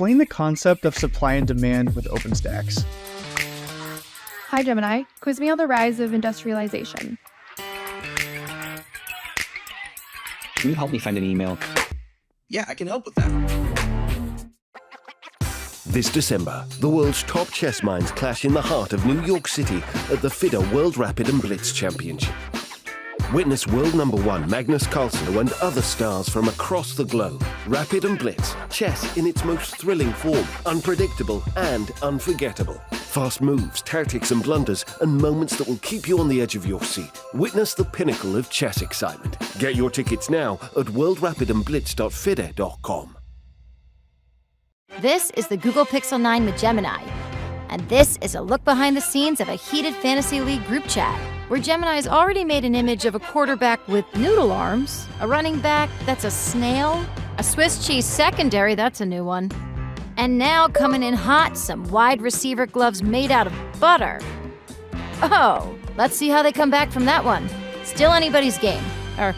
Explain the concept of supply and demand with OpenStax. Hi, Gemini. Quiz me on the rise of industrialization. Can you help me find an email? Yeah, I can help with that. This December, the world's top chess minds clash in the heart of New York City at the FIDE World Rapid and Blitz Championship. Witness world #1 Magnus Carlsen and other stars from across the globe. Rapid and Blitz, chess in its most thrilling form, unpredictable and unforgettable. Fast moves, tactics and blunders, and moments that will keep you on the edge of your seat. Witness the pinnacle of chess excitement. Get your tickets now at worldrapidandblitz.fide.com. This is the Google Pixel 9 with Gemini. And this is a look behind the scenes of a heated Fantasy League group chat, where Gemini's already made an image of a quarterback with noodle arms, a running back that's a snail, a Swiss cheese secondary, that's a new one, and now coming in hot, some wide receiver gloves made out of butter. Oh, let's see how they come back from that one. Still anybody's game, or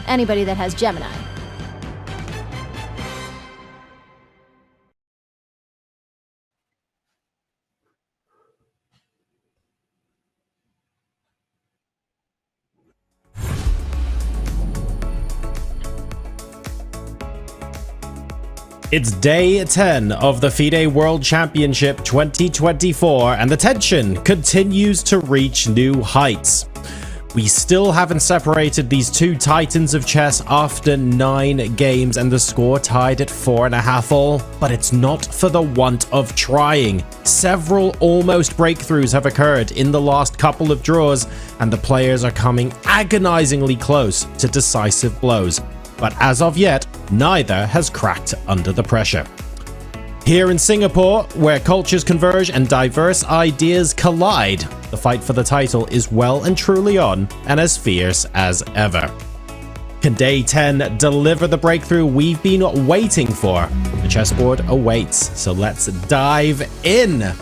anybody that has Gemini. It's day 10 of the FIDE World Championship 2024, and the tension continues to reach new heights. We still haven't separated these two titans of chess after 9 games, and the score tied at 4.5 all, but it's not for the want of trying. Several almost breakthroughs have occurred in the last couple of draws, and the players are coming agonizingly close to decisive blows. But as of yet, neither has cracked under the pressure. Here in Singapore, where cultures converge and diverse ideas collide, the fight for the title is well and truly on and as fierce as ever. Can day 10 deliver the breakthrough we've been waiting for? The chessboard awaits, so let's dive in.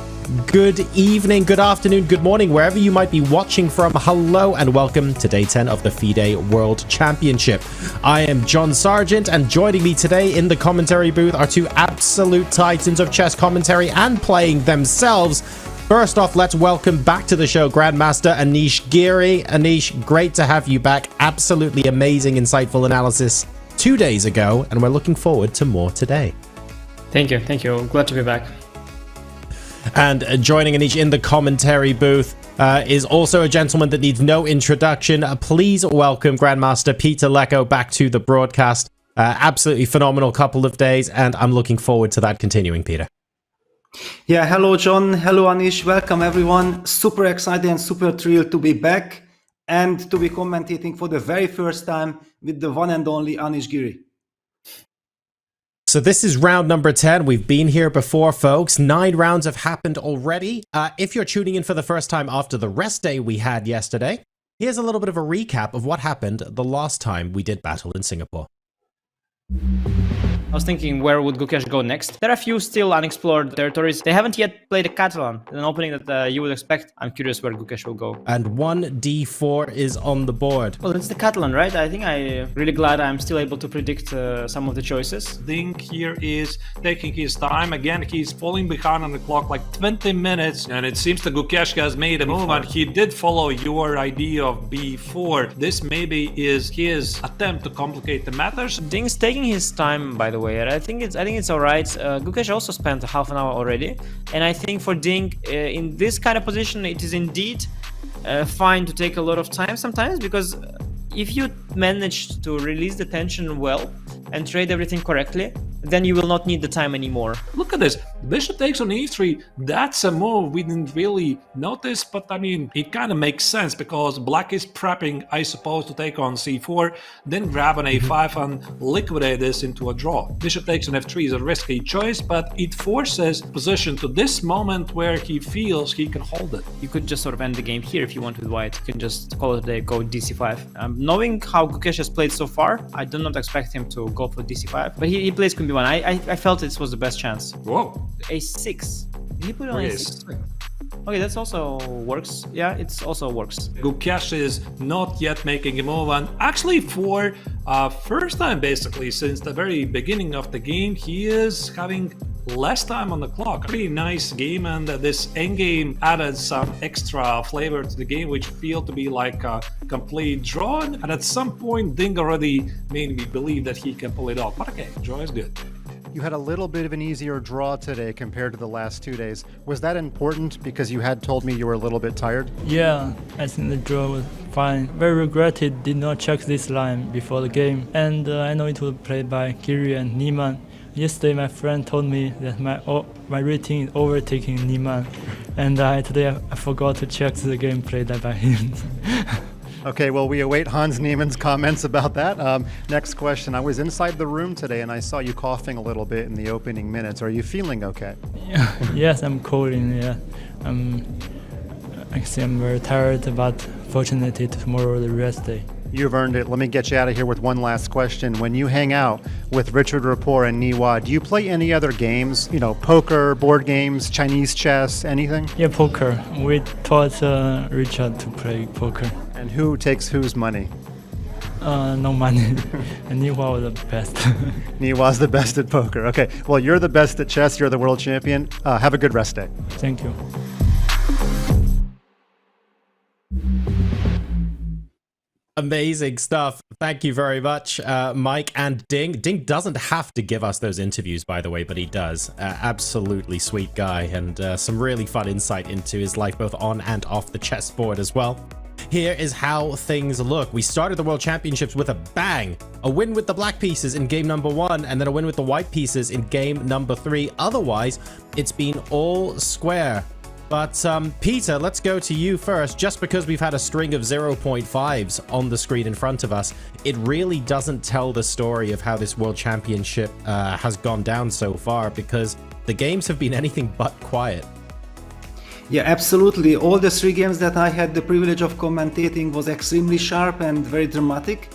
Good evening, good afternoon, good morning, wherever you might be watching from. Hello and welcome to day 10 of the FIDE World Championship. I am John Sargent, and joining me today in the commentary booth are two absolute titans of chess commentary and playing themselves. First off, let's welcome back to the show Grandmaster Anish Giri. Anish, great to have you back. Absolutely amazing, insightful analysis 2 days ago, and we're looking forward to more today. Thank you. Glad to be back. And joining Anish in the commentary booth is also a gentleman that needs no introduction. Please welcome Grandmaster Peter Lecko back to the broadcast. Absolutely phenomenal couple of days, and I'm looking forward to that continuing, Peter. Yeah, hello John, hello Anish, welcome everyone. Super excited and super thrilled to be back and to be commentating for the very first time with the one and only Anish Giri. So this is round number 10. We've been here before, folks. 9 rounds have happened already. If you're tuning in for the first time after the rest day we had yesterday, here's a little bit of a recap of what happened the last time we did battle in Singapore. I was thinking, where would Gukesh go next? There are a few still unexplored territories. They haven't yet played a Catalan, an opening that you would expect. I'm curious where Gukesh will go. And 1d4 is on the board. Well, it's the Catalan, right? I think I'm really glad I'm still able to predict some of the choices. Ding here is taking his time. Again, he's falling behind on the clock like 20 minutes. And it seems that Gukesh has made a move, and he did follow your idea of b4. This maybe is his attempt to complicate the matters. Ding's taking his time, by the way. I think it's all right. Gukesh also spent half an hour already, and I think for Ding in this kind of position, it is indeed fine to take a lot of time sometimes, because if you manage to release the tension well and trade everything correctly, then you will not need the time anymore. Look at this. Bishop takes on e3. That's a move we didn't really notice, but I mean, it kind of makes sense because black is prepping, I suppose, to take on c4, then grab an a5 and liquidate this into a draw. Bishop takes on f3 is a risky choice, but it forces position to this moment where he feels he can hold it. You could just sort of end the game here if you want with white. You can just call it a day, go dc5. Knowing how Gukesh has played so far, I do not expect him to go for dc5, but he plays queen b1. I felt this was the best chance. Whoa. a6. Did he put it on a6? Okay, that's also works. Yeah, it also works. Gukesh is not yet making a move, and actually for first time basically since the very beginning of the game, he is having less time on the clock. Pretty nice game, and this endgame added some extra flavor to the game, which feel to be like a complete draw. And at some point, Ding already made me believe that he can pull it off. But okay, draw is good. You had a little bit of an easier draw today compared to the last 2 days. Was that important because you had told me you were a little bit tired? Yeah, I think the draw was fine. Very regretted did not check this line before the game. And I know it was played by Giri and Niemann. Yesterday my friend told me that my rating is overtaking Niemann. And today I forgot to check the game played by him. Okay, well, we await Hans Niemann's comments about that. Next question. I was inside the room today and I saw you coughing a little bit in the opening minutes. Are you feeling okay? Yes, I'm calling. Yeah, actually, I'm very tired, but fortunately, tomorrow the rest day. You've earned it. Let me get you out of here with one last question. When you hang out with Richard Rapport and Niwa, do you play any other games? You know, poker, board games, Chinese chess, anything? Yeah, poker. We taught Richard to play poker. And who takes whose money? No money. And Niwa was the best. Niwa's the best at poker. Okay, well, you're the best at chess. You're the world champion. Have a good rest day. Thank you. Amazing stuff. Thank you very much, Mike and Ding. Ding doesn't have to give us those interviews, by the way, but he does. Absolutely sweet guy, and some really fun insight into his life, both on and off the chessboard as well. Here is how things look. We started the World Championships with a bang. A win with the black pieces in game number 1, and then a win with the white pieces in game number 3. Otherwise, it's been all square. But Peter, let's go to you first. Just because we've had a string of 0.5s on the screen in front of us, it really doesn't tell the story of how this World Championship has gone down so far, because the games have been anything but quiet. Yeah, absolutely. All the 3 games that I had the privilege of commentating was extremely sharp and very dramatic.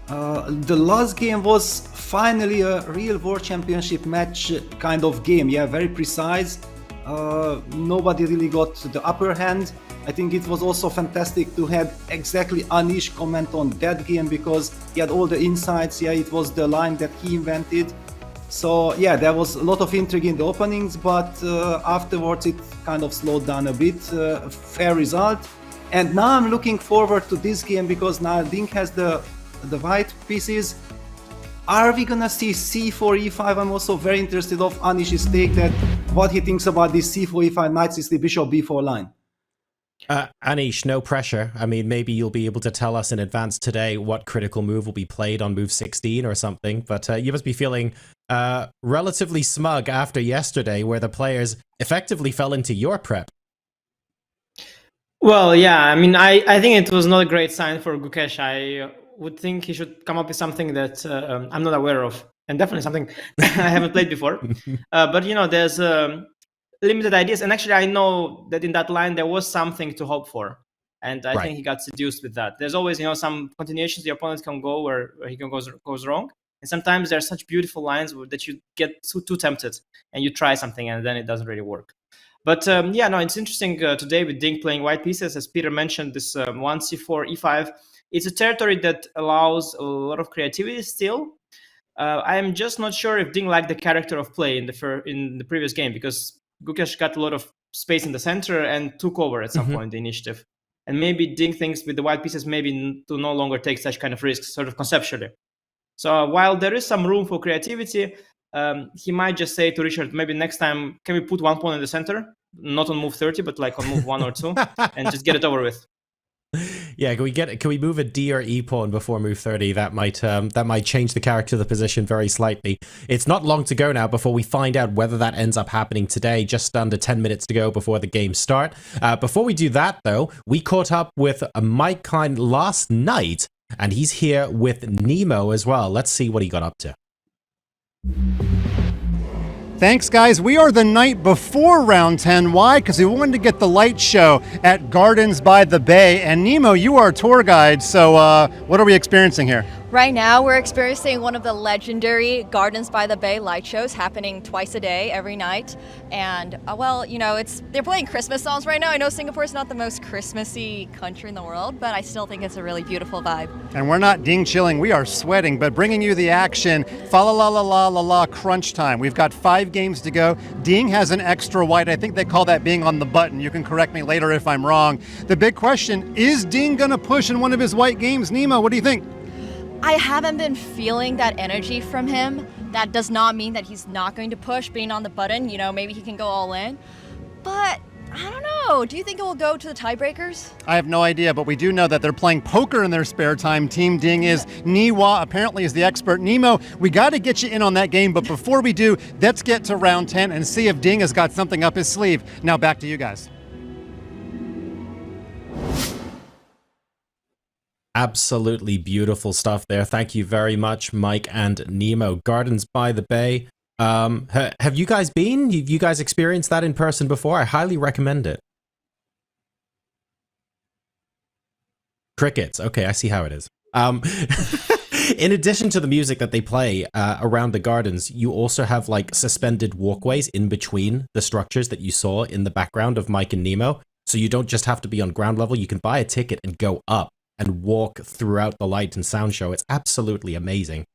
The last game was finally a real World Championship match kind of game. Yeah, very precise. Nobody really got the upper hand. I think it was also fantastic to have exactly Anish comment on that game because he had all the insights. Yeah, it was the line that he invented. So yeah, there was a lot of intrigue in the openings, but afterwards it kind of slowed down a bit. Fair result. And now I'm looking forward to this game because now Ding has the white pieces. Are we gonna see c4, e5? I'm also very interested of Anish's take that what he thinks about this c4, e5, knight c3, bishop b4 line. Anish, no pressure. I mean, maybe you'll be able to tell us in advance today what critical move will be played on move 16 or something, but you must be feeling relatively smug after yesterday where the players effectively fell into your prep. Well, yeah, I mean, I think it was not a great sign for Gukesh. I would think he should come up with something that I'm not aware of, and definitely something I haven't played before. But, you know, there's limited ideas. And actually, I know that in that line, there was something to hope for. And I think he got seduced with that. There's always, you know, some continuations the opponent can go where he goes wrong. And sometimes there are such beautiful lines that you get too tempted and you try something and then it doesn't really work. But yeah, no, it's interesting today with Ding playing white pieces. As Peter mentioned, this 1, c4, e5. It's a territory that allows a lot of creativity still. I am just not sure if Ding liked the character of play in the previous game because Gukesh got a lot of space in the center and took over at some point the initiative. And maybe Ding thinks with the white pieces maybe to no longer take such kind of risks, sort of conceptually. So while there is some room for creativity, he might just say to Richard, maybe next time, can we put one pawn in the center? Not on move 30, but like on move 1 or 2, and just get it over with. Yeah, can we move a D or E pawn before move 30? That might change the character of the position very slightly. It's not long to go now before we find out whether that ends up happening today. Just under 10 minutes to go before the games start. Before we do that, though, we caught up with Mike Klein last night, and he's here with Nemo as well. Let's see what he got up to. Thanks, guys. We are the night before round 10. Why? Because we wanted to get the light show at Gardens by the Bay. And Nemo, you are a tour guide, so what are we experiencing here? Right now, we're experiencing one of the legendary Gardens by the Bay light shows happening twice a day, every night. And, well, you know, they're playing Christmas songs right now. I know Singapore is not the most Christmassy country in the world, but I still think it's a really beautiful vibe. And we're not ding chilling, we are sweating, but bringing you the action. Fa la la la la la la crunch time. We've got 5 games to go. Ding has an extra white. I think they call that being on the button. You can correct me later if I'm wrong. The big question, is Ding gonna push in one of his white games? Nemo, what do you think? I haven't been feeling that energy from him. That does not mean that he's not going to push being on the button. You know, maybe he can go all in. But I don't know. Do you think it will go to the tiebreakers? I have no idea, but we do know that they're playing poker in their spare time. Team Ding is. Niwa apparently is the expert. Nemo, we got to get you in on that game, but before we do, let's get to round 10 and see if Ding has got something up his sleeve. Now back to you guys. Absolutely beautiful stuff there. Thank you very much, Mike and Nemo. Gardens by the Bay. Have you guys been? Have you guys experienced that in person before? I highly recommend it. Crickets. Okay, I see how it is. In addition to the music that they play around the gardens, you also have like suspended walkways in between the structures that you saw in the background of Mike and Nemo. So you don't just have to be on ground level. You can buy a ticket and go up and walk throughout the light and sound show. It's absolutely amazing.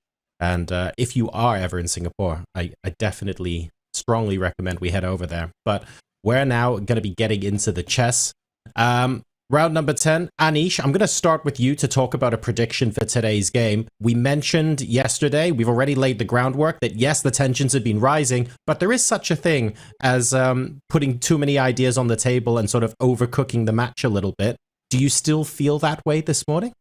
And if you are ever in Singapore, I definitely strongly recommend we head over there. But we're now going to be getting into the chess. Round number 10. Anish, I'm going to start with you to talk about a prediction for today's game. We mentioned yesterday, we've already laid the groundwork that yes, the tensions have been rising, but there is such a thing as putting too many ideas on the table and sort of overcooking the match a little bit. Do you still feel that way this morning?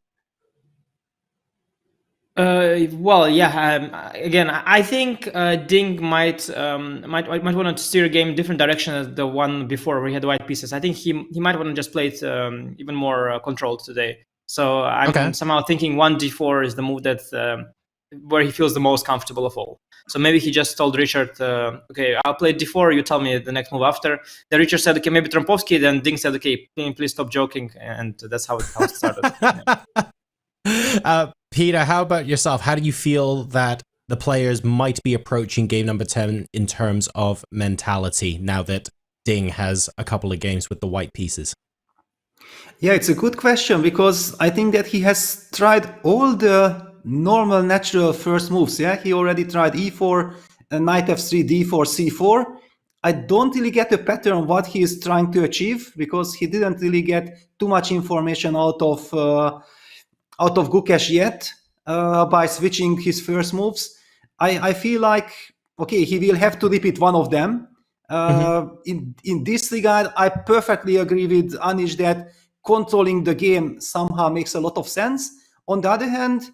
Well, yeah. Again, I think Ding might want to steer a game in different direction as the one before where he had white pieces. I think he might want to just play it even more controlled today. So I'm somehow thinking 1d4 is the move that where he feels the most comfortable of all. So maybe he just told Richard, okay, I'll play d4, you tell me the next move after. Then Richard said, okay, maybe Trompovsky. Then Ding said, okay, please stop joking. And that's how it started. Peter, how about yourself? How do you feel that the players might be approaching game number 10 in terms of mentality now that Ding has a couple of games with the white pieces? Yeah, it's a good question because I think that he has tried all the normal, natural first moves. Yeah, he already tried e4, knight f3, d4, c4. I don't really get a pattern what he is trying to achieve because he didn't really get too much information out of Gukesh yet by switching his first moves. I feel like, okay, he will have to repeat one of them. In this regard, I perfectly agree with Anish that controlling the game somehow makes a lot of sense. On the other hand,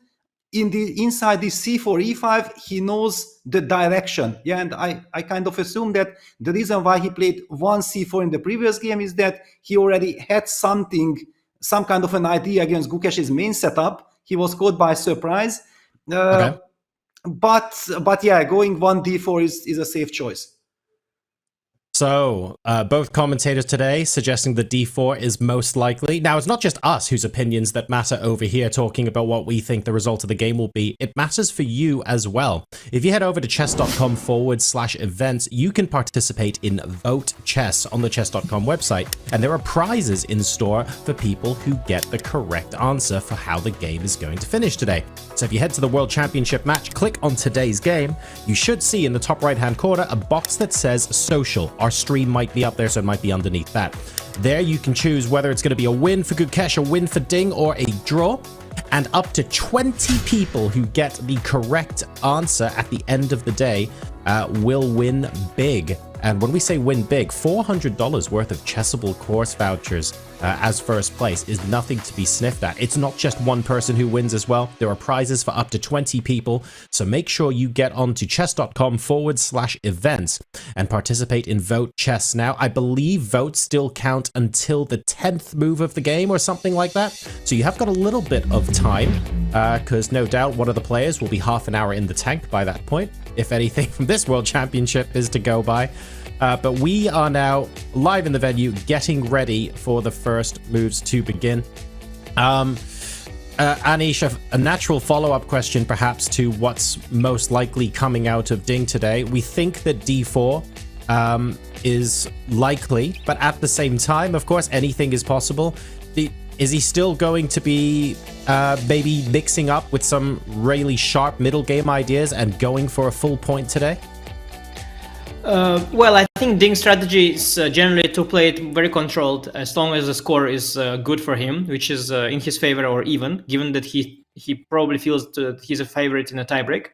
inside this c4, e5, he knows the direction. Yeah, and I kind of assume that the reason why he played one c4 in the previous game is that he already had some kind of an idea against Gukesh's main setup. He was caught by surprise. But yeah, going 1d4 is a safe choice. So, both commentators today suggesting that d4 is most likely. Now, it's not just us whose opinions that matter over here talking about what we think the result of the game will be. It matters for you as well. If you head over to chess.com/events, you can participate in Vote Chess on the chess.com website. And there are prizes in store for people who get the correct answer for how the game is going to finish today. So if you head to the World Championship match, click on today's game, you should see in the top right-hand corner a box that says Social. Our stream might be up there, so it might be underneath that. There you can choose whether it's going to be a win for Gukesh, a win for Ding, or a draw. And up to 20 people who get the correct answer at the end of the day will win big. And when we say win big, $400 worth of Chessable course vouchers as first place is nothing to be sniffed at. It's not just one person who wins as well. There are prizes for up to 20 people. So make sure you get on to chess.com/events and participate in Vote Chess now. I believe votes still count until the 10th move of the game or something like that. So you have got a little bit of time because no doubt one of the players will be half an hour in the tank by that point, if anything from this World Championship is to go by. But we are now live in the venue, getting ready for the first moves to begin. Anish, a natural follow-up question perhaps to what's most likely coming out of Ding today. We think that d4 is likely, but at the same time, of course, anything is possible. Is he still going to be maybe mixing up with some really sharp middle game ideas and going for a full point today? Well, I think Ding's strategy is generally to play it very controlled, as long as the score is good for him, which is in his favor or even, given that he probably feels that he's a favorite in a tiebreak.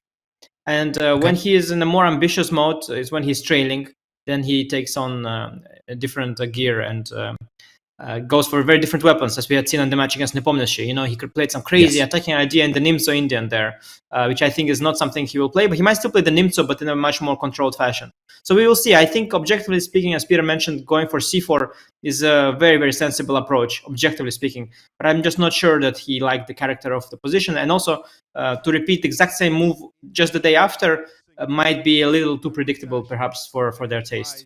And when he is in a more ambitious mode, is when he's trailing, then he takes on a different gear and goes for very different weapons, as we had seen on the match against Nepomniachtchi. You know, he could play some crazy attacking idea in the Nimzo Indian there, which I think is not something he will play, but he might still play the Nimzo, but in a much more controlled fashion. So we will see. I think, objectively speaking, as Peter mentioned, going for c4 is a very, very sensible approach, objectively speaking. But I'm just not sure that he liked the character of the position. And also, to repeat the exact same move just the day after might be a little too predictable, perhaps, for their taste.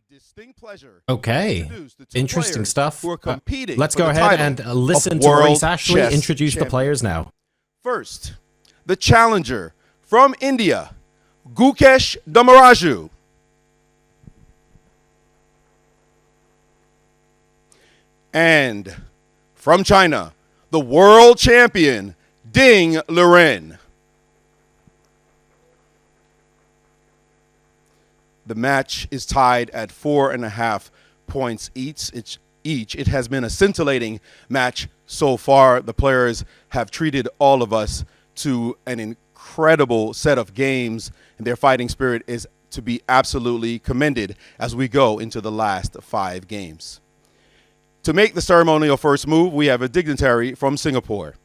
Okay, interesting stuff. Let's go ahead and listen to Maurice Ashley introduce the players now. First, the challenger from India, Gukesh Dommaraju. And from China, the world champion, Ding Liren. The match is tied at 4.5 points each. It has been a scintillating match so far. The players have treated all of us to an incredible set of games, and their fighting spirit is to be absolutely commended as we go into the last 5 games. To make the ceremonial first move, we have a dignitary from Singapore,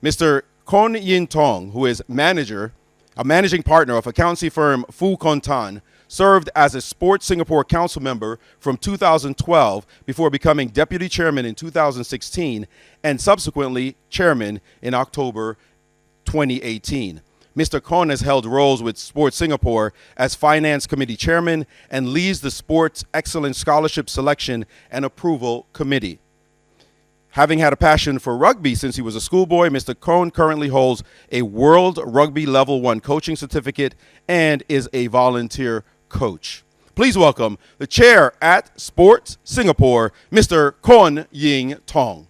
Mr. Kon Yin Tong, who is a managing partner of accountancy firm Fu Kon Tan, served as a Sports Singapore Council member from 2012 before becoming deputy chairman in 2016 and subsequently chairman in October 2018. Mr. Kon has held roles with Sports Singapore as Finance Committee Chairman and leads the Sports Excellence Scholarship Selection and Approval Committee. Having had a passion for rugby since he was a schoolboy, Mr. Kon currently holds a World Rugby Level 1 coaching certificate and is a volunteer coach. Please welcome the chair at Sports Singapore, Mr. Kon Yin Tong.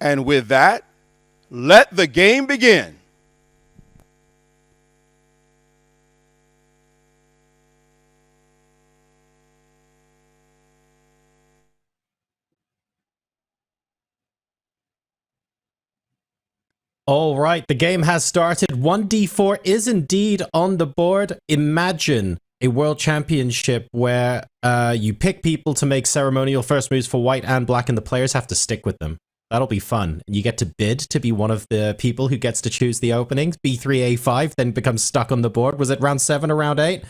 And with that, let the game begin. All right, the game has started. 1d4 is indeed on the board. Imagine a world championship where you pick people to make ceremonial first moves for white and black, and the players have to stick with them. That'll be fun. You get to bid to be one of the people who gets to choose the openings. B3, A5, then becomes stuck on the board. Was it round 7 or round 8?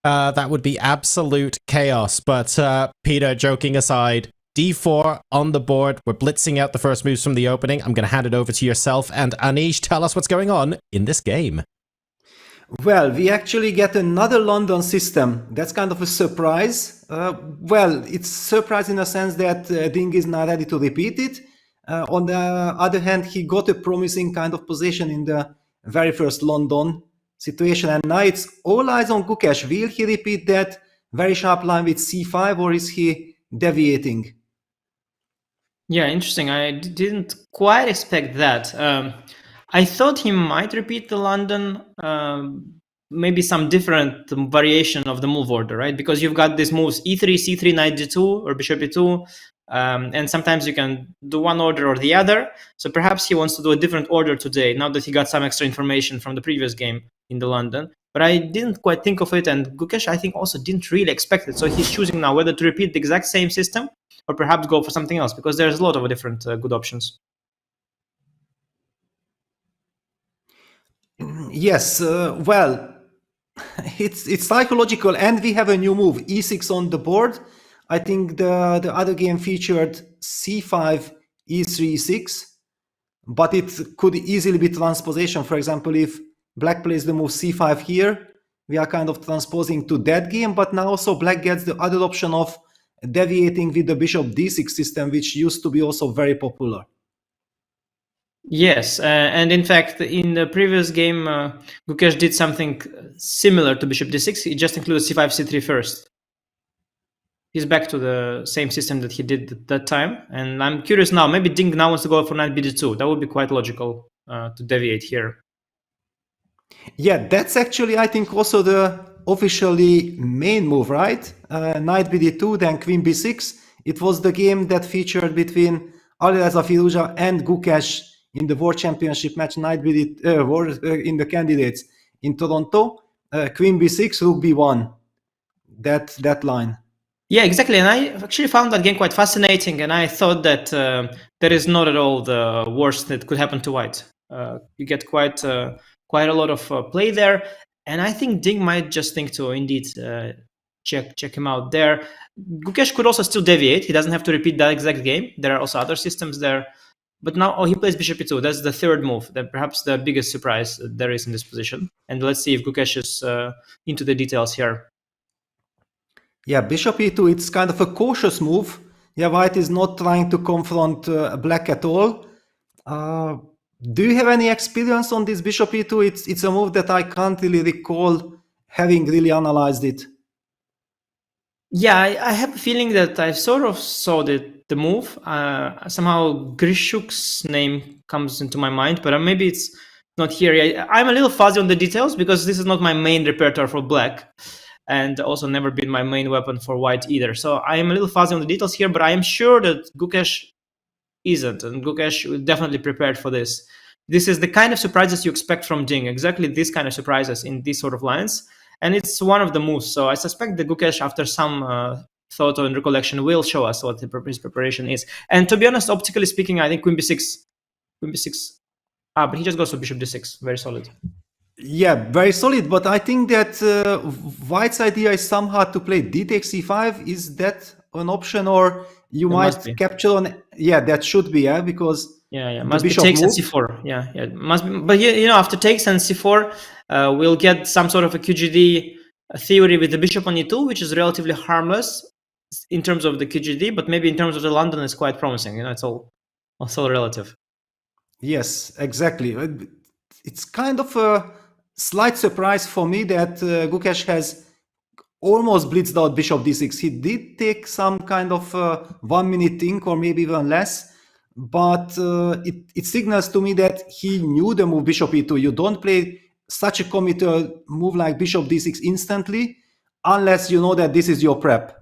That would be absolute chaos. But Peter, joking aside, D4 on the board. We're blitzing out the first moves from the opening. I'm going to hand it over to yourself. And Anish, tell us what's going on in this game. Well, we actually get another London system. That's kind of a surprise. Well, it's surprise in a sense that Ding is not ready to repeat it. On the other hand, he got a promising kind of position in the very first London situation. And now it's all eyes on Gukesh. Will he repeat that very sharp line with c5, or is he deviating? Yeah, interesting. I didn't quite expect that. I thought he might repeat the London, maybe some different variation of the move order, right? Because you've got these moves e3, c3, knight d2, or bishop e2, and sometimes you can do one order or the other. So perhaps he wants to do a different order today, now that he got some extra information from the previous game in the London. but I didn't quite think of it, and Gukesh, I think, also didn't really expect it. So he's choosing now whether to repeat the exact same system or perhaps go for something else, because there's a lot of different good options. Yes, well, it's psychological, and we have a new move, e6 on the board. I think the other game featured c5, e3, e6, but it could easily be transposition. For example, if black plays the move c5 here, we are kind of transposing to that game, but now also black gets the other option of deviating with the bishop d6 system, which used to be also very popular. Yes, and in fact, in the previous game, Gukesh did something similar to bishop d6. He just included c5, c3 first. He's back to the same system that he did at that time. And I'm curious now, maybe Ding now wants to go for knight bd2. That would be quite logical to deviate here. Yeah, that's actually, I think, also the officially main move, right? Knight bd2, then queen b6. It was the game that featured between Alireza Firouzja and Gukesh in the World Championship match, Knight bd in the candidates in Toronto. Queen b6, rook b1. That line. Yeah, exactly. And I actually found that game quite fascinating, and I thought that that is not at all the worst that could happen to white. You get quite a lot of play there, and I think Ding might just think to indeed check him out there. Gukesh could also still deviate. He doesn't have to repeat that exact game. There are also other systems there. But now, he plays bishop e2. That's the third move. That perhaps the biggest surprise there is in this position. And let's see if Gukesh is into the details here. Yeah, bishop e2, it's kind of a cautious move. Yeah, white is not trying to confront black at all. Do you have any experience on this bishop e2? It's a move that I can't really recall having really analyzed it. Yeah, I have a feeling that I sort of saw the move. Somehow Grishuk's name comes into my mind, but maybe it's not here. I'm a little fuzzy on the details because this is not my main repertoire for black, and also never been my main weapon for white either. So I am a little fuzzy on the details here, but I am sure that Gukesh isn't, and Gukesh was definitely prepared for this. This is the kind of surprises you expect from Ding, exactly this kind of surprises in these sort of lines. And it's one of the moves. So I suspect that Gukesh, after some thought and recollection, will show us what his preparation is. And to be honest, optically speaking, I think queen b6. But he just goes for bishop d6. Very solid. Yeah, very solid. But I think that white's idea is somehow to play d takes c5. Is that an option, or you might capture on? Yeah, that should be, yeah, because must be takes and c4. Yeah, must be. But after takes and c4, we'll get some sort of a QGD theory with the bishop on e2, which is relatively harmless in terms of the QGD, but maybe in terms of the London is quite promising. It's all also relative. Yes, exactly. It's kind of a slight surprise for me that Gukesh has almost blitzed out bishop d6. He did take some kind of 1 minute think, or maybe even less, but it signals to me that he knew the move bishop e2. You don't play such a committal move like bishop d6 instantly unless you know that this is your prep.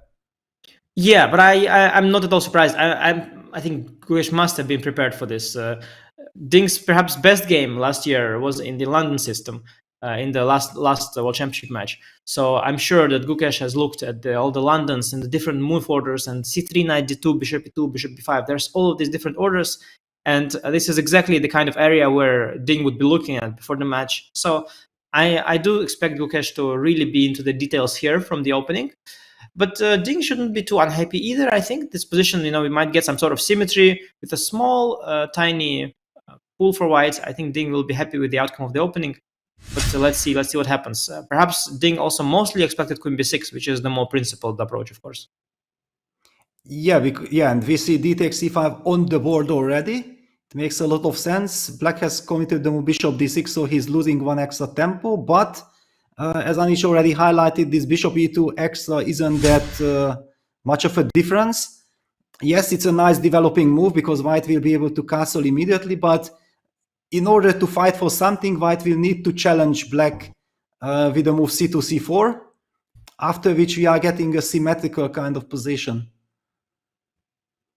Yeah, but I'm not at all surprised. I think Gukesh must have been prepared for this. Ding's perhaps best game last year was in the London system, in the last World Championship match. So I'm sure that Gukesh has looked at all the Londons and the different move orders, and c3, knight d2, bishop e2, bishop b5. There's all of these different orders, and this is exactly the kind of area where Ding would be looking at before the match. So I do expect Gukesh to really be into the details here from the opening. But Ding shouldn't be too unhappy either. I think this position, we might get some sort of symmetry with a small, tiny pull for white. I think Ding will be happy with the outcome of the opening. But let's see what happens. Perhaps Ding also mostly expected queen b6, which is the more principled approach, of course. Yeah, and we see d takes c5 on the board already. It makes a lot of sense. Black has committed the move bishop d6, so he's losing one extra tempo. But as Anish already highlighted, this bishop e2 extra isn't that much of a difference. Yes, it's a nice developing move because white will be able to castle immediately, but in order to fight for something, white will need to challenge black with the move c2, c4, after which we are getting a symmetrical kind of position.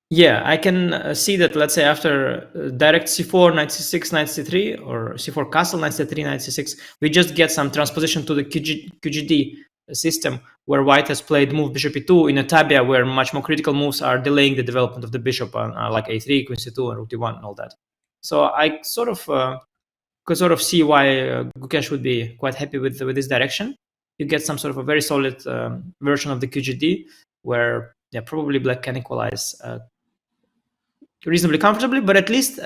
Yeah, I can see that, let's say, after direct c4, knight c6, knight c3, or c4 castle, knight c3, knight c6, we just get some transposition to the QGD system, where white has played move bishop e2 in a tabia where much more critical moves are delaying the development of the bishop on like a3, queen c2, and rook d1, and all that. So I sort of could sort of see why Gukesh would be quite happy with this direction. You get some sort of a very solid version of the QGD, where probably black can equalize reasonably comfortably, but at least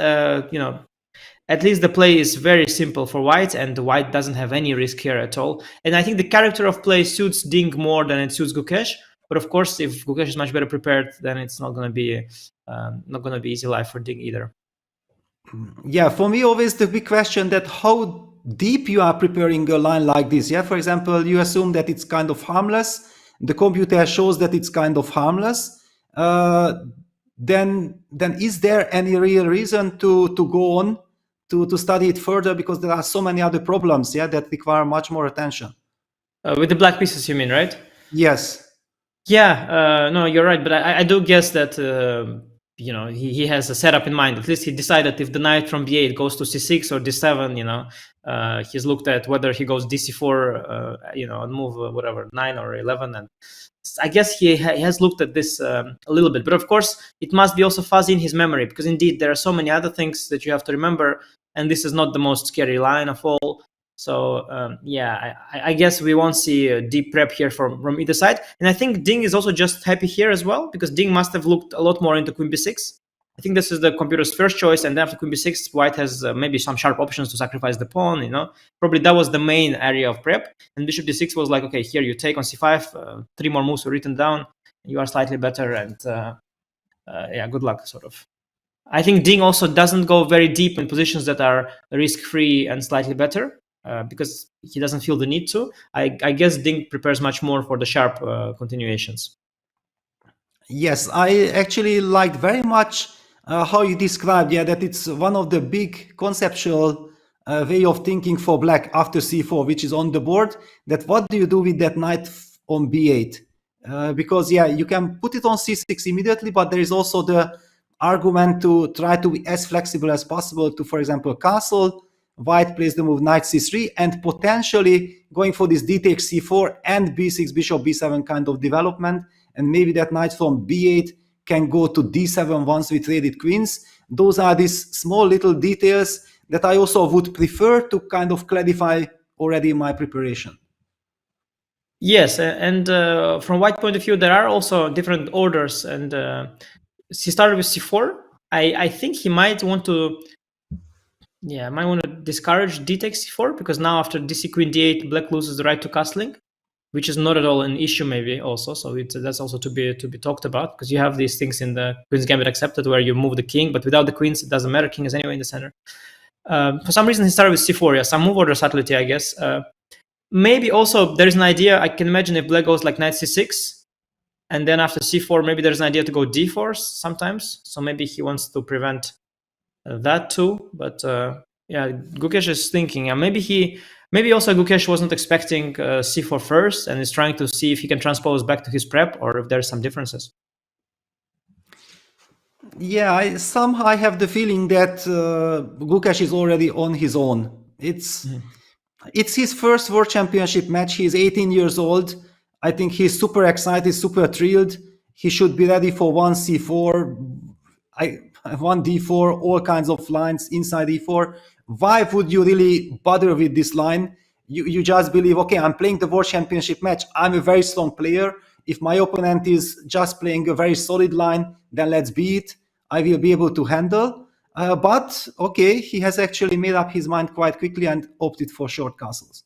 at least the play is very simple for white, and white doesn't have any risk here at all. And I think the character of play suits Ding more than it suits Gukesh. But of course, if Gukesh is much better prepared, then it's not going to be easy life for Ding either. Yeah, for me, always the big question that how deep you are preparing a line like this. Yeah, for example, you assume that it's kind of harmless. The computer shows that it's kind of harmless. Then is there any real reason to go on to study it further, because there are so many other problems, yeah, that require much more attention? With the black pieces, you mean, right? Yes. Yeah, no, you're right, but I do guess that he has a setup in mind. At least he decided if the knight from b8 goes to c6 or d7, he's looked at whether he goes dc4, and move whatever 9 or 11, and I guess he has looked at this a little bit. But of course, it must be also fuzzy in his memory, because indeed there are so many other things that you have to remember, and this is not the most scary line of all. So I guess we won't see a deep prep here from either side. And I think Ding is also just happy here as well, because Ding must have looked a lot more into queen b6. I think this is the computer's first choice, and after queen b6, white has maybe some sharp options to sacrifice the pawn. Probably that was the main area of prep. And bishop d6 was like, okay, here you take on c5, 3 more moves are written down, you are slightly better, and good luck, sort of. I think Ding also doesn't go very deep in positions that are risk-free and slightly better. Because he doesn't feel the need to. I guess Ding prepares much more for the sharp continuations. Yes, I actually liked very much how you described, that it's one of the big conceptual way of thinking for black after c4, which is on the board, that what do you do with that knight on b8? Because, you can put it on c6 immediately, but there is also the argument to try to be as flexible as possible to, for example, castle. White plays the move knight c3, and potentially going for this d takes c4 and b6 bishop b7 kind of development, and maybe that knight from b8 can go to d7 once we traded queens. Those are these small little details that I also would prefer to kind of clarify already in my preparation. Yes, and from white point of view, there are also different orders, and he started with c4. I think he might want to discourage d takes c4, because now after dc queen d8, black loses the right to castling, which is not at all an issue maybe also. So that's also to be talked about, because you have these things in the Queen's Gambit Accepted where you move the king, but without the queens, it doesn't matter. King is anyway in the center. For some reason, he started with c4. Some move order subtlety, I guess. Maybe also there is an idea, I can imagine if black goes like knight c6, and then after c4, maybe there's an idea to go d4 sometimes. So maybe he wants to prevent that too. But Gukesh is thinking, maybe also Gukesh wasn't expecting c4 first, and is trying to see if he can transpose back to his prep, or if there's some differences. Yeah, I have the feeling that Gukesh is already on his own. It's his first World Championship match. He's 18 years old. I think he's super excited, super thrilled. He should be ready for 1 c4, 1 d4, all kinds of lines inside e4. Why would you really bother with this line? You just believe, okay, I'm playing the World Championship match. I'm a very strong player. If my opponent is just playing a very solid line, then let's beat it. I will be able to handle. But, okay, he has actually made up his mind quite quickly and opted for short castles.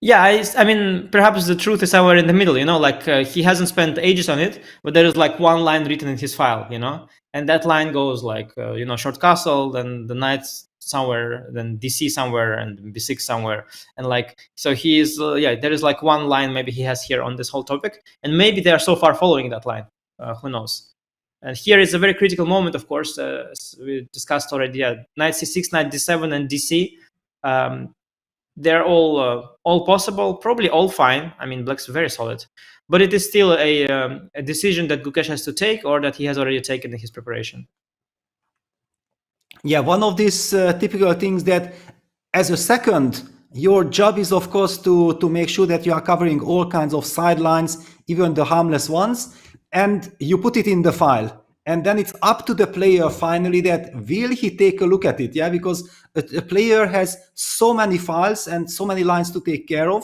Yeah, I mean, perhaps the truth is somewhere in the middle, he hasn't spent ages on it, but there is like one line written in his file, and that line goes like, short castle, then the knight's somewhere, then dc somewhere, and b6 somewhere, and so he is, there is like one line maybe he has here on this whole topic, and maybe they are so far following that line, who knows. And here is a very critical moment, of course, as we discussed already, knight c6, knight d7, and dc. they're all possible, probably all fine. I mean, black's very solid, but it is still a decision that Gukesh has to take, or that he has already taken in his preparation. Yeah, one of these typical things that as a second, your job is, of course, to make sure that you are covering all kinds of sidelines, even the harmless ones, and you put it in the file. And then it's up to the player finally that will he take a look at it, yeah? Because a player has so many files and so many lines to take care of.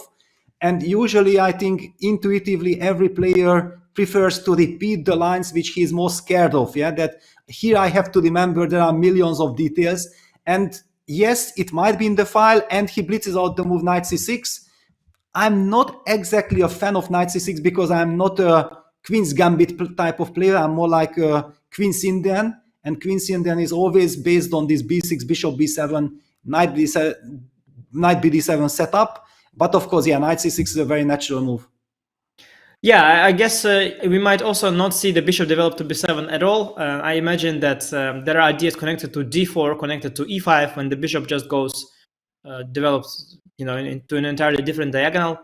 And usually, I think intuitively, every player prefers to repeat the lines which he's most scared of, yeah? That here I have to remember there are millions of details. And yes, it might be in the file, and he blitzes out the move knight c6. I'm not exactly a fan of knight c6 because I'm not a Queen's Gambit type of player. I'm more like a Queen's Indian, and Queen's Indian is always based on this b6, bishop b7, knight bd7 setup. But of course, yeah, knight c6 is a very natural move. Yeah, I guess we might also not see the bishop develop to b7 at all. I imagine that there are ideas connected to d4, connected to e5, when the bishop just goes, develops, into an entirely different diagonal.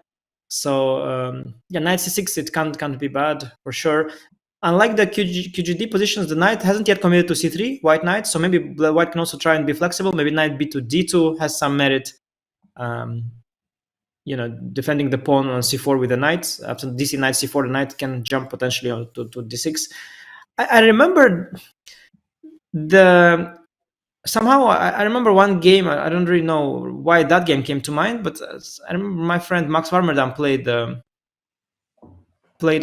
So yeah, knight c6, it can't be bad for sure. Unlike the QGD positions, the knight hasn't yet committed to c3, white knight. So maybe white can also try and be flexible. Maybe knight b to d2 has some merit. Defending the pawn on c4 with the knight. After dc knight c4, the knight can jump potentially to d6. I remember somehow I remember one game. I don't really know why that game came to mind, but I remember my friend Max Warmerdam played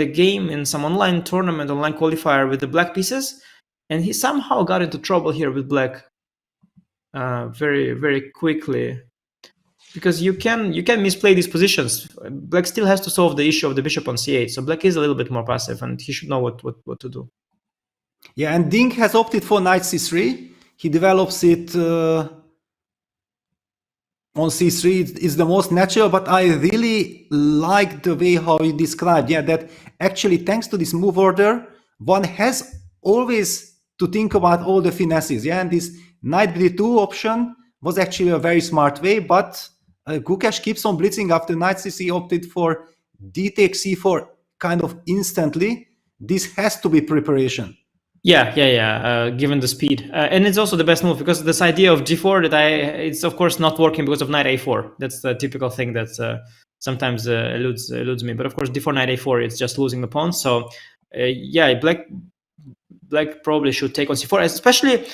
a game in some online tournament, online qualifier with the black pieces, and he somehow got into trouble here with black very, very quickly. Because you can misplay these positions. Black still has to solve the issue of the bishop on c8, so black is a little bit more passive, and he should know what to do. Yeah, and Ding has opted for knight c3. He develops it on c3. It's the most natural, but I really like the way how he described, yeah, that actually thanks to this move order, one has always to think about all the finesses, yeah, and this knight b2 option was actually a very smart way, but Gukesh keeps on blitzing after knight c3 opted for d takes c4 kind of instantly. This has to be preparation. Yeah. Given the speed, and it's also the best move because this idea of g4 it's of course not working because of knight a4. That's the typical thing that sometimes eludes me. But of course, d4 knight a4, it's just losing the pawn. So yeah, black probably should take on c4, especially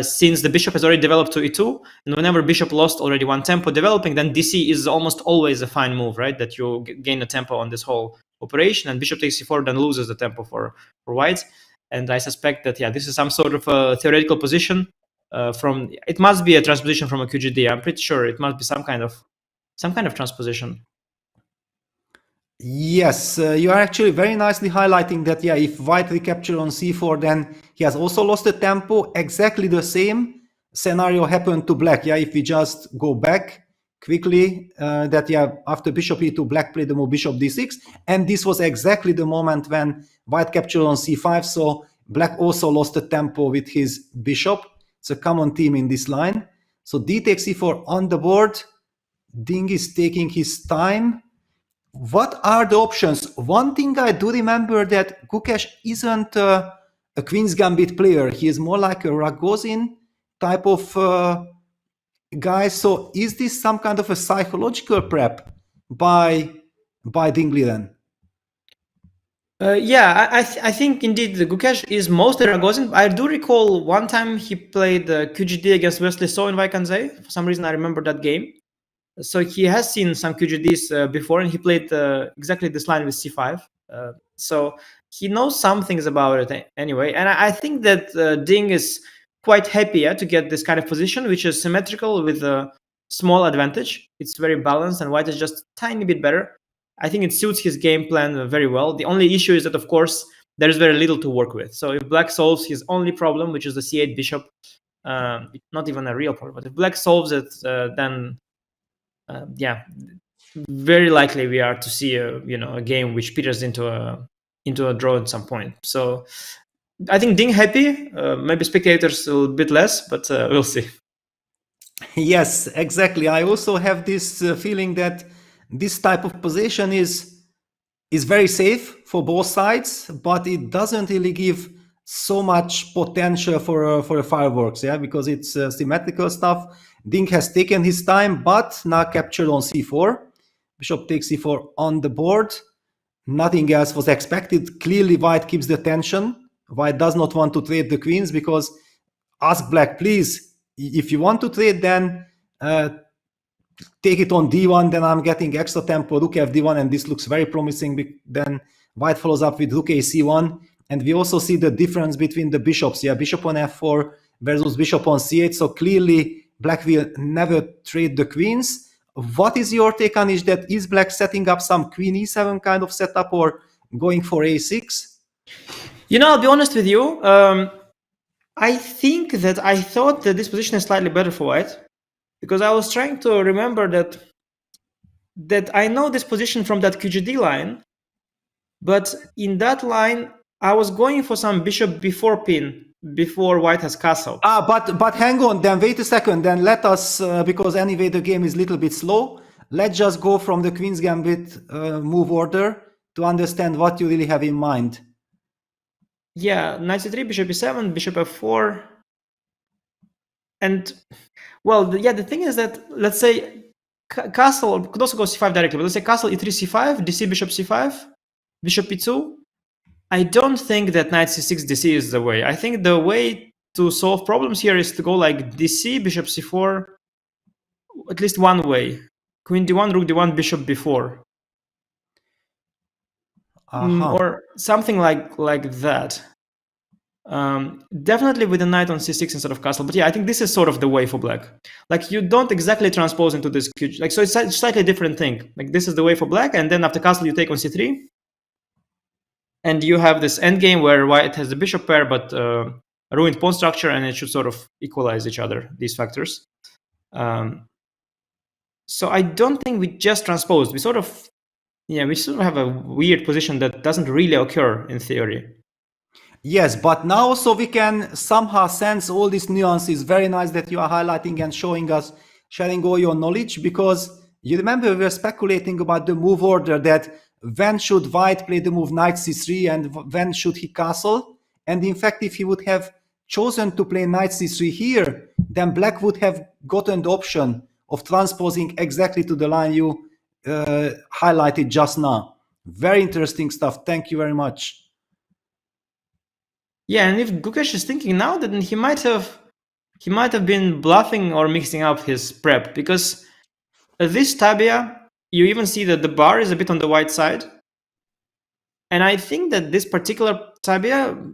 since the bishop has already developed to e2, and whenever bishop lost already one tempo developing, then dc is almost always a fine move, right? That you gain a tempo on this whole operation, and bishop takes c4 then loses the tempo for white. And I suspect that, yeah, this is some sort of a theoretical position it must be a transposition from a QGD. I'm pretty sure it must be some kind of transposition. Yes, you are actually very nicely highlighting that, yeah, if white recapture on c4, then he has also lost the tempo. Exactly the same scenario happened to black, yeah, if we just go back quickly, that, yeah, after bishop e2, black played the move bishop d6, and this was exactly the moment when white captured on c5, so black also lost the tempo with his bishop. It's a common theme in this line. So d takes c4 on the board. Ding is taking his time. What are the options? One thing I do remember that Gukesh isn't a Queen's Gambit player. He is more like a Ragozin type of guy. So is this some kind of a psychological prep by Ding Liren? Yeah, I think indeed the Gukesh is mostly Ragozin. I do recall one time he played QGD against Wesley So in Vaikanzai. For some reason, I remember that game. So he has seen some QGDs before, and he played exactly this line with c5. So he knows some things about it anyway. And I think that Ding is quite happy to get this kind of position, which is symmetrical with a small advantage. It's very balanced, and white is just a tiny bit better. I think it suits his game plan very well. The only issue is that, of course, there's very little to work with. So if black solves his only problem, which is the c8 bishop, not even a real problem, but if black solves it, then yeah, very likely we are to see a game which peters into a draw at some point. So I think Ding happy, maybe spectators a little bit less, but we'll see. Yes, exactly. I also have this feeling that this type of position is very safe for both sides, but it doesn't really give so much potential for a fireworks, yeah, because it's symmetrical stuff. Ding has taken his time, but now captured on c4. Bishop takes c4 on the board. Nothing else was expected. Clearly, white keeps the tension. White does not want to trade the queens because ask black, please, if you want to trade, then take it on d1, then I'm getting extra tempo, rook fd1, and this looks very promising. Then white follows up with rook ac1, and we also see the difference between the bishops. Yeah, bishop on f4 versus bishop on c8. So clearly, black will never trade the queens. What is your take on it? That is black setting up some queen e7 kind of setup or going for a6? You know, I'll be honest with you. I think that I thought that this position is slightly better for white, because I was trying to remember that I know this position from that QGD line, but in that line I was going for some bishop before pin before white has castle. But hang on, then wait a second. Then let us, because anyway the game is a little bit slow. Let's just go from the Queen's Gambit move order to understand what you really have in mind. Yeah, knight c3, bishop e7, bishop f4, and well, the thing is that, let's say castle could also go c5 directly, but let's say castle e3 c5, dc bishop c5, bishop e2. I don't think that knight c6 dc is the way. I think the way to solve problems here is to go like dc bishop c4, at least one way. Queen d1, rook d1, bishop b4. Or something like that. Definitely with the knight on c6 instead of castle. But yeah, I think this is sort of the way for black. Like, you don't exactly transpose into this, like, so it's a slightly different thing. Like, this is the way for black, and then after castle you take on c3, and you have this endgame where white has the bishop pair but a ruined pawn structure, and it should sort of equalize each other, these factors. So I don't think we just transposed. We sort of have a weird position that doesn't really occur in theory. Yes, but now also we can somehow sense all these nuances. Very nice that you are highlighting and showing us, sharing all your knowledge, because you remember we were speculating about the move order, that when should white play the move knight c3 and when should he castle. And in fact, if he would have chosen to play knight c3 here, then black would have gotten the option of transposing exactly to the line you highlighted just now. Very interesting stuff. Thank you very much. Yeah, and if Gukesh is thinking now, then he might have been bluffing or mixing up his prep, because this tabia, you even see that the bar is a bit on the white side, and I think that this particular tabia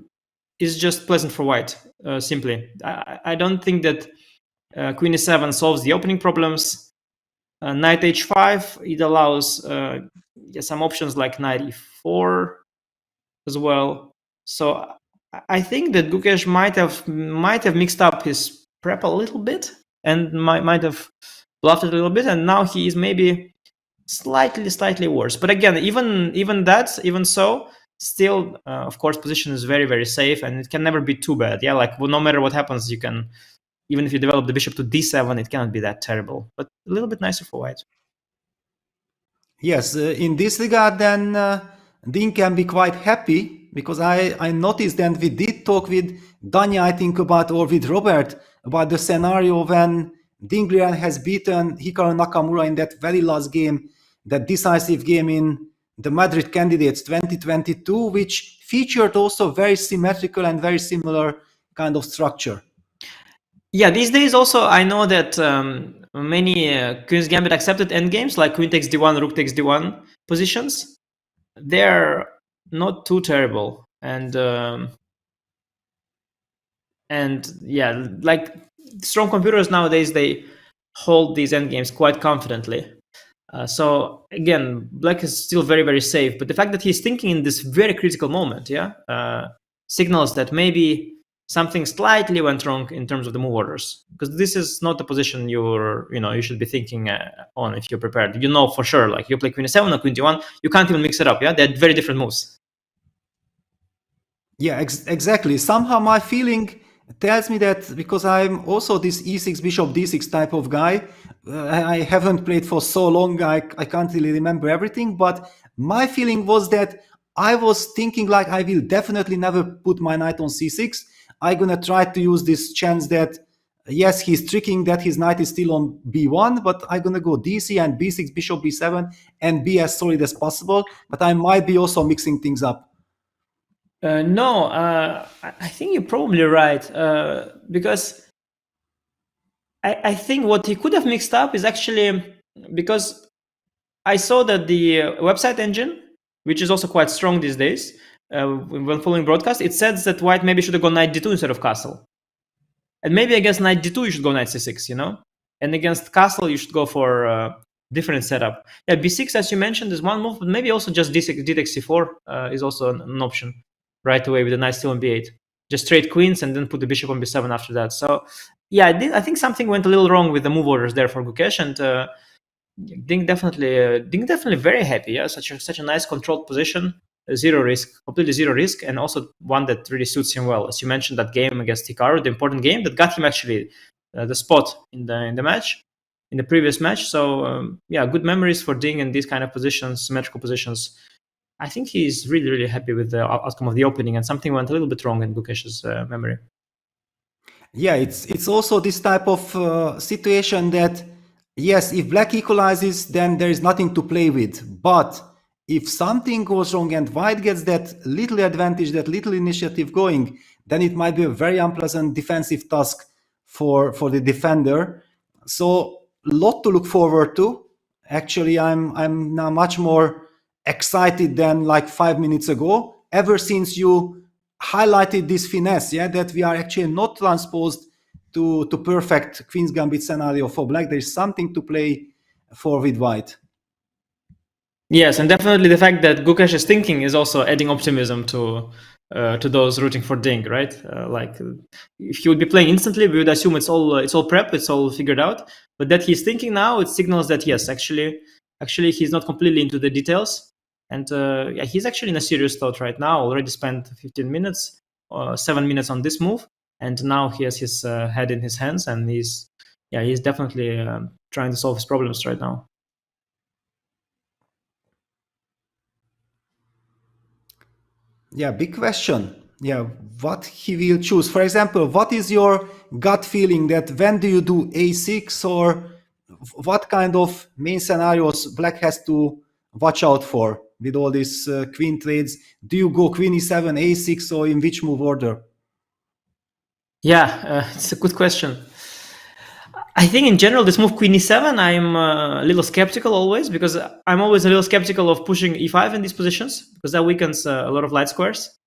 is just pleasant for white. Simply, I don't think that Queen e7 solves the opening problems. Knight h5, it allows some options like knight e4 as well. So I think that Gukesh might have mixed up his prep a little bit and might have bluffed it a little bit, and now he is maybe slightly worse. But again, even so, still, of course, position is very, very safe, and it can never be too bad. Yeah, like, well, no matter what happens, you can, even if you develop the bishop to d7, it cannot be that terrible, but a little bit nicer for white. Yes, in this regard, then Ding can be quite happy, because I noticed, and we did talk with Danya, I think, or with Robert, about the scenario when Ding Liren has beaten Hikaru Nakamura in that very last game, that decisive game in the Madrid Candidates 2022, which featured also very symmetrical and very similar kind of structure. Yeah, these days also I know that many Queen's Gambit accepted endgames, like Queen takes d1, Rook takes d1 positions, they're not too terrible. And yeah, like, strong computers nowadays, they hold these endgames quite confidently. So again, black is still very, very safe, but the fact that he's thinking in this very critical moment, signals that maybe something slightly went wrong in terms of the move orders, because this is not the position you should be thinking on if you're prepared. You know for sure, like, you play Queen e7 or Queen d1, you can't even mix it up. Yeah, they're very different moves. Yeah, exactly. Somehow my feeling tells me that, because I'm also this e6 bishop d6 type of guy, I haven't played for so long, I can't really remember everything, but my feeling was that I was thinking like, I will definitely never put my knight on c6. I'm gonna try to use this chance that yes, he's tricking that his knight is still on b1, but I'm gonna go dc and b6, bishop b7, and be as solid as possible. But I might be also mixing things up. No, I think you're probably right, because I think what he could have mixed up is actually because I saw that the website engine, which is also quite strong these days, when following broadcast, it says that white maybe should have gone knight d2 instead of castle. And maybe against knight d2 you should go knight c6, you know? And against castle you should go for different setup. Yeah, b6, as you mentioned, is one move, but maybe also just d6, d takes c4 is also an option right away with the knight still on b8. Just trade queens and then put the bishop on b7 after that. So yeah, I think something went a little wrong with the move orders there for Gukesh, and Ding definitely very happy. Yeah, such a nice controlled position, zero risk, completely zero risk, and also one that really suits him well. As you mentioned, that game against Hikaru, the important game that got him actually the spot in the match, in the previous match. So yeah, good memories for Ding in these kind of positions, symmetrical positions. I think he's really happy with the outcome of the opening, and something went a little bit wrong in Gukesh's memory. Yeah, it's also this type of situation that, yes, if black equalizes, then there is nothing to play with. But if something goes wrong and white gets that little advantage, that little initiative going, then it might be a very unpleasant defensive task for the defender. So a lot to look forward to. Actually, I'm now much more excited than like 5 minutes ago, ever since you highlighted this finesse, yeah, that we are actually not transposed to perfect Queen's Gambit scenario for black. There's something to play for with white. Yes, and definitely the fact that Gukesh's thinking is also adding optimism to those rooting for Ding, right? Like if he would be playing instantly, we would assume it's all prep, it's all figured out. But that he's thinking now, it signals that yes, actually he's not completely into the details, and yeah, he's actually in a serious thought right now. Already spent 15 minutes, 7 minutes on this move, and now he has his head in his hands, and he's definitely trying to solve his problems right now. Yeah, big question. Yeah, what he will choose. For example, what is your gut feeling that when do you do a6, or what kind of main scenarios black has to watch out for with all these queen trades? Do you go queen e7, a6, or in which move order? Yeah, it's a good question. I think in general, this move queen e7, I'm a little skeptical always, because I'm always a little skeptical of pushing e5 in these positions, because that weakens a lot of light squares.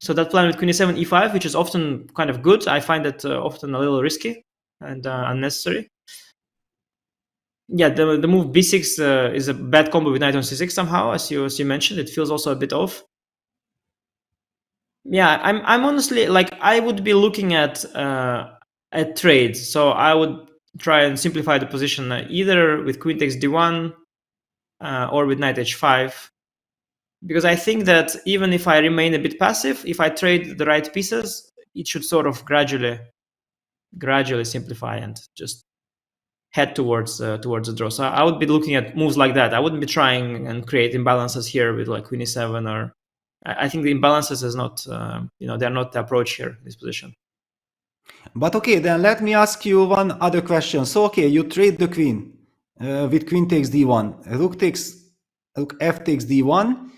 So that plan with queen e7, e5, which is often kind of good, I find it often a little risky and unnecessary. Yeah, the move b6 is a bad combo with knight on c6 somehow, as you mentioned. It feels also a bit off. Yeah, I'm honestly, like, I would be looking at trades. So I would try and simplify the position either with queen takes d1 or with knight h5, because I think that even if I remain a bit passive, if I trade the right pieces, it should sort of gradually simplify and just head towards the draw. So I would be looking at moves like that. I wouldn't be trying and create imbalances here with like queen e7, or I think the imbalances is not, they're not the approach here in this position. But okay, then let me ask you one other question. So okay, you trade the queen with queen takes d1, rook f takes d1.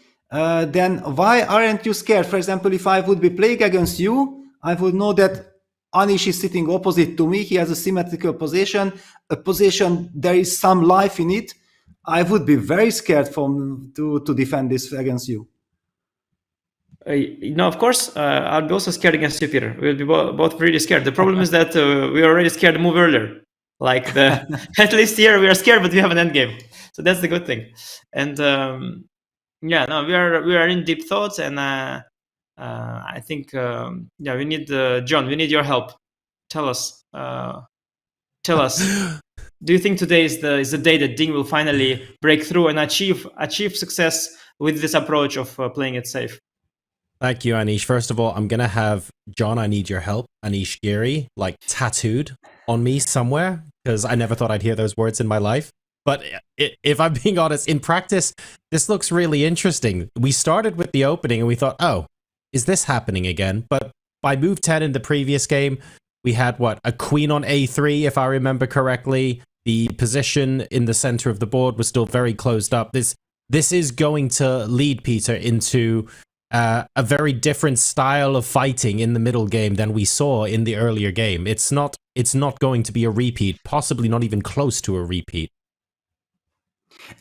Then why aren't you scared? For example, if I would be playing against you, I would know that Anish is sitting opposite to me. He has a symmetrical position, a position there is some life in it. I would be very scared to defend this against you. Of course, I'll be also scared against you, Peter. We'll be both really scared. The problem is that we already scared to move earlier. Like at least here we are scared, but we have an endgame. So that's the good thing. And yeah, no, we are in deep thoughts, and I think we need John. We need your help. Tell us. Do you think today is the day that Ding will finally break through and achieve success with this approach of playing it safe? Thank you, Anish. First of all, I'm going to have John, I need your help, Anish Giri, like tattooed on me somewhere, because I never thought I'd hear those words in my life. But if I'm being honest, in practice, this looks really interesting. We started with the opening and we thought, oh, is this happening again? But by move 10 in the previous game, we had, what, a queen on a3, if I remember correctly. The position in the center of the board was still very closed up. This is going to lead, Peter, into a very different style of fighting in the middle game than we saw in the earlier game. It's not going to be a repeat, possibly not even close to a repeat.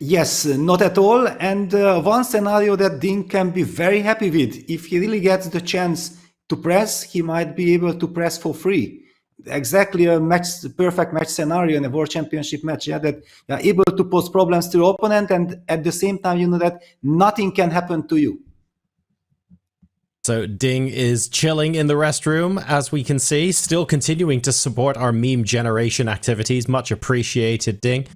Yes, not at all. And one scenario that Ding can be very happy with, if he really gets the chance to press, he might be able to press for free. Exactly a perfect match scenario in a World Championship match, yeah, that you're able to pose problems to your opponent, and at the same time, you know that nothing can happen to you. So Ding is chilling in the restroom, as we can see, still continuing to support our meme generation activities. Much appreciated, Ding.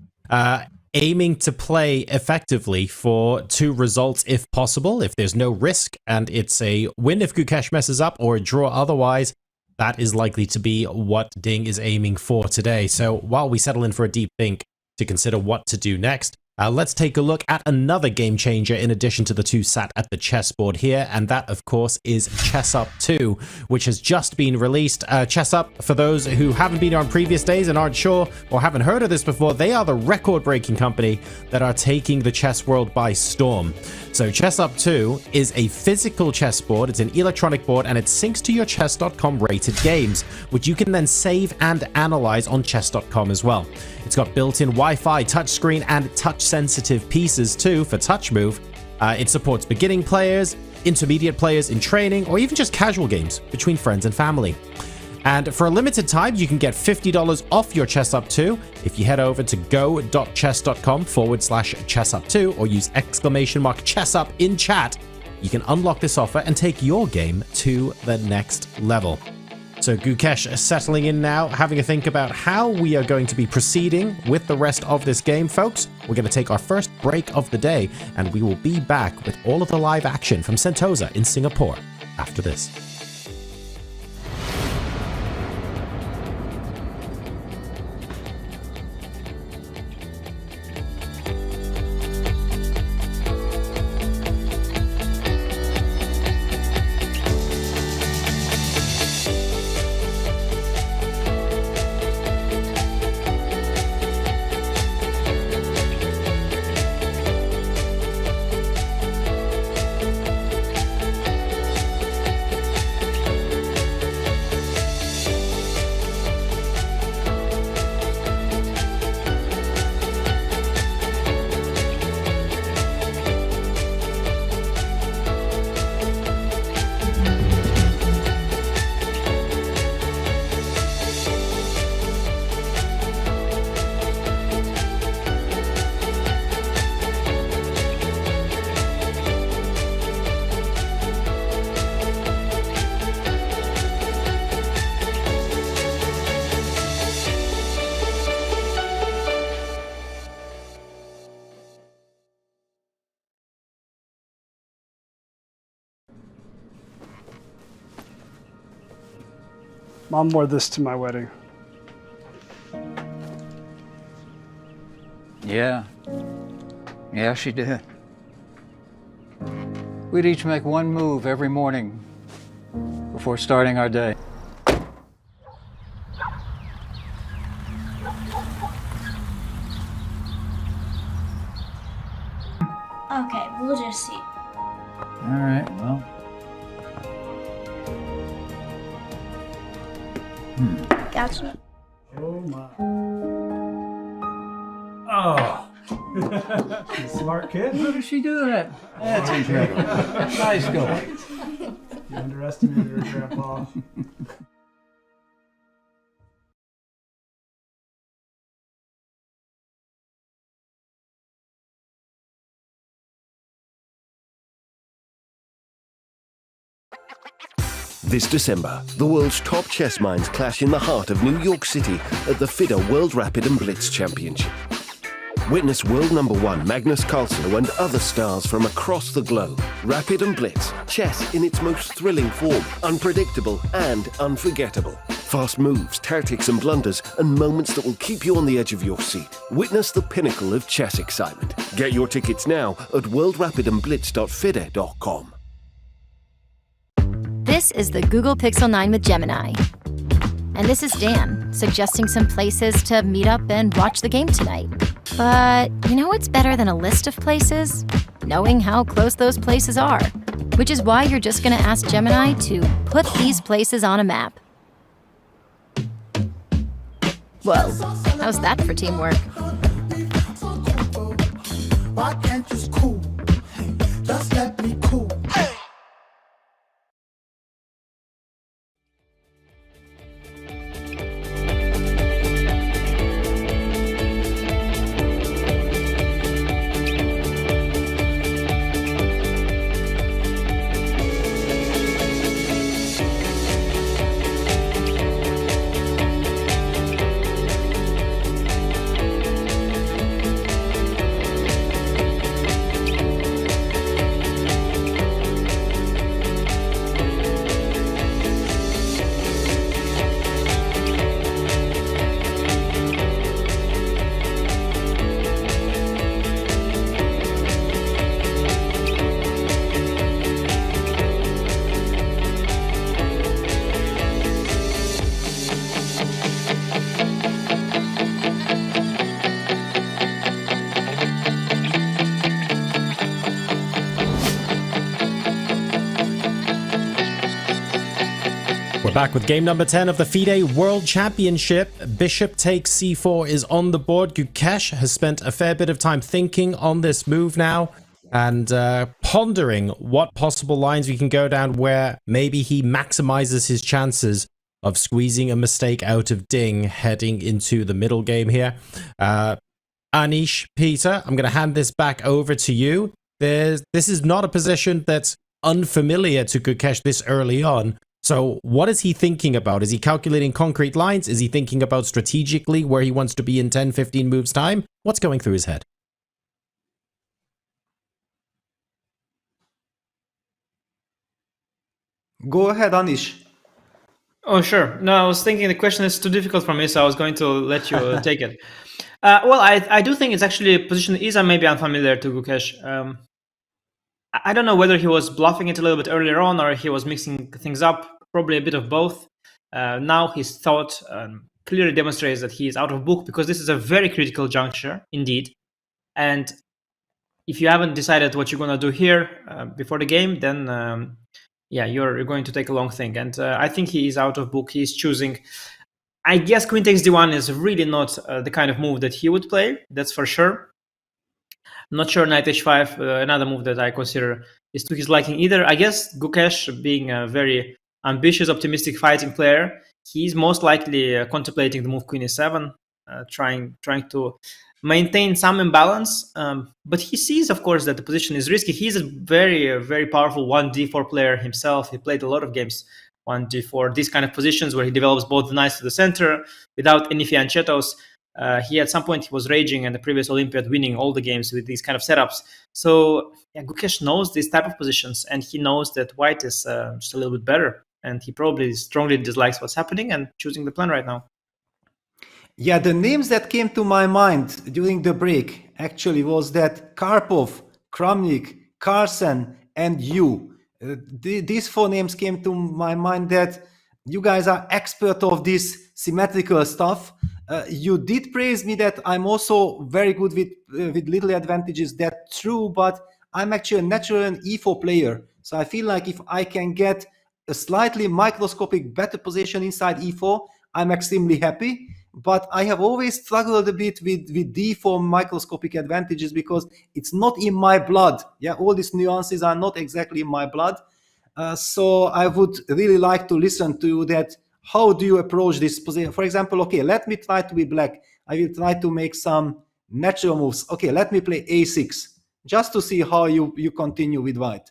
Aiming to play effectively for 2 results if possible, if there's no risk, and it's a win if Gukesh messes up or a draw otherwise. That is likely to be what Ding is aiming for today. So while we settle in for a deep think to consider what to do next, let's take a look at another game changer in addition to the 2 sat at the chessboard here, and that, of course, is Chess Up 2, which has just been released. Chess Up, for those who haven't been on previous days and aren't sure or haven't heard of this before, they are the record-breaking company that are taking the chess world by storm. So Chess Up 2 is a physical chessboard, it's an electronic board, and it syncs to your chess.com rated games, which you can then save and analyze on chess.com as well. It's got built-in Wi-Fi, touchscreen, and touch-sensitive pieces too for touch move. It supports beginning players, intermediate players in training, or even just casual games between friends and family. And for a limited time, you can get $50 off your Chess Up 2 if you head over to go.chess.com/chessup2 or use !chessup in chat. You can unlock this offer and take your game to the next level. So Gukesh is settling in now, having a think about how we are going to be proceeding with the rest of this game, folks. We're going to take our first break of the day, and we will be back with all of the live action from Sentosa in Singapore after this. Mom wore this to my wedding. Yeah. Yeah, she did. We'd each make one move every morning before starting our day. Okay, we'll just see. All right, well. Gotcha. Oh my. Oh. She's a smart kid. How did she do that? That's incredible. Nice going. You underestimated her, Grandpa. This December, the world's top chess minds clash in the heart of New York City at the FIDE World Rapid and Blitz Championship. Witness world number one Magnus Carlsen and other stars from across the globe. Rapid and Blitz, chess in its most thrilling form, unpredictable and unforgettable. Fast moves, tactics and blunders, and moments that will keep you on the edge of your seat. Witness the pinnacle of chess excitement. Get your tickets now at worldrapidandblitz.fide.com. This is the Google Pixel 9 with Gemini. And this is Dan, suggesting some places to meet up and watch the game tonight. But you know what's better than a list of places? Knowing how close those places are. Which is why you're just gonna ask Gemini to put these places on a map. Whoa, how's that for teamwork? Why can't you cool? Just let me cool. Back with game number 10 of the FIDE World Championship. Bishop takes c4 is on the board. Gukesh has spent a fair bit of time thinking on this move now and pondering what possible lines we can go down where maybe he maximizes his chances of squeezing a mistake out of Ding heading into the middle game here. Anish, Peter, I'm going to hand this back over to you. This is not a position that's unfamiliar to Gukesh this early on. So what is he thinking about? Is he calculating concrete lines? Is he thinking about strategically where he wants to be in 10, 15 moves time? What's going through his head? Go ahead, Anish. Oh, sure. No, I was thinking the question is too difficult for me, so I was going to let you take it. Well, I do think it's actually a position that is maybe unfamiliar to Gukesh. I don't know whether he was bluffing it a little bit earlier on or he was mixing things up. Probably a bit of both. Now his thought clearly demonstrates that he is out of book because this is a very critical juncture indeed. And if you haven't decided what you're going to do here before the game, then yeah, you're going to take a long thing. And I think he is out of book. He's choosing. I guess queen takes d1 is really not the kind of move that he would play. That's for sure. Not sure knight h5, another move that I consider is to his liking either. I guess Gukesh, being a very ambitious, optimistic fighting player, he's most likely contemplating the move queen e7, trying to maintain some imbalance. But he sees, of course, that the position is risky. He's a very, very powerful 1d4 player himself. He played a lot of games 1d4, these kind of positions where he develops both the knights to the center without any fianchettos. He at some point he was raging and the previous Olympiad, winning all the games with these kind of setups. So yeah, Gukesh knows these type of positions, and he knows that white is just a little bit better, and he probably strongly dislikes what's happening and choosing the plan right now. Yeah, the names that came to my mind during the break actually was that Karpov, Kramnik, Carlsen, and you. These four names came to my mind that you guys are expert of this symmetrical stuff. You did praise me that I'm also very good with little advantages. That's true, but I'm actually a natural e4 player. So I feel like if I can get a slightly microscopic better position inside e4, I'm extremely happy. But I have always struggled a bit with d4 microscopic advantages because it's not in my blood. Yeah, all these nuances are not exactly in my blood. So I would really like to listen to you that. How do you approach this position? For example, okay, let me try to be black. I will try to make some natural moves. Okay, let me play a6, just to see how you continue with white.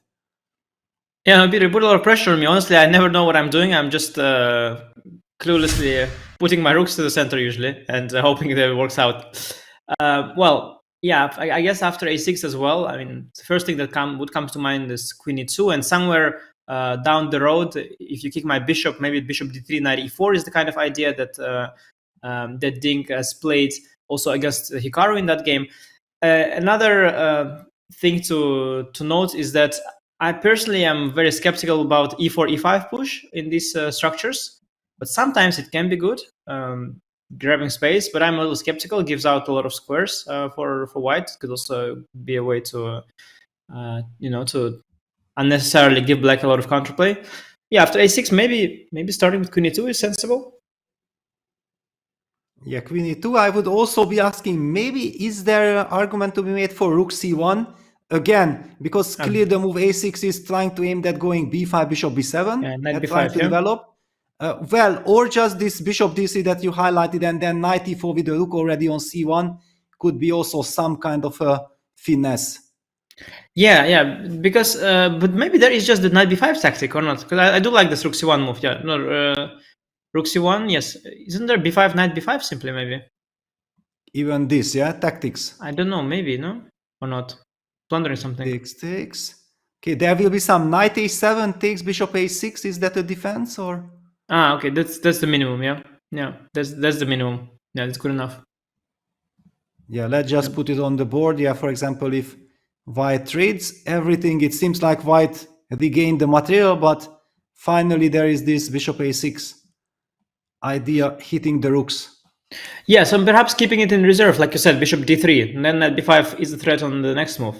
Yeah, Peter, put a lot of pressure on me. Honestly, I never know what I'm doing. I'm just cluelessly putting my rooks to the center usually and hoping that it works out. Well, Yeah, I guess after a6 as well. I mean, the first thing that would come to mind is queen e2, and somewhere down the road, if you kick my bishop, maybe bishop d3, knight e4 is the kind of idea that that Ding has played also against Hikaru in that game. Another thing to note is that I personally am very skeptical about e4 e5 push in these structures, but sometimes it can be good. Grabbing space, but I'm a little skeptical. It gives out a lot of squares for white. It could also be a way to to unnecessarily give black a lot of counterplay. Yeah, after a6, maybe starting with queen e2 is sensible. Yeah, queen e2. I would also be asking, maybe is there an argument to be made for rook c1 again, because clearly the move a6 is trying to aim that going b5, bishop b7, knight b5, trying to develop. Well, or just this bishop d3 that you highlighted, and then knight e4 with the rook already on c1 could be also some kind of a finesse. Yeah, because but maybe there is just the knight b5 tactic or not? Because I do like this rook c1 move. Yeah, no, rook c1. Yes, isn't there b5 knight b5 simply maybe? Even this, yeah, tactics. I don't know, maybe no or not. Plundering something. Takes. Okay, there will be some knight a7 takes bishop a6. Is that a defense or? Okay, that's the minimum. Yeah, that's the minimum. Yeah, that's good enough. Yeah, let's just put it on the board. Yeah, for example, if white trades everything, it seems like white regained the material, but finally there is this bishop a6 idea hitting the rooks. Yeah, so perhaps keeping it in reserve, like you said, bishop d3, and then knight b5 is the threat on the next move.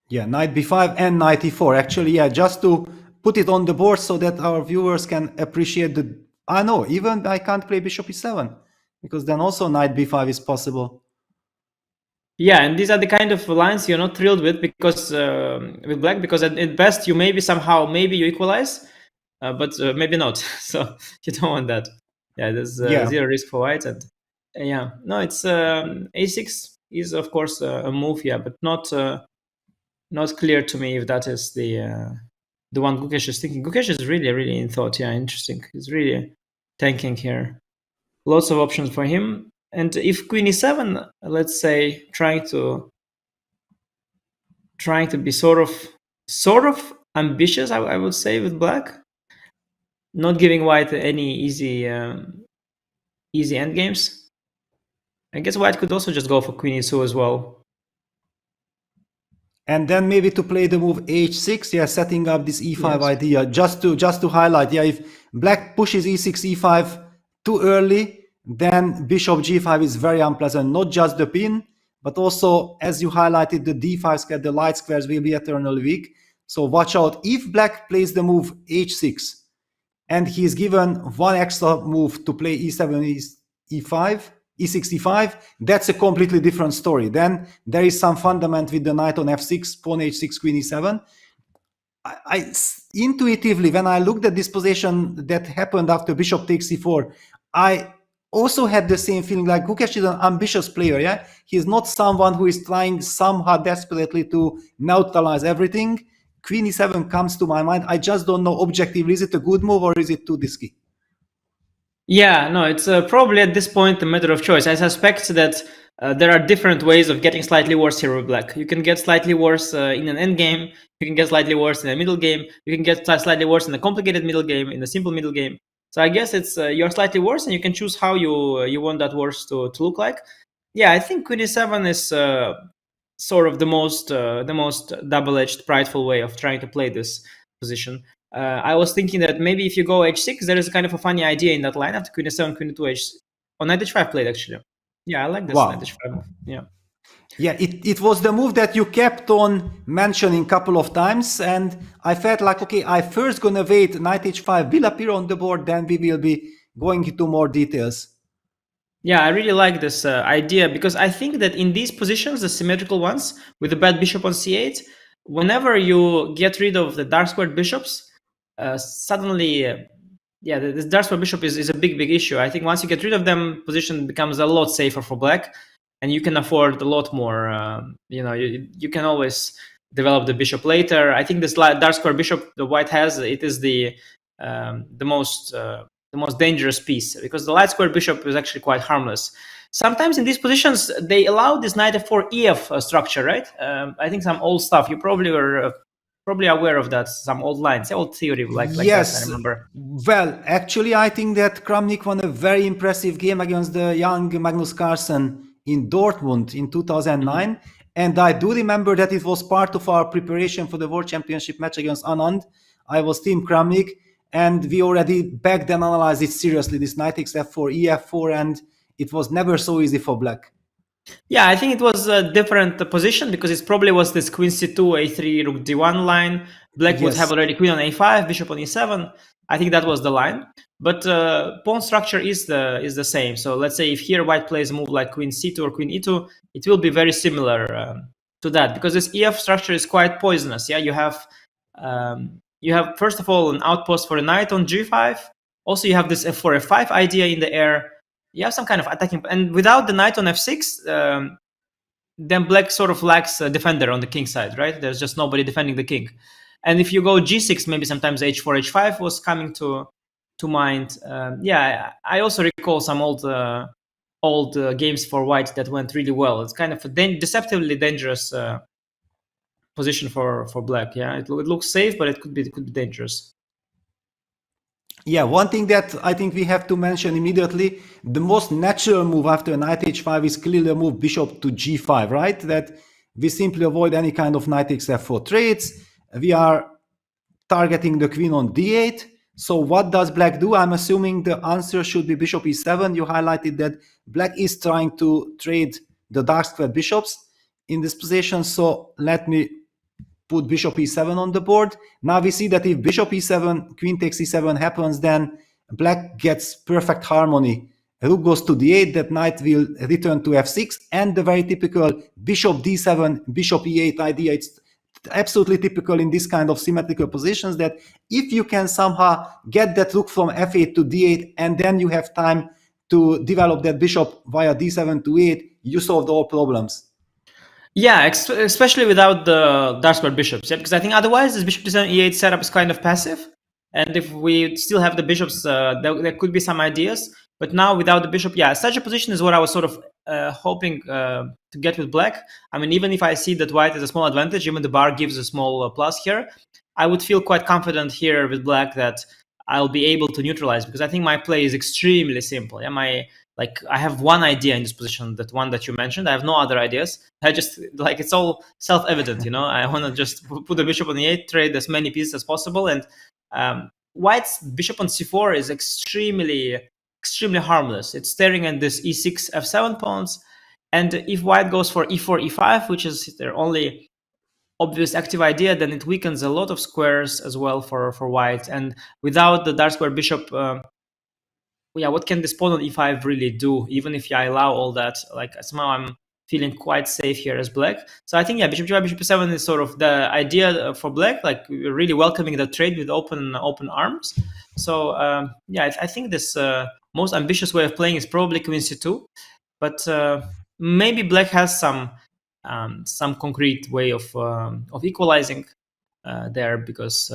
Yeah, knight b5 and knight e4. Actually, yeah, just to put it on the board so that our viewers can appreciate the... I know, even I can't play bishop e7, because then also knight b5 is possible. Yeah, and these are the kind of lines you're not thrilled with because with black, because at best you maybe you equalize, but maybe not. So you don't want that. Yeah, there's zero risk for white, and yeah, no, it's a6 is of course a move, yeah, but not clear to me if that is the one Gukesh is thinking. Gukesh is really in thought. Yeah, interesting. He's really tanking here. Lots of options for him. And if queen e7, let's say, trying to be sort of ambitious, I would say, with black, not giving white any easy endgames. I guess white could also just go for queen e2 as well. And then maybe to play the move h6, yeah, setting up this e5 idea, just to highlight, yeah, if black pushes e6, e5 too early, then bishop g5 is very unpleasant. Not just the pin, but also, as you highlighted, the d5 square, the light squares will be eternally weak. So watch out. If black plays the move h6, and he's given one extra move to play e7, e5, e6, e5, that's a completely different story. Then there is some fundament with the knight on f6, pawn h6, queen e7. I intuitively, when I looked at this position that happened after bishop takes e4, I also had the same feeling like Gukesh is an ambitious player, yeah? He's not someone who is trying somehow desperately to neutralize everything. Queen e7 comes to my mind. I just don't know objectively, is it a good move or is it too risky? Yeah, no, it's probably at this point a matter of choice. I suspect that there are different ways of getting slightly worse here with black. You can get slightly worse in an end game. You can get slightly worse in a middle game. You can get slightly worse in a complicated middle game, in a simple middle game. So I guess it's you're slightly worse, and you can choose how you want that worse to look like. Yeah, I think queen e7 is sort of the most double-edged, prideful way of trying to play this position. I was thinking that maybe if you go h6, there is a kind of a funny idea in that line after queen e7, queen e2, h on knight h5 played actually. Yeah, I like this knight h5 move. Yeah. Yeah, it was the move that you kept on mentioning a couple of times, and I felt like, okay, I first gonna wait, knight h5 will appear on the board, then we will be going into more details. Yeah, I really like this idea, because I think that in these positions, the symmetrical ones, with the bad bishop on c8, whenever you get rid of the dark squared bishops, suddenly, this dark square bishop is a big issue. I think once you get rid of them, position becomes a lot safer for black, and you can afford a lot more. You can always develop the bishop later. I think this dark square bishop the white has, it is the most dangerous piece, because the light square bishop is actually quite harmless. sometimes in these positions they allow this knight f4 ef structure, right? I think some old stuff. You probably were probably aware of that. Some old lines, old theory like Yes. that. I remember. Well, actually, I think that Kramnik won a very impressive game against the young Magnus Carlsen in Dortmund in 2009. And I do remember that it was part of our preparation for the World Championship match against Anand. I was Team Kramnik, and we already back then analyzed it seriously, this knight xf4, ef4, and it was never so easy for black. Yeah, I think it was a different position because it probably was this queen c2, a3, rook d1 line. Black would have already queen on a5, bishop on e7. I think that was the line. But pawn structure is the same. So let's say if here white plays a move like queen c2 or queen e2, it will be very similar to that, because this ef structure is quite poisonous. Yeah, you have first of all an outpost for a knight on g5. Also, you have this f4 f5 idea in the air. You have some kind of attacking, and without the knight on f6, then black sort of lacks a defender on the king side, right? There's just nobody defending the king. And if you go g6, maybe sometimes h4, h5 was coming to mind. Yeah, I also recall some old games for white that went really well. It's kind of a deceptively dangerous position for black. Yeah, it looks safe, but it could be dangerous. Yeah, one thing that I think we have to mention immediately, the most natural move after knight h5 is clearly the move bishop to g5, right? That we simply avoid any kind of knight xf4 trades. We are targeting the queen on d8. So what does black do? I'm assuming the answer should be bishop e7. You highlighted that black is trying to trade the dark square bishops in this position. So let me put bishop e7 on the board. Now we see that if bishop e7, queen takes e7 happens, then black gets perfect harmony. Rook goes to d8, that knight will return to f6, and the very typical bishop d7, bishop e8 idea. It's absolutely typical in this kind of symmetrical positions that if you can somehow get that rook from f8 to d8, and then you have time to develop that bishop via d7 to 8, you solved all problems. Yeah, especially without the dark square bishops. Yeah, because I think otherwise this bishop d7 e8 setup is kind of passive. And if we still have the bishops, there could be some ideas. But now without the bishop, yeah, such a position is what I was sort of hoping to get with black. I mean, even if I see that white has a small advantage, even the bar gives a small plus here, I would feel quite confident here with black that I'll be able to neutralize, because I think my play is extremely simple. Yeah, I have one idea in this position, that one that you mentioned. I have no other ideas. I just, it's all self-evident, you know. I want to just put the bishop on e8, trade as many pieces as possible. And white's bishop on c4 is extremely harmless. It's staring at this e6, f7 pawns. And if white goes for e4, e5, which is their only obvious active idea, then it weakens a lot of squares as well for white. And without the dark square bishop, yeah, what can this pawn on e5 really do? Even if I allow all that, somehow I'm feeling quite safe here as black. So I think, yeah, bishop g5, bishop e7 is sort of the idea for black, we're really welcoming the trade with open arms. So yeah, I think this most ambitious way of playing is probably queen c2, but maybe black has some concrete way of equalizing there, because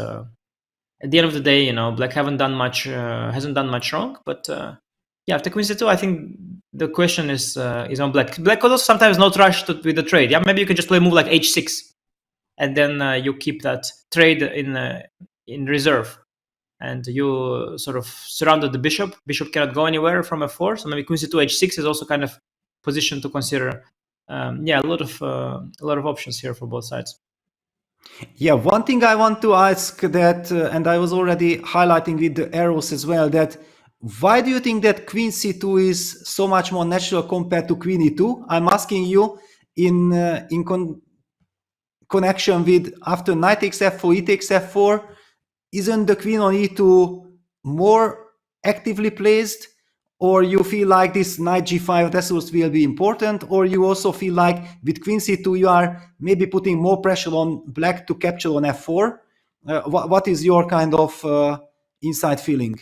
at the end of the day, you know, black hasn't done much wrong. But yeah, after queen c2, I think the question is on black. Black could also sometimes not rush with the trade. Yeah, maybe you can just play a move like h6, and then you keep that trade in reserve, and you sort of surrounded the bishop. Bishop cannot go anywhere from f4, so maybe queen c2, h6 is also kind of position to consider. Yeah, a lot of options here for both sides. Yeah, one thing I want to ask that, and I was already highlighting with the arrows as well, that why do you think that queen c2 is so much more natural compared to queen e2? I'm asking you in connection with after knight takes f4, e takes f4, isn't the queen on e2 more actively placed? Or you feel like this knight g5 resource will be important, or you also feel like with queen c2 you are maybe putting more pressure on black to capture on f4? What is your kind of inside feeling?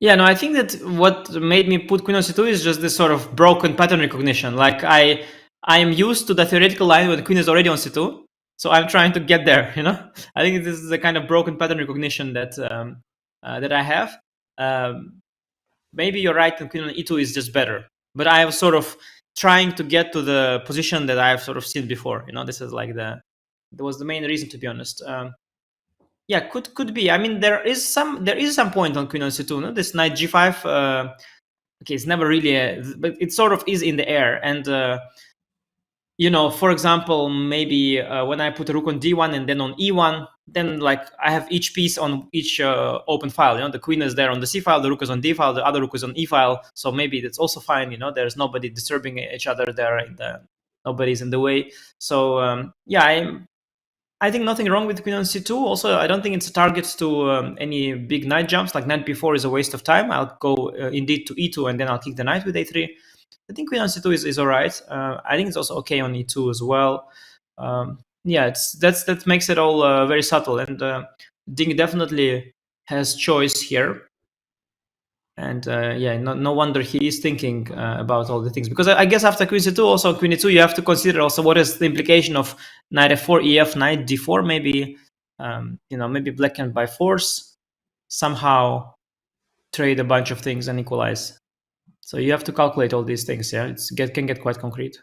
Yeah, no, I think that what made me put queen on c2 is just this sort of broken pattern recognition. Like I am used to the theoretical line where the queen is already on c2, so I'm trying to get there. You know, I think this is a kind of broken pattern recognition that that I have. Maybe you're right, and queen on e2 is just better. but I was sort of trying to get to the position that I've sort of seen before. This is like that was the main reason, to be honest. Yeah, could be. I mean, there is some point on queen on c2. No? This knight g5. Okay, it's never really, but it sort of is in the air. And for example, maybe when I put a rook on d1 and then on e1, then like I have each piece on each open file. The queen is there on the c file, the rook is on d file, the other rook is on e file. So maybe that's also fine. There's nobody disturbing each other there, and nobody's in the way. So yeah, I think nothing wrong with queen on c2. Also, I don't think it's a target to any big knight jumps. Like knight b4 is a waste of time. I'll go indeed to e2, and then I'll kick the knight with a3. I think queen on c2 is all right. I think it's also okay on e2 as well. Yeah, that makes it all very subtle, and Ding definitely has choice here. And yeah, no wonder he is thinking about all the things, because I guess after queen c2, also queen e2, you have to consider also what is the implication of knight f4, ef, knight d4. Maybe maybe black can by force somehow trade a bunch of things and equalize. So you have to calculate all these things. Yeah, can get quite concrete.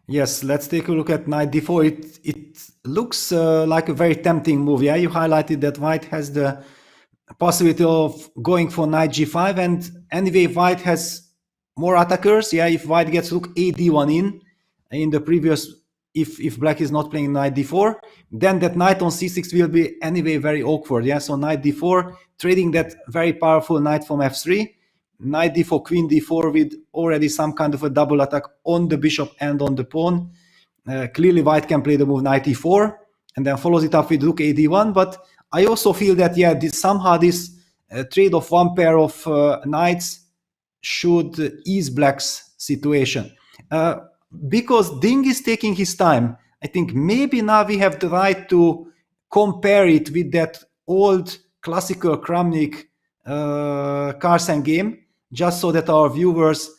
Yes, let's take a look at knight d4. It looks like a very tempting move. Yeah, you highlighted that white has the possibility of going for knight g5, and anyway white has more attackers. Yeah, if white gets rook a d1 in the previous, if black is not playing knight d4, then that knight on c6 will be anyway very awkward. Yeah, so knight d4, trading that very powerful knight from f3, knight d4, queen d4 with already some kind of a double attack on the bishop and on the pawn. Clearly white can play the move knight e4 and then follows it up with rook a d1, but I also feel that, yeah, somehow this trade of one pair of knights should ease black's situation. Because Ding is taking his time, I think maybe now we have the right to compare it with that old classical Kramnik Carlsen game, just so that our viewers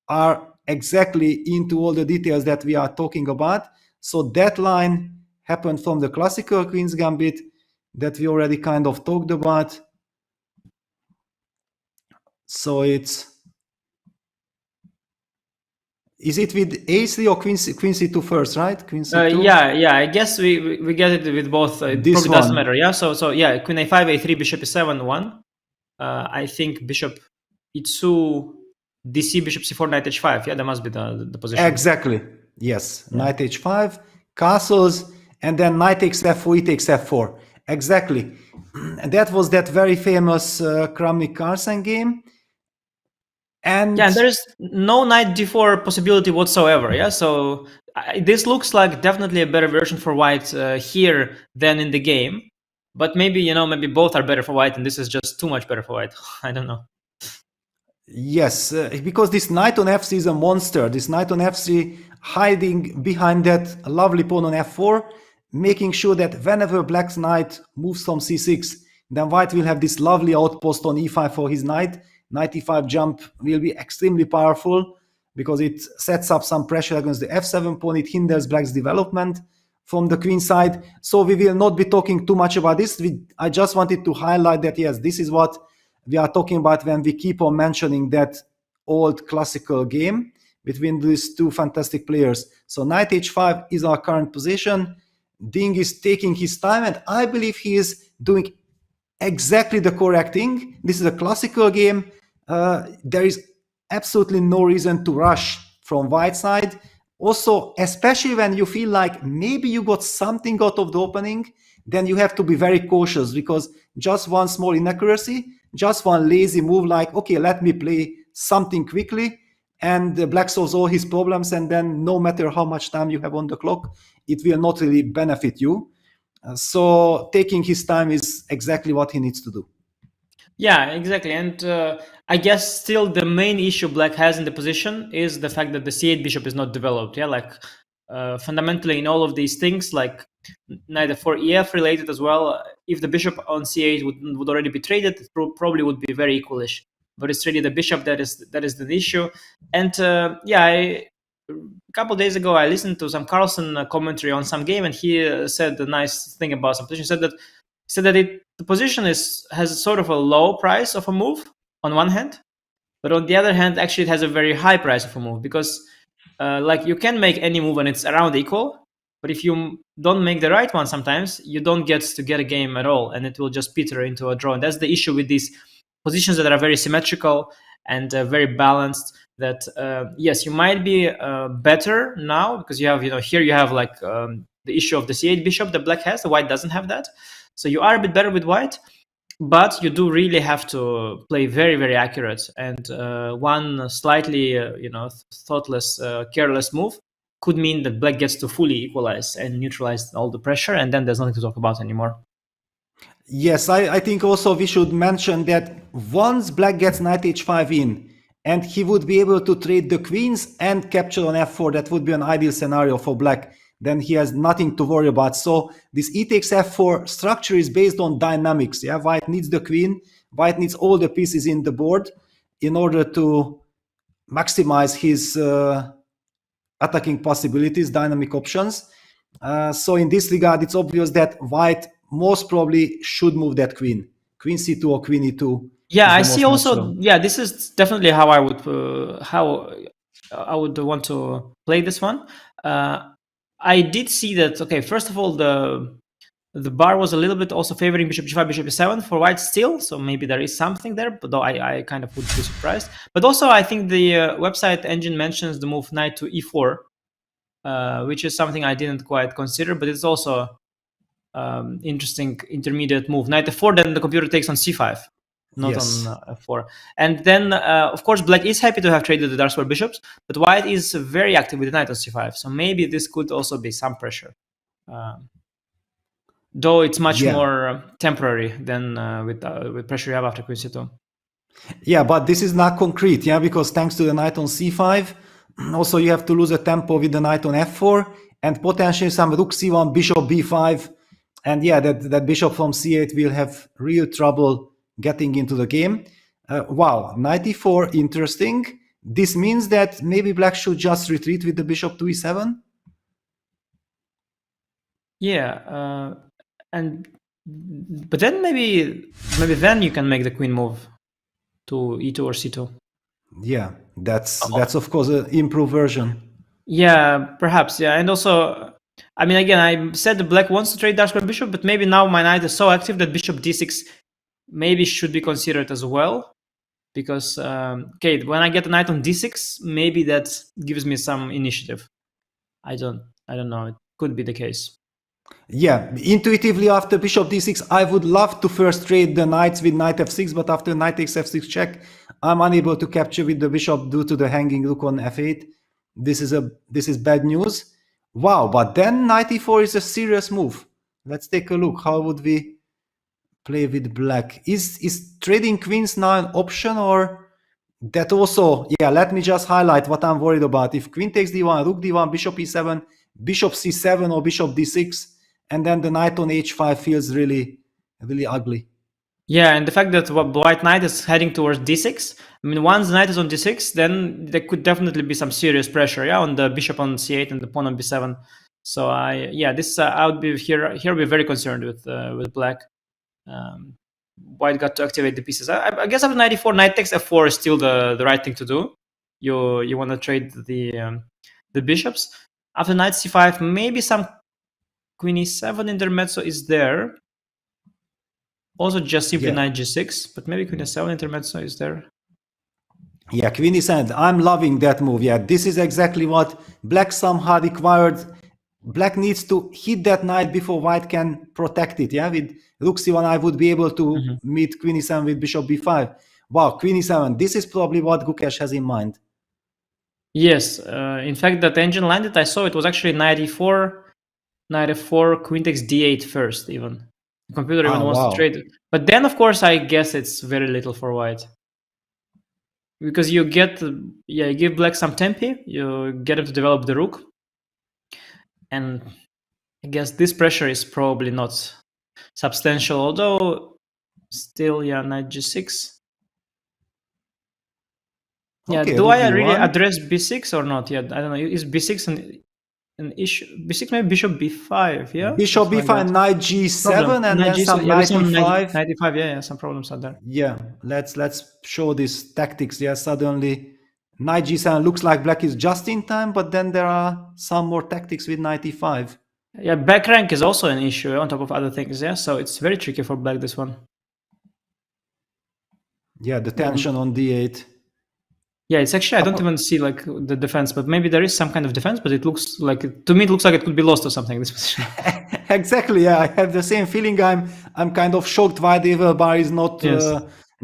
are exactly into all the details that we are talking about. So that line happened from the classical Queen's Gambit that we already kind of talked about. So is it with a3 or queen c2 first, right? Queen c2? Yeah, I guess we get it with both. It This probably one. doesn't matter. Yeah, so yeah, queen a5, a3, bishop e7, 1. I think bishop e2, dc, bishop c4, knight h5. Yeah, that must be the position. Exactly. Yes. Yeah. Knight h5, castles, and then knight takes f4, e takes f4. Exactly. And that was that very famous Kramnik Carlsen game. And yeah, there is no knight d4 possibility whatsoever. Yeah, so this looks like definitely a better version for white here than in the game. But maybe, maybe both are better for white, and this is just too much better for white. I don't know. Yes, because this knight on f3 is a monster. This knight on f3 hiding behind that lovely pawn on f4, making sure that whenever black's knight moves from c6, then white will have this lovely outpost on e5 for his knight. Knight e5 jump will be extremely powerful because it sets up some pressure against the f7 pawn. It hinders black's development from the queen side. So we will not be talking too much about this. I just wanted to highlight that, yes, this is what we are talking about when we keep on mentioning that old classical game between these two fantastic players. So knight h5 is our current position. Ding is taking his time, and I believe he is doing exactly the correct thing. This is a classical game. There is absolutely no reason to rush from white side. Also, especially when you feel like maybe you got something out of the opening, then you have to be very cautious, because just one small inaccuracy, just one lazy move like, okay, let me play something quickly, and the black solves all his problems, and then no matter how much time you have on the clock, it will not really benefit you. So taking his time is exactly what he needs to do. Yeah, exactly. And I guess still the main issue black has in the position is the fact that the c8 bishop is not developed. Yeah, like fundamentally in all of these things, like knight f4 ef related as well, if the bishop on c8 would already be traded, it probably would be very equalish. But it's really the bishop that is the issue. And yeah, a couple of days ago I listened to some Carlsen commentary on some game, and he said a nice thing about some position. He said that the position has sort of a low price of a move on one hand, But on the other hand, actually it has a very high price of a move, because like you can make any move and it's around equal, but if you don't make the right one, sometimes you don't get to get a game at all, and it will just peter into a draw. And that's the issue with these positions that are very symmetrical and very balanced. That yes, you might be better now, because you have, here you have like the issue of the c8 bishop that black has. The white doesn't have that, so you are a bit better with white, but you do really have to play very, very accurate. And one slightly thoughtless, careless move could mean that black gets to fully equalize and neutralize all the pressure, and then there's nothing to talk about anymore. Yes, I think also we should mention that once black gets knight h5 in, and he would be able to trade the queens and capture on f4, that would be an ideal scenario for black. Then he has nothing to worry about. So this e takes f4 structure is based on dynamics. Yeah, white needs the queen, white needs all the pieces in the board in order to maximize his attacking possibilities, dynamic options. So in this regard, it's obvious that white most probably should move that queen c2 or queen e2. Yeah, I see also. Yeah, this is definitely how I would want to play this one. I did see that. Okay, first of all, the bar was a little bit also favoring bishop g5, bishop e7 for white still, so maybe there is something there, but though I kind of would be surprised. But also I think the website engine mentions the move knight to e4, which is something I didn't quite consider, but it's also interesting intermediate move. Knight f4, then the computer takes on c5, not Yes. on f4. And then, of course, black is happy to have traded the dark square bishops, but white is very active with the knight on c5, so maybe this could also be some pressure. Though it's much more temporary than with pressure you have after queen c2. Yeah, but this is not concrete, yeah, because thanks to the knight on c5, also you have to lose a tempo with the knight on f4, and potentially some rook c1, bishop b5, and yeah, that bishop from c8 will have real trouble getting into the game. Wow, knight e4, interesting. This means that maybe black should just retreat with the bishop to e7? Yeah, but then maybe then you can make the queen move to e2 or c2. Yeah, that's of course an improved version. Yeah, perhaps. Yeah, and also, I mean, again, I said the black wants to trade dark square bishop, but maybe now my knight is so active that bishop d6 maybe should be considered as well, because okay, when I get a knight on d6, maybe that gives me some initiative. I don't know. It could be the case. Yeah, intuitively after bishop d6, I would love to first trade the knights with knight f6, but after knight takes f6 check, I'm unable to capture with the bishop due to the hanging rook on f8. This is bad news. Wow, but then knight e4 is a serious move. Let's take a look. How would we play with black? Is trading queens now an option, or that also? Yeah, let me just highlight what I'm worried about. If queen takes d1, rook d1, bishop e7, bishop c7 or bishop d6, and then the knight on h5 feels really, really ugly. Yeah, and the fact that white knight is heading towards d6, I mean, once the knight is on d6, then there could definitely be some serious pressure, yeah, on the bishop on c8 and the pawn on b7. So I would be here be very concerned with black. White got to activate the pieces. I guess after knight e4, knight takes f4 is still the right thing to do. You want to trade the bishops. After knight c5, maybe some queen e7 intermezzo is there. Also just simply knight g6, but maybe queen e7 intermezzo is there. Yeah, queen e7. I'm loving that move. Yeah, this is exactly what black somehow required. Black needs to hit that knight before white can protect it. Yeah, with rook c1, I would be able to meet queen e7 with bishop b5. Wow, queen e7. This is probably what Gukesh has in mind. Yes, in fact, that engine landed. I saw it was actually knight e4, knight f4, queen takes d8 first. Even the computer even wants to trade it. But then, of course, I guess it's very little for white, because you get you give black some tempi, you get him to develop the rook, and I guess this pressure is probably not substantial, although still, yeah, knight g6. Yeah, Okay, do I really d1. address b6 or not yet? I don't know. Is b6 and an issue. B6, maybe bishop b5. Yeah. Bishop Something b5, like that. knight g7, Problem. and Knight then G7, some yeah, knight some e5. 95. Yeah, some problems are there. Yeah, let's show these tactics. Yeah, suddenly knight g7 looks like black is just in time, but then there are some more tactics with knight e5. Yeah, back rank is also an issue on top of other things. Yeah, so it's very tricky for black, this one. Yeah, the tension on d8. Yeah, it's actually, I don't even see like the defense, but maybe there is some kind of defense, but it looks like, to me, it looks like it could be lost or something, this position. Exactly, yeah, I have the same feeling. I'm kind of shocked why the evil bar is not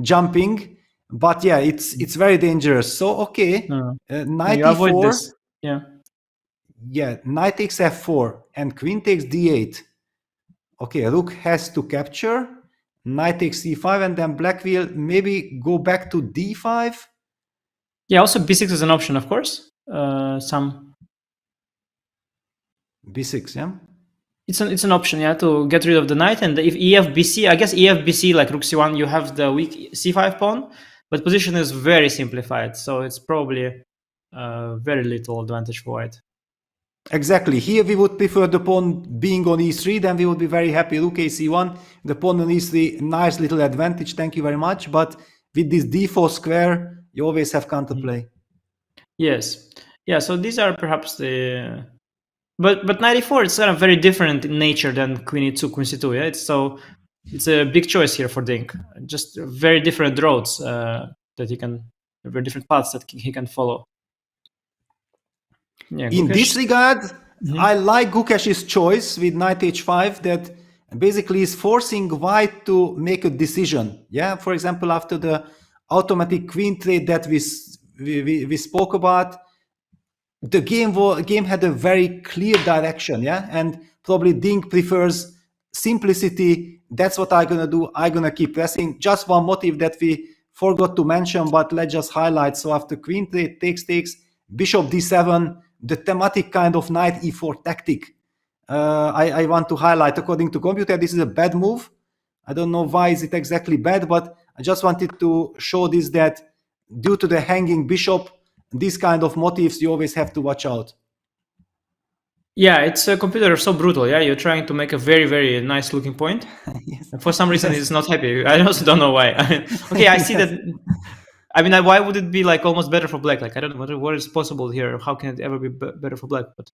jumping, but yeah, it's very dangerous. So okay, knight you avoid e4. this. Yeah. Yeah, knight takes f4 and queen takes d8. Okay, rook has to capture. Knight takes c5, and then black will maybe go back to d5. Yeah, also b6 is an option, of course. Some b6, yeah. It's an option, yeah, to get rid of the knight. And if EF-BC, I guess EF-BC, like rook c1, you have the weak c5 pawn, but position is very simplified, so it's probably very little advantage for white. Exactly. Here we would prefer the pawn being on e3, then we would be very happy. Rook a c1, the pawn on e3, nice little advantage, thank you very much. But with this d4 square, you always have counterplay. Yes. Yeah, so these are perhaps the... But knight e4 is kind of very different in nature than queen e2, queen c2, yeah? It's a big choice here for Ding. Just very different roads that he can... Very different paths that he can follow. Yeah, in this regard, I like Gukesh's choice with knight h5 that basically is forcing white to make a decision. Yeah, for example, after the automatic queen trade that we spoke about, the game had a very clear direction. Yeah, and probably Ding prefers simplicity. That's what I'm gonna do. I'm gonna keep pressing. Just one motive that we forgot to mention, but let's just highlight. So after queen trade takes, bishop d7. The thematic kind of knight e4 tactic I want to highlight. According to computer, this is a bad move. I don't know why is it exactly bad, but I just wanted to show this, that due to the hanging bishop, these kind of motifs you always have to watch out. Yeah, it's a computer so brutal. Yeah, you're trying to make a very, very nice looking point. Yes. And for some reason, it's not happy. I also don't know why. Okay, I see that. I mean, why would it be like almost better for black? Like, I don't know what is possible here. How can it ever be better for black? But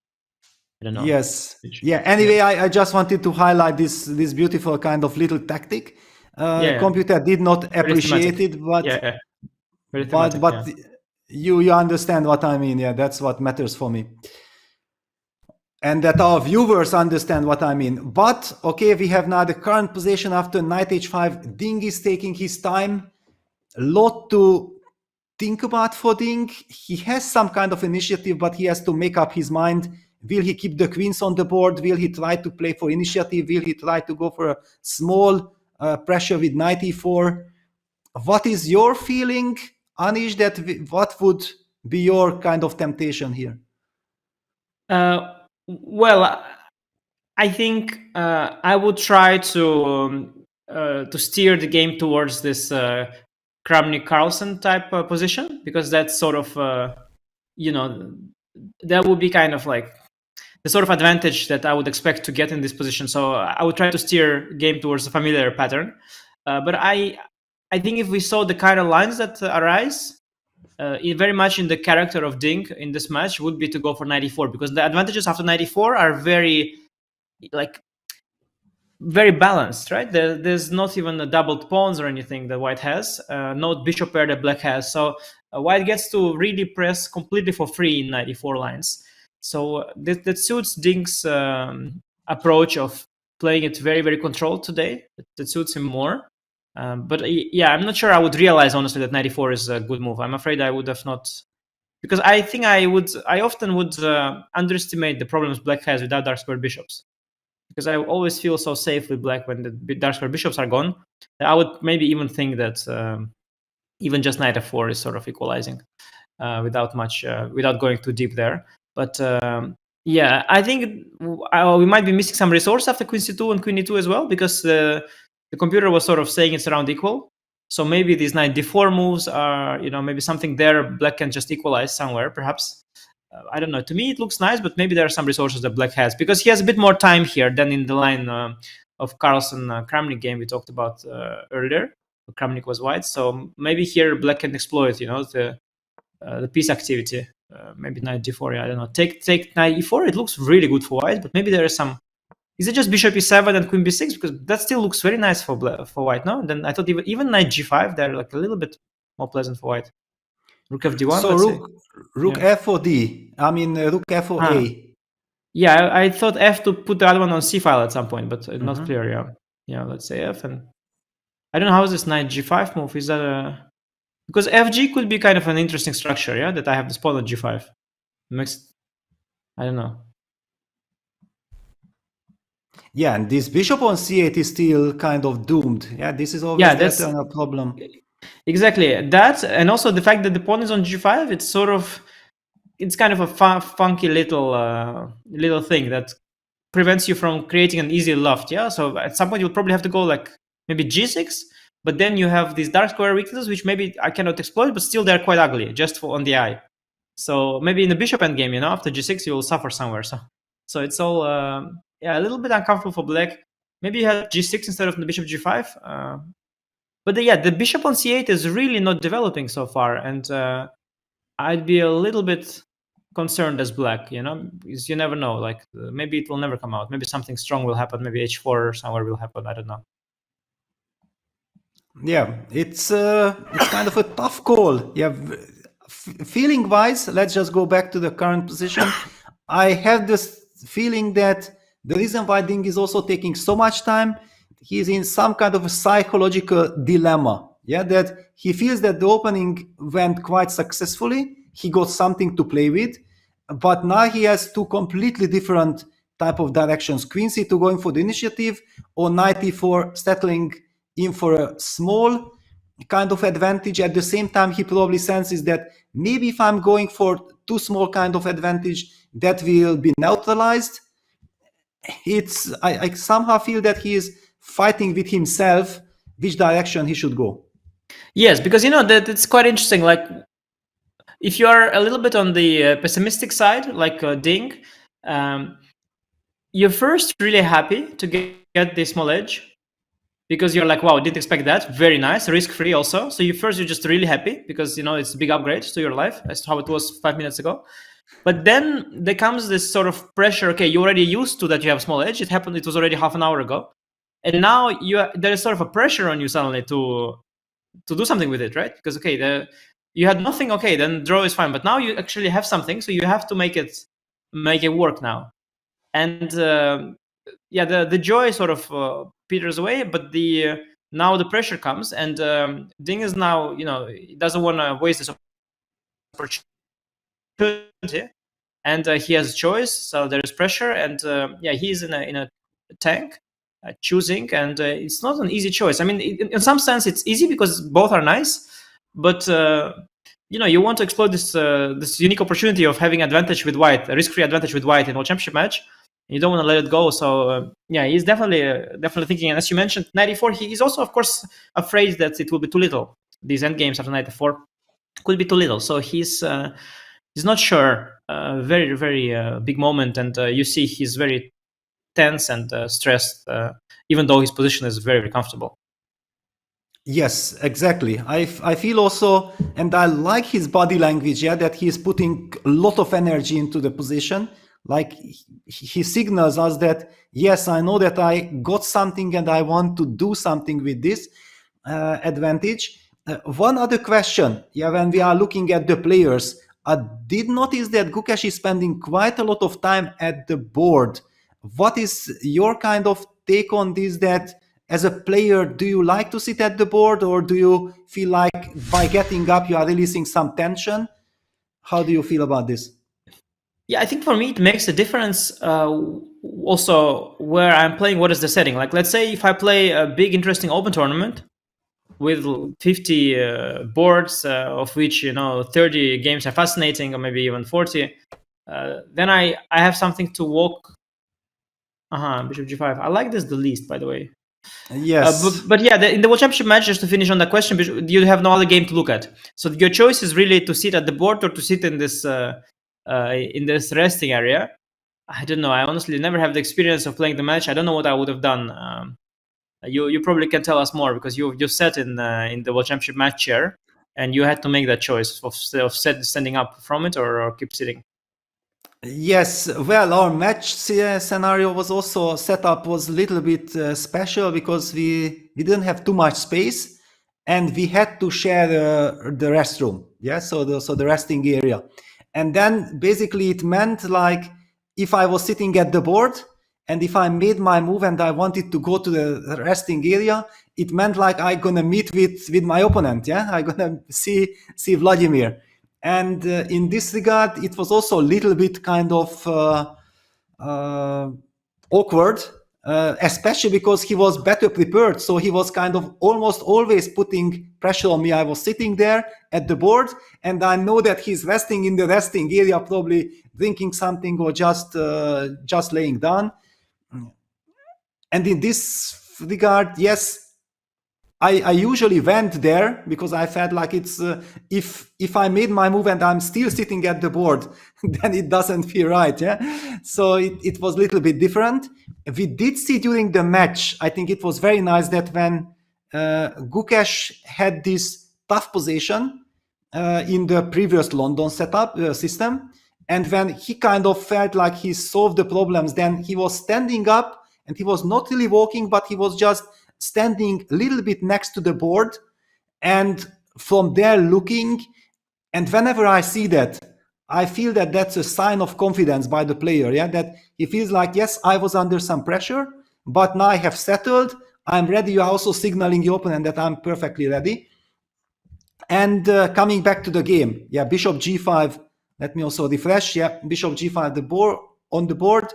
I don't know. Yes. Yeah. Anyway, I just wanted to highlight this beautiful kind of little tactic. Computer did not appreciate it, but you understand what I mean. Yeah, that's what matters for me. And that our viewers understand what I mean. But okay, we have now the current position after knight h5. Ding is taking his time. A lot to think about for Ding. He has some kind of initiative, but he has to make up his mind. Will he keep the queens on the board? Will he try to play for initiative? Will he try to go for a small pressure with knight e4? What is your feeling, Anish, what would be your kind of temptation here? Well, I think I would try to steer the game towards this Kramnik-Carlsen type position, because that's sort of, that would be kind of like the sort of advantage that I would expect to get in this position. So I would try to steer game towards a familiar pattern. But I think if we saw the kind of lines that arise, very much in the character of Ding in this match would be to go for knight e4, because the advantages after knight e4 are very balanced, right? There's not even a doubled pawns or anything that white has, no bishop pair that black has. So white gets to really press completely for free in knight e4 lines. So that suits Ding's approach of playing it very, very controlled today. That suits him more. But yeah, I'm not sure I would realize honestly that knight e4 is a good move. I'm afraid I would have not, because I think I often would underestimate the problems black has without dark square bishops. Because I always feel so safe with black when the dark square bishops are gone. I would maybe even think that even just knight f4 is sort of equalizing without going too deep there. But yeah, I think we might be missing some resource after queen c2 and queen e2 as well, because the computer was sort of saying it's around equal. So maybe these knight d4 moves are, maybe something there black can just equalize somewhere, perhaps. I don't know. To me, it looks nice, but maybe there are some resources that Black has, because he has a bit more time here than in the line of Carlsen Kramnik game we talked about earlier. Kramnik was white, so maybe here Black can exploit, the piece activity. Maybe knight d4. Yeah, I don't know. Take knight e4. It looks really good for white, but maybe there is some. Is it just bishop e7 and queen b6? Because that still looks very nice for white, no? And then I thought even knight g5, they're like a little bit more pleasant for white. Rook f d1. So rook f4 d. I mean rook f4 a. Yeah, I thought f to put the other one on c file at some point, but not clear. Yeah, yeah. Let's say f, and I don't know how is this knight g5 move. Is that a because fg could be kind of an interesting structure? Yeah, that I have this pawn on g5. Makes I don't know. Yeah, and this bishop on c8 is still kind of doomed. Yeah, this is always that's a problem. Exactly that, and also the fact that the pawn is on g5. It's kind of a funky little thing that prevents you from creating an easy loft. Yeah, so at some point you'll probably have to go like maybe g6, but then you have these dark square weaknesses which maybe I cannot exploit, but still they're quite ugly just on the eye. So maybe in the bishop endgame, after g6 you will suffer somewhere. So it's all a little bit uncomfortable for Black. Maybe you have g6 instead of the bishop g5. But the bishop on c8 is really not developing so far, and I'd be a little bit concerned as Black, because you never know. Like maybe it will never come out. Maybe something strong will happen. Maybe h4 somewhere will happen. I don't know. Yeah, it's kind of a tough call. Yeah, feeling wise, let's just go back to the current position. I have this feeling that the reason why Ding is also taking so much time, he's in some kind of a psychological dilemma. Yeah, that he feels that the opening went quite successfully. He got something to play with, but now he has two completely different type of directions. Queen c2 going for the initiative, or knight e4 settling in for a small kind of advantage. At the same time, he probably senses that maybe if I'm going for too small kind of advantage, that will be neutralized. I somehow feel that he is fighting with himself which direction he should go. Yes, because that it's quite interesting. Like if you are a little bit on the pessimistic side, like Ding, you're first really happy to get the small edge, because you're like, wow, didn't expect that. Very nice, risk-free also. So you're just really happy because it's a big upgrade to your life as to how it was 5 minutes ago. But then there comes this sort of pressure. Okay, you're already used to that you have small edge. It happened. It was already half an hour ago, and now there is sort of a pressure on you suddenly to do something with it, right? Because you had nothing. Okay, then draw is fine. But now you actually have something, so you have to make it work now. And the joy sort of peters away, but now the pressure comes, and Ding is now he doesn't want to waste this opportunity, and he has a choice. So there is pressure, and he's in a tank choosing, and it's not an easy choice. I mean, in some sense, it's easy because both are nice, but you want to exploit this unique opportunity of having advantage with white, a risk-free advantage with white in a championship match. You don't want to let it go. So he's definitely thinking. And as you mentioned, knight e4, he's also, of course, afraid that it will be too little. These endgames after knight e4 could be too little. So he's not sure. Very, very big moment, and you see he's very tense and stressed, even though his position is very, very comfortable. Yes, exactly. I feel also, and I like his body language, that he's putting a lot of energy into the position. Like he signals us that, yes, I know that I got something and I want to do something with this advantage. One other question, when we are looking at the players, I did notice that Gukesh is spending quite a lot of time at the board. What is your kind of take on this? That as a player, do you like to sit at the board, or do you feel like by getting up you are releasing some tension? How do you feel about this? Yeah, I think for me it makes a difference also where I'm playing, what is the setting. Like, let's say if I play a big, interesting open tournament with 50 boards, of which 30 games are fascinating, or maybe even 40, then I have something to walk. Bishop g5. I like this the least, by the way. Yes. But in the World Championship match, just to finish on that question, you have no other game to look at. So your choice is really to sit at the board or to sit in this in this resting area. I don't know. I honestly never have the experience of playing the match. I don't know what I would have done. You probably can tell us more because you sat in the World Championship match chair and you had to make that choice of standing up from it or keep sitting. Yes, well, our match scenario was also setup was a little bit special because we didn't have too much space and we had to share the restroom. Yeah, so the resting area, and then basically it meant like if I was sitting at the board and if I made my move and I wanted to go to the resting area, it meant like I gonna meet with my opponent. Yeah, I gonna see Vladimir. And in this regard, it was also a little bit kind of awkward, especially because he was better prepared. So he was kind of almost always putting pressure on me. I was sitting there at the board, and I know that he's resting in the resting area, probably drinking something or just laying down. And in this regard, yes, I usually went there because I felt like it's if I made my move and I'm still sitting at the board, then it doesn't feel right. Yeah, so it was a little bit different. We did see during the match, I think it was very nice that when Gukesh had this tough position in the previous London setup system, and when he kind of felt like he solved the problems, then he was standing up and he was not really walking, but he was just standing a little bit next to the board and from there looking. And whenever I see that, I feel that that's a sign of confidence by the player. Yeah, that he feels like, yes, I was under some pressure, but now I have settled. I'm ready. You're also signaling your opponent that I'm perfectly ready. And coming back to the game, yeah, Bishop G5. Let me also refresh. Yeah, Bishop G5 on the board.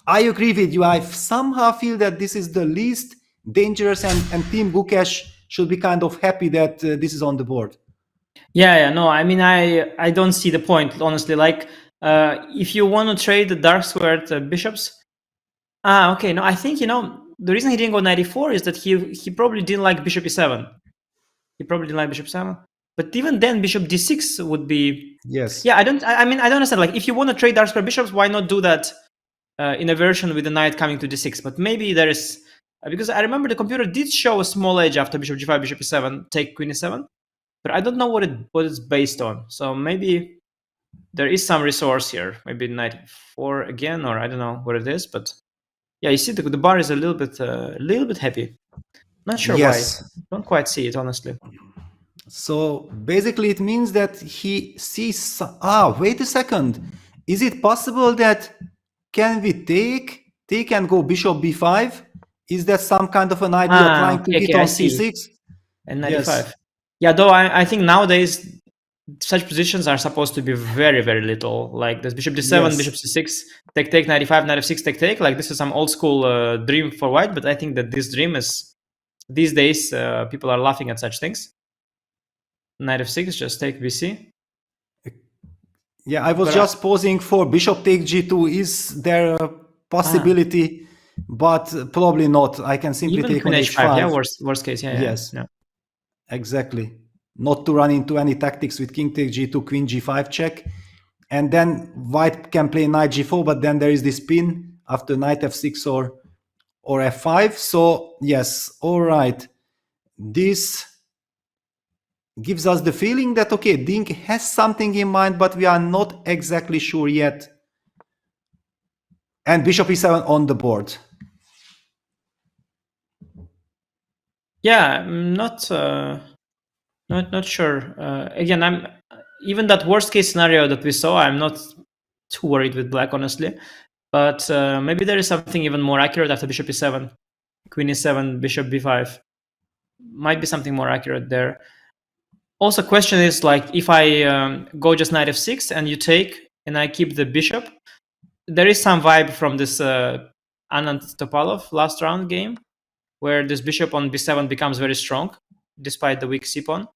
I agree with you. I somehow feel that this is the least dangerous, and Team Gukesh should be kind of happy that this is on the board. Yeah, no, I mean, I don't see the point, honestly. Like, if you want to trade the dark squared bishops, okay, no, I think, the reason he didn't go 94 is that he probably didn't like bishop e7. He probably didn't like bishop 7. But even then, bishop d6 would be... Yes. Yeah, I don't understand. Like, if you want to trade dark squared bishops, why not do that in a version with the knight coming to d6? But maybe there is... because I remember the computer did show a small edge after bishop g5, bishop e7, take queen e7. But I don't know what it's based on. So maybe there is some resource here. Maybe knight 4 again, or I don't know what it is. But yeah, you see the bar is a little bit heavy. Not sure yes. why. Don't quite see it, honestly. So basically it means that he sees... wait a second. Is it possible that can we take and go bishop b5? Is that some kind of an idea trying to hit on c6? And 95. Yes. Yeah, though I think nowadays such positions are supposed to be very, very little. Like there's bishop d7, yes. Bishop c6, take, 95, knight f6, take. Like this is some old school dream for white, but I think that this dream is, these days, people are laughing at such things. Knight f6, just take bc. Yeah, I was just posing for bishop take g2. Is there a possibility? But probably not. I can simply even take on h5. Yeah, worst case. Yeah. Yes. Yeah. Exactly. Not to run into any tactics with king take g2, queen g5 check, and then white can play knight g4. But then there is this pin after knight f6 or f5. So yes, all right. This gives us the feeling that okay, Ding has something in mind, but we are not exactly sure yet. And bishop e7 on the board. Yeah, not sure. Again, I'm even that worst case scenario that we saw. I'm not too worried with black, honestly. But maybe there is something even more accurate after bishop e7, queen e7, bishop b5. Might be something more accurate there. Also, question is like if I go just knight f6 and you take and I keep the bishop. There is some vibe from this Anand Topalov last round game, where this bishop on b7 becomes very strong, despite the weak c-pawn.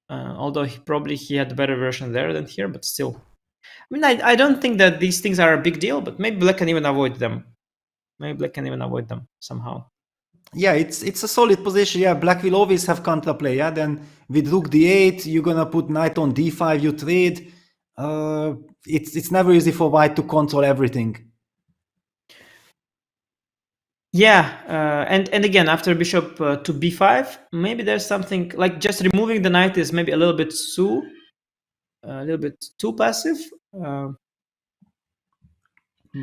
Although he had a better version there than here, but still. I mean, I don't think that these things are a big deal, but maybe black can even avoid them. Maybe black can even avoid them somehow. Yeah, it's a solid position. Yeah, black will always have counterplay. Yeah, then with rook d8, you're gonna put knight on d5, you trade. it's never easy for white to control everything. Yeah, and again, after bishop to b5, maybe there's something like just removing the knight is maybe a little bit too passive.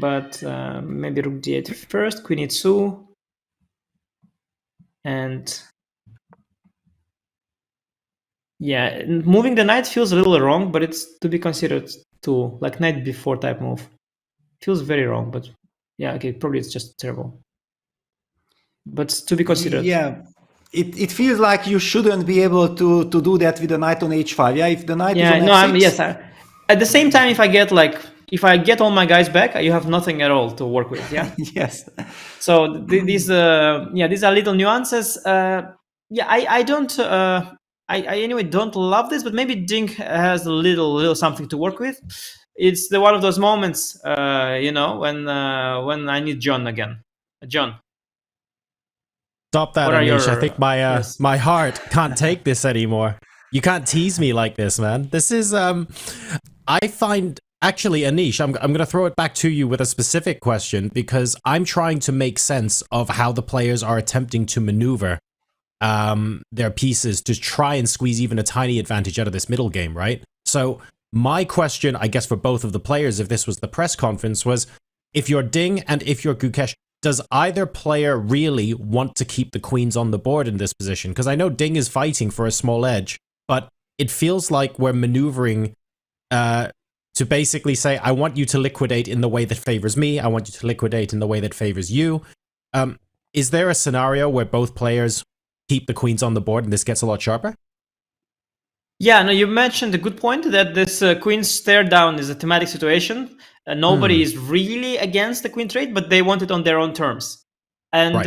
But maybe rook d8 first, queen e2, and yeah, moving the knight feels a little wrong, but it's to be considered too, like knight b4 type move. Feels very wrong, but yeah, okay, probably it's just terrible. But to be considered. Yeah, it feels like you shouldn't be able to do that with the knight on h5. Yeah, if the knight is on f6. At the same time, if I get all my guys back, you have nothing at all to work with. Yeah. Yes. So these are little nuances. I don't. I anyway don't love this, but maybe Ding has a little something to work with. It's one of those moments, when I need John again. John. Stop that, Anish. I think my heart can't take this anymore. You can't tease me like this, man. This is I find actually, Anish, I'm going to throw it back to you with a specific question, because I'm trying to make sense of how the players are attempting to maneuver their pieces to try and squeeze even a tiny advantage out of this middle game, right? So my question, I guess, for both of the players, if this was the press conference, was if you're Ding and if you're Gukesh, does either player really want to keep the queens on the board in this position? Because I know Ding is fighting for a small edge, but it feels like we're maneuvering to basically say, I want you to liquidate in the way that favors me. I want you to liquidate in the way that favors you. Is there a scenario where both players keep the queens on the board and this gets a lot sharper? Yeah, no, you mentioned a good point that this queen stare down is a thematic situation. Nobody is really against the queen trade, but they want it on their own terms. And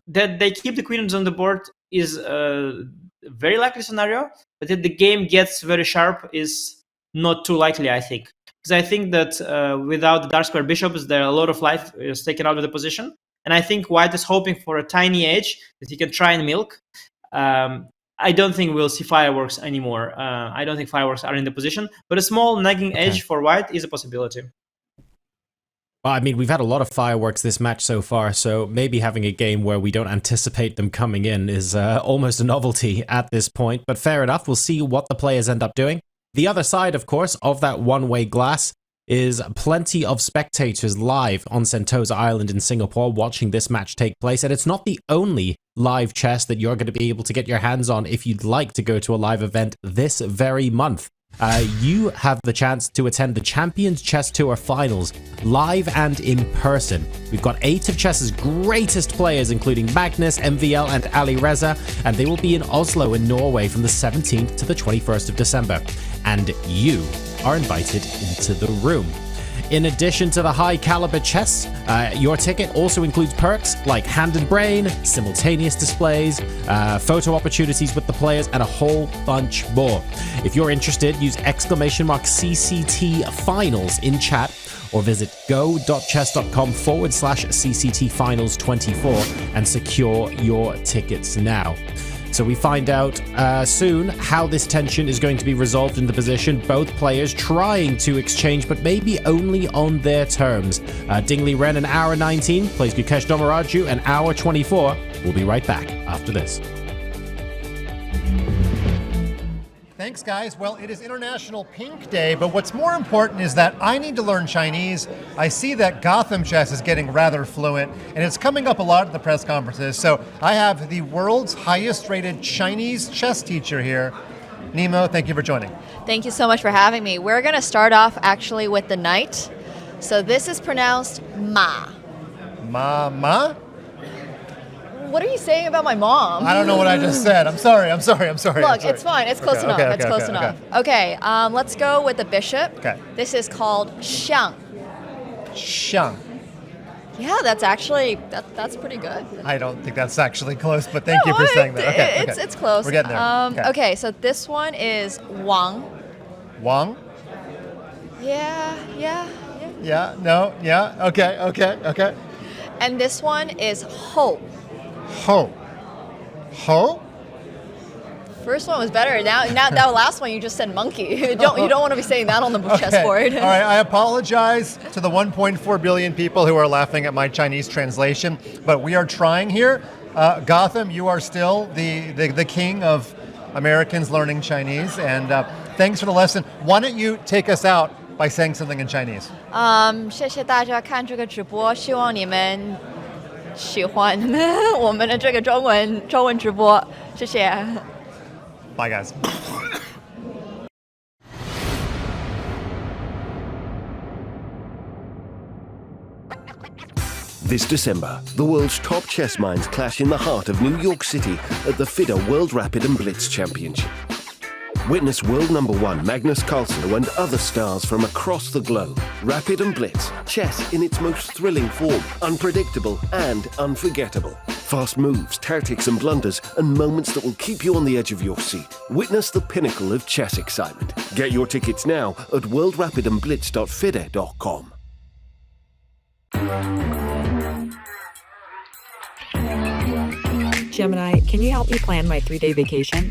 that they keep the queens on the board is a very likely scenario, but that the game gets very sharp is not too likely, I think. Because I think that without the dark square bishops, there are a lot of life is taken out of the position. And I think white is hoping for a tiny edge that he can try and milk. I don't think we'll see fireworks anymore. I don't think fireworks are in the position, but a small nagging edge for white is a possibility. Well, I mean, we've had a lot of fireworks this match so far, so maybe having a game where we don't anticipate them coming in is almost a novelty at this point, but fair enough. We'll see what the players end up doing. The other side, of course, of that one-way glass is plenty of spectators live on Sentosa Island in Singapore watching this match take place, and it's not the only live chess that you're going to be able to get your hands on if you'd like to go to a live event this very month. You have the chance to attend the Champions Chess Tour Finals live and in person. We've got 8 of chess's greatest players, including Magnus, MVL, and Ali Reza, and they will be in Oslo in Norway from the 17th to the 21st of December. And you are invited into the room. In addition to the high caliber chess, your ticket also includes perks like hand and brain, simultaneous displays, photo opportunities with the players, and a whole bunch more. If you're interested, use !CCT finals in chat or visit go.chess.com/CCT finals 24 and secure your tickets now. So we find out soon how this tension is going to be resolved in the position. Both players trying to exchange, but maybe only on their terms. Ding Liren in hour 19 plays Gukesh Dommaraju, and hour 24. We'll be right back after this. Thanks, guys. Well, it is International Pink Day, but what's more important is that I need to learn Chinese. I see that Gotham Chess is getting rather fluent, and it's coming up a lot at the press conferences. So I have the world's highest-rated Chinese chess teacher here. Nemo, thank you for joining. Thank you so much for having me. We're going to start off actually with the knight. So this is pronounced Ma. Ma? What are you saying about my mom? I don't know what I just said. I'm sorry. Look, it's fine. It's close enough. It's close enough. Okay, let's go with the bishop. Okay. This is called Xiang. Xiang. Yeah, that's actually, that's pretty good. I don't think that's actually close, but thank you for saying that. Okay, it's close. We're getting there. Okay, so this one is Wang. Wang? Yeah. Yeah, no, yeah, okay. And this one is Ho. Ho? first one was better. Now that last one you just said monkey. You don't want to be saying that on the chessboard. All right, I apologize to the 1.4 billion people who are laughing at my Chinese translation, but we are trying here. Gotham, you are still the king of Americans learning Chinese, and thanks for the lesson. Why don't you take us out by saying something in Chinese? 谢谢大家看这个直播，希望你们喜欢我们的这个中文直播，谢谢。Bye, guys. This December, the world's top chess minds clash in the heart of New York City at the FIDE World Rapid and Blitz Championship. Witness world #1 Magnus Carlsen and other stars from across the globe. Rapid and Blitz, chess in its most thrilling form, unpredictable and unforgettable. Fast moves, tactics and blunders, and moments that will keep you on the edge of your seat. Witness the pinnacle of chess excitement. Get your tickets now at worldrapidandblitz.fide.com. Gemini, can you help me plan my 3-day vacation?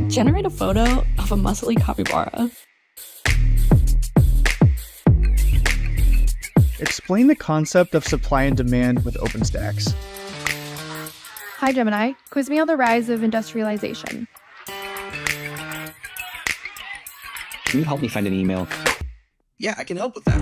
Generate a photo of a muscly capybara. Explain the concept of supply and demand with OpenStax. Hi, Gemini. Quiz me on the rise of industrialization. Can you help me find an email? Yeah, I can help with that.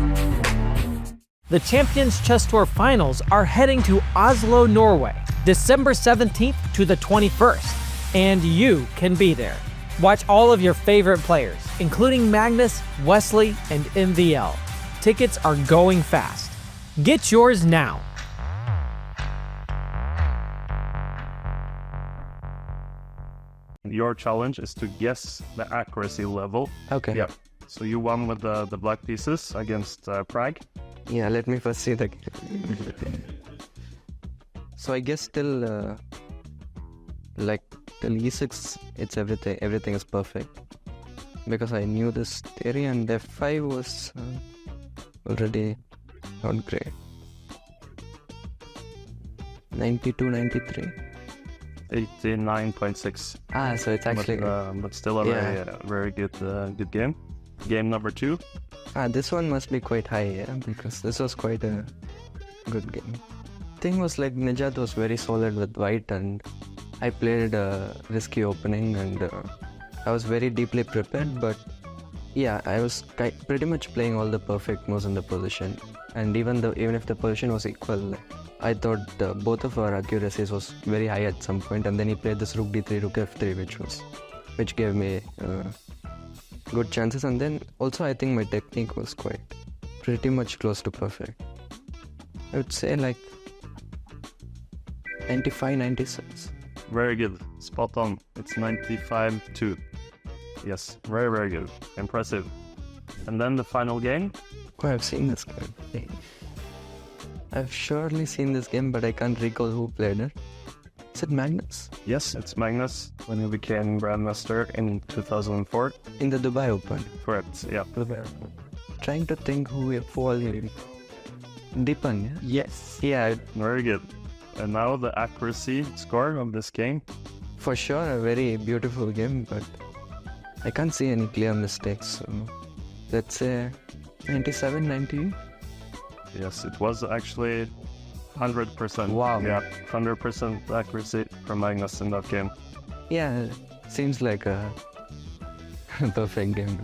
The Champions Chess Tour Finals are heading to Oslo, Norway, December 17th to the 21st, and you can be there. Watch all of your favorite players, including Magnus, Wesley, and MVL. Tickets are going fast. Get yours now. Your challenge is to guess the accuracy level. Okay. Yep. So you won with the black pieces against Prague. Yeah, let me first see the... So I guess till e6, it's everything is perfect. Because I knew this theory, and f5 was already not great. 92, 93. 89.6. So it's actually... But still a very good game. Game number 2. This one must be quite high, yeah, because this was quite a good game. Thing was like Nijat was very solid with white, and I played a risky opening, and I was very deeply prepared, but yeah, I was pretty much playing all the perfect moves in the position, and even if the position was equal, I thought both of our accuracies was very high at some point, and then he played this rook d3, rook f3, which gave me good chances, and then also I think my technique was pretty much close to perfect. I would say like 95, 96. Very good. Spot on. It's 95-2. Yes, very, very good. Impressive. And then the final game? Oh, I've seen this game. I've surely seen this game, but I can't recall who played it. Is it Magnus? Yes, it's Magnus when he became Grandmaster in 2004. In the Dubai Open? Correct, yeah. Dubai Open. Trying to think who we fall here. Deepan, yeah? Yes. Yeah. Very good. And now the accuracy score of this game? For sure, a very beautiful game, but I can't see any clear mistakes. So let's say 97, 98? Yes, it was actually 100%. Wow. Yeah, 100% accuracy from Magnus in that game. Yeah, seems like a perfect game.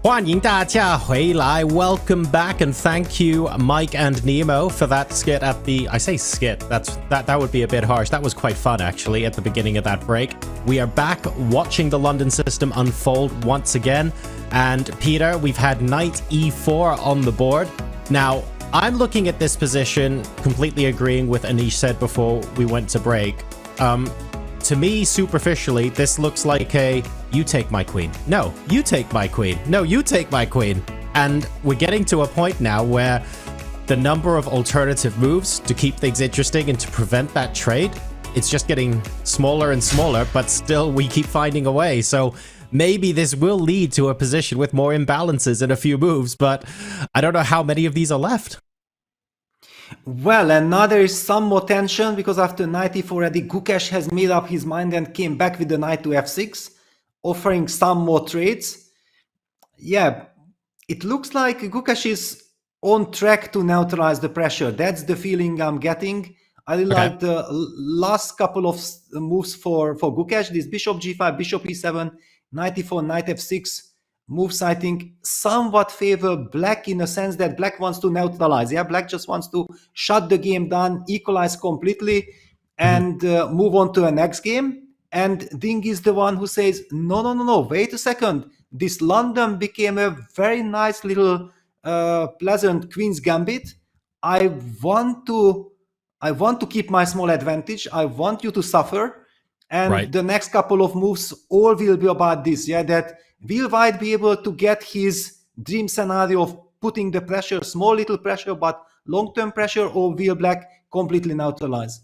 欢迎大家回来. Welcome back, and thank you, Mike and Nemo, for that skit at the... I say skit, that would be a bit harsh. That was quite fun, actually, at the beginning of that break. We are back watching the London system unfold once again. And Peter, we've had knight e4 on the board. Now, I'm looking at this position, completely agreeing with Anish said before we went to break. To me, superficially, this looks like a, you take my queen. No, you take my queen. No, you take my queen. And we're getting to a point now where the number of alternative moves to keep things interesting and to prevent that trade, it's just getting smaller and smaller, but still we keep finding a way. So maybe this will lead to a position with more imbalances in a few moves, but I don't know how many of these are left. Well, and now there is some more tension because after knight e4 already, Gukesh has made up his mind and came back with the knight to f6, offering some more trades. Yeah, it looks like Gukesh is on track to neutralize the pressure. That's the feeling I'm getting. I really like the last couple of moves for Gukesh. This bishop g5, bishop e7, knight e4, knight f6 moves, I think, somewhat favor black in a sense that black wants to neutralize. Yeah, black just wants to shut the game down, equalize completely, and move on to the next game. And Ding is the one who says, no, wait a second. This London became a very nice little pleasant Queen's Gambit. I want to keep my small advantage. I want you to suffer. And the next couple of moves all will be about this. Yeah, that will White be able to get his dream scenario of putting the pressure, small little pressure, but long-term pressure, or will Black completely neutralize?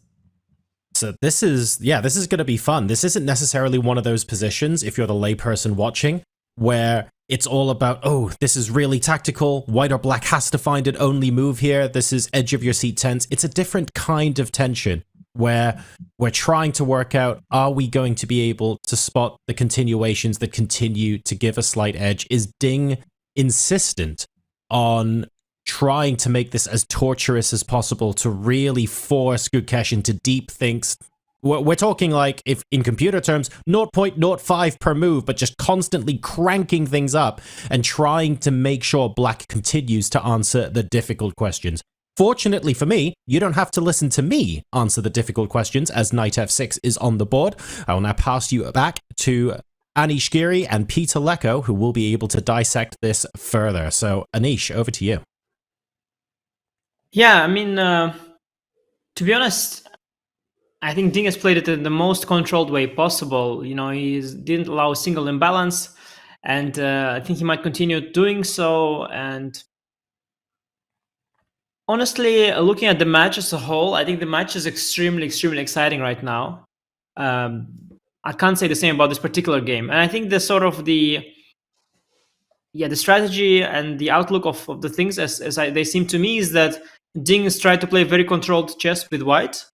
So this is going to be fun. This isn't necessarily one of those positions, if you're the layperson watching, where it's all about, oh, this is really tactical. White or black has to find an only move here. This is edge of your seat tense. It's a different kind of tension where we're trying to work out, are we going to be able to spot the continuations that continue to give a slight edge? Is Ding insistent on trying to make this as torturous as possible to really force Gukesh into deep thinks? We're talking like, if in computer terms, 0.05 per move, but just constantly cranking things up and trying to make sure black continues to answer the difficult questions. Fortunately for me, you don't have to listen to me answer the difficult questions as knight f6 is on the board. I will now pass you back to Anish Giri and Peter Lecco, who will be able to dissect this further. So Anish, over to you. Yeah, I mean, to be honest, I think Ding has played it in the most controlled way possible. You know, he didn't allow a single imbalance, and I think he might continue doing so. And honestly, looking at the match as a whole, I think the match is extremely, extremely exciting right now. I can't say the same about this particular game. And I think the sort of the strategy and the outlook of the things as they seem to me is that Ding is trying to play very controlled chess with white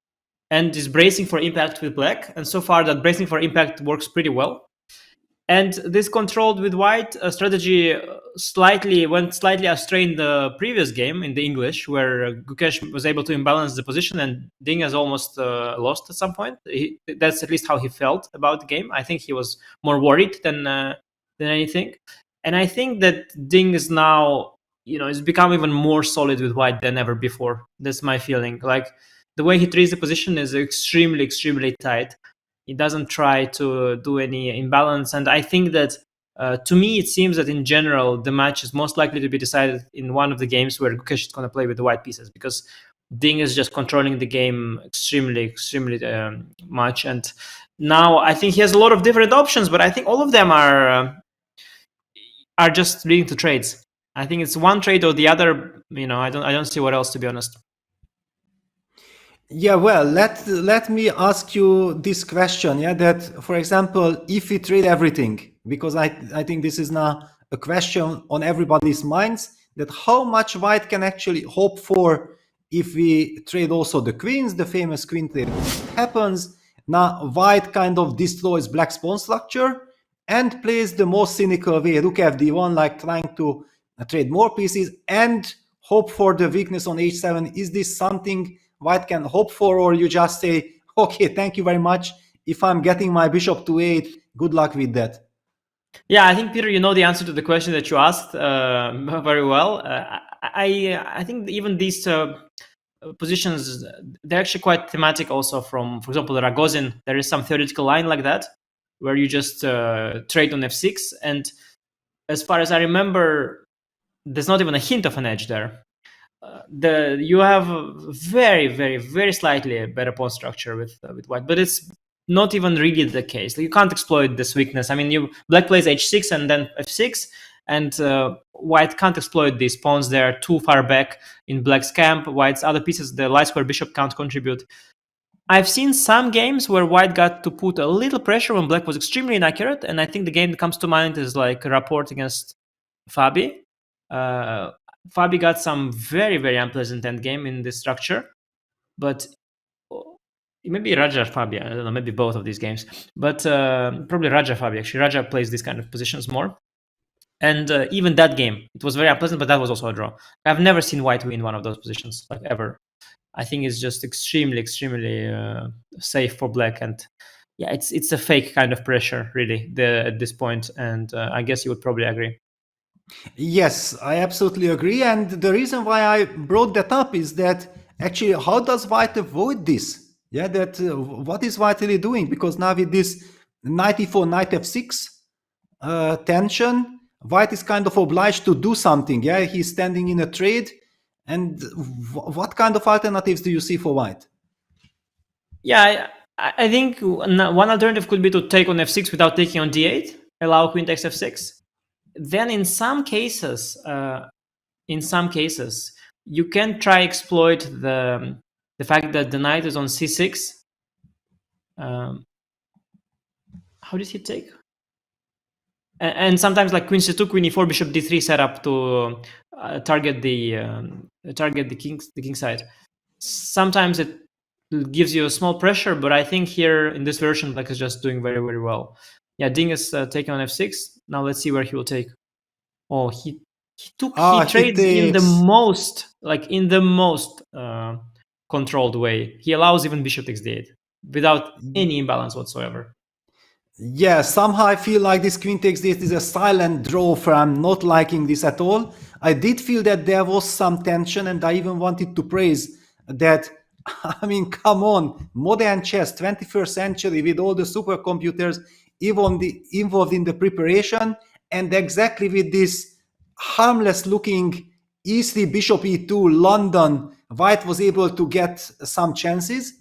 and is bracing for impact with black. And so far that bracing for impact works pretty well. And this controlled with white strategy went slightly astray in the previous game in the English, where Gukesh was able to imbalance the position and Ding has almost lost at some point. That's at least how he felt about the game. I think he was more worried than anything. And I think that Ding is now, has become even more solid with white than ever before. That's my feeling. Like, the way he treats the position is extremely, extremely tight. He doesn't try to do any imbalance. And I think that, to me, it seems that in general, the match is most likely to be decided in one of the games where Gukesh is going to play with the white pieces, because Ding is just controlling the game extremely, extremely much. And now I think he has a lot of different options, but I think all of them are just leading to trades. I think it's one trade or the other. I don't see what else, to be honest. Yeah, well, let me ask you this question. Yeah, that, for example, if we trade everything, because I think this is now a question on everybody's minds, that how much white can actually hope for if we trade also the queens, the famous queen trade happens. Now white kind of destroys black's pawn structure and plays the most cynical way, rook fd1, like trying to trade more pieces and hope for the weakness on h7. Is this something white can hope for, or you just say, okay, thank you very much, if I'm getting my bishop to 8, good luck with that? Yeah, I think Peter, you know the answer to the question that you asked very well. I think even these positions, they're actually quite thematic also from, for example, Ragozin. There is some theoretical line like that where you just trade on f6, and as far as I remember, there's not even a hint of an edge there. You have a very, very, very slightly better pawn structure with white, but it's not even really the case. You can't exploit this weakness. I mean, black plays h6 and then f6, and white can't exploit these pawns. They're too far back in black's camp. White's other pieces, the light square bishop, can't contribute. I've seen some games where white got to put a little pressure when black was extremely inaccurate, and I think the game that comes to mind is like Rapport against Fabi. Fabi got some very, very unpleasant endgame in this structure, but maybe Raja Fabi, I don't know, maybe both of these games, but probably Raja Fabi, actually. Raja plays these kind of positions more. And even that game, it was very unpleasant, but that was also a draw. I've never seen white win one of those positions, like ever. I think it's just extremely, extremely safe for black. And yeah, it's a fake kind of pressure, really, at this point. And I guess you would probably agree. Yes, I absolutely agree. And the reason why I brought that up is that actually, how does white avoid this? Yeah, that what is white really doing? Because now with this knight e4, knight f6 tension, white is kind of obliged to do something. Yeah, he's standing in a trade. And what kind of alternatives do you see for white? Yeah, I think one alternative could be to take on f6 without taking on d8, allow queen takes f6. Then in some cases, you can try exploit the fact that the knight is on c6. How did he take? And sometimes like queen c2, queen e4, bishop d3 setup to target the king side. Sometimes it gives you a small pressure, but I think here in this version, black is just doing very, very well. Yeah, Ding is taking on f6. Now let's see where he will take. Oh, he trades in the most controlled way. He allows even bishop takes d8 without any imbalance whatsoever. Yeah, somehow I feel like this queen takes d8 is a silent draw for I'm not liking this at all. I did feel that there was some tension, and I even wanted to praise that. I mean, come on, modern chess, 21st century, with all the supercomputers involved in the preparation, and exactly with this harmless-looking e3, bishop e2, London, white was able to get some chances.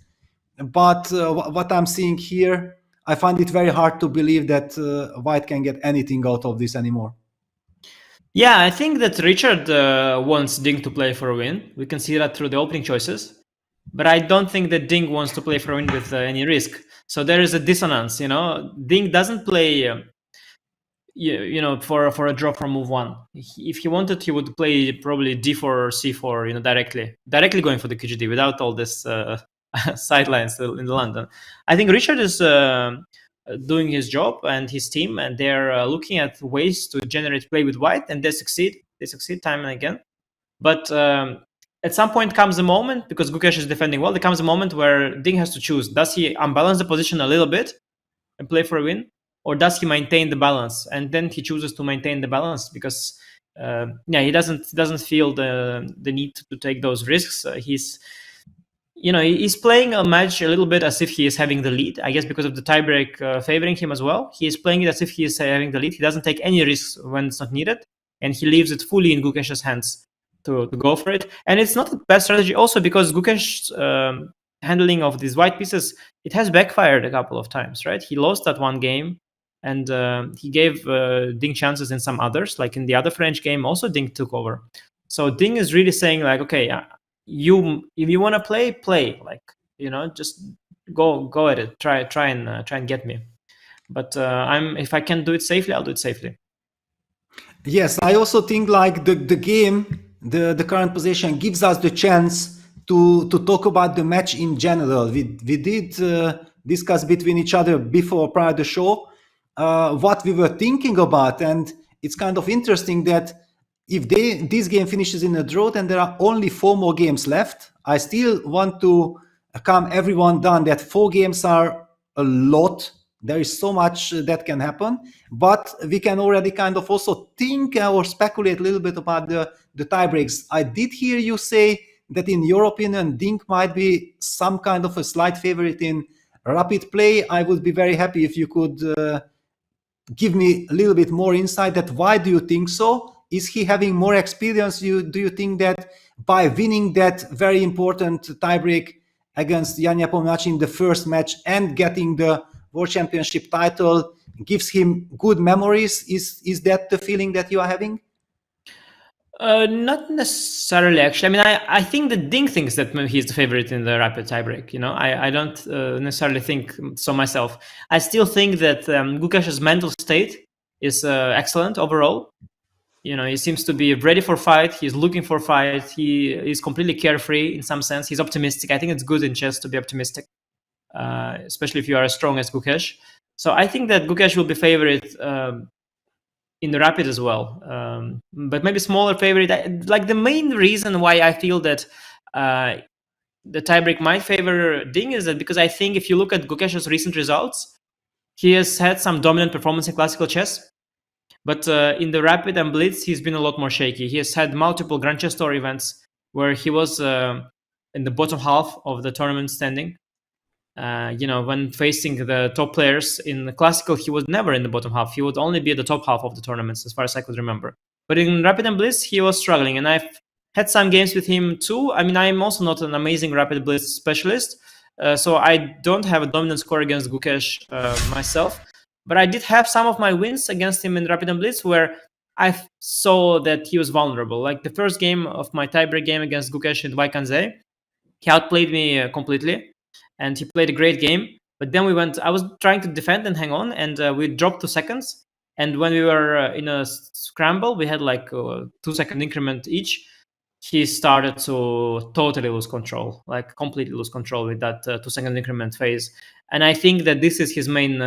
But what I'm seeing here, I find it very hard to believe that white can get anything out of this anymore. Yeah, I think that Richard wants Ding to play for a win. We can see that through the opening choices. But I don't think that Ding wants to play for a win with any risk. So there is a dissonance, you know. Ding doesn't play, for a draw from move one. If he wanted, he would play probably d4 or c4, directly going for the QGD without all this sidelines in London. I think Richard is doing his job and his team, and they're looking at ways to generate play with white, and they succeed. They succeed time and again. But at some point comes a moment, because Gukesh is defending well, there comes a moment where Ding has to choose. Does he unbalance the position a little bit and play for a win? Or does he maintain the balance? And then he chooses to maintain the balance because he doesn't feel the need to take those risks. He's playing a match a little bit as if he is having the lead, I guess, because of the tiebreak favoring him as well. He is playing it as if he is having the lead. He doesn't take any risks when it's not needed, and he leaves it fully in Gukesh's hands to go for it. And it's not a bad strategy also because Gukesh's handling of these white pieces, it has backfired a couple of times, right? He lost that one game, and he gave Ding chances in some others, like in the other French game also Ding took over. So Ding is really saying like, okay, if you want to play, like, just go at it, try and get me. But if I can do it safely, I'll do it safely. Yes, I also think like the game, the current position gives us the chance to talk about the match in general. We did discuss between each other prior to the show what we were thinking about, and it's kind of interesting that if this game finishes in a draw and there are only 4 more games left, I still want to calm everyone down that 4 games are a lot There is so much that can happen, but we can already kind of also think or speculate a little bit about the tie breaks. I did hear you say that in your opinion, Ding might be some kind of a slight favorite in rapid play. I would be very happy if you could give me a little bit more insight that why do you think so? Is he having more experience? Do you think that by winning that very important tiebreak against Jan Nepomniachtchi in the first match and getting the World Championship title gives him good memories? Is that the feeling that you are having? Not necessarily, actually. I mean, I think that Ding thinks that he's the favorite in the rapid tiebreak. You know, I don't necessarily think so myself. I still think that Gukesh's mental state is excellent overall. You know, he seems to be ready for fight. He's looking for fight. He is completely carefree in some sense. He's optimistic. I think it's good in chess to be optimistic, especially if you are as strong as Gukesh. So I think that Gukesh will be favorite in the rapid as well, but maybe smaller favorite. Like the main reason why I feel that the tiebreak might favor Ding is that because I think if you look at Gukesh's recent results, he has had some dominant performance in classical chess, but in the rapid and blitz, he's been a lot more shaky. He has had multiple Grand Chess Tour events where he was in the bottom half of the tournament standing. You know, when facing the top players in the classical, he was never in the bottom half. He would only be at the top half of the tournaments, as far as I could remember. But in Rapid and Blitz, he was struggling, and I've had some games with him too. I mean, I'm also not an amazing Rapid Blitz specialist, so I don't have a dominant score against Gukesh myself. But I did have some of my wins against him in Rapid and Blitz where I saw that he was vulnerable. Like the first game of my tiebreak game against Gukesh in Vaikanze, he outplayed me completely. And he played a great game, but then I was trying to defend and hang on, and we dropped 2 seconds. And when we were in a scramble, we had like 2-second increment each. He started to totally lose control, like completely lose control with that 2-second increment phase. And I think that this is his main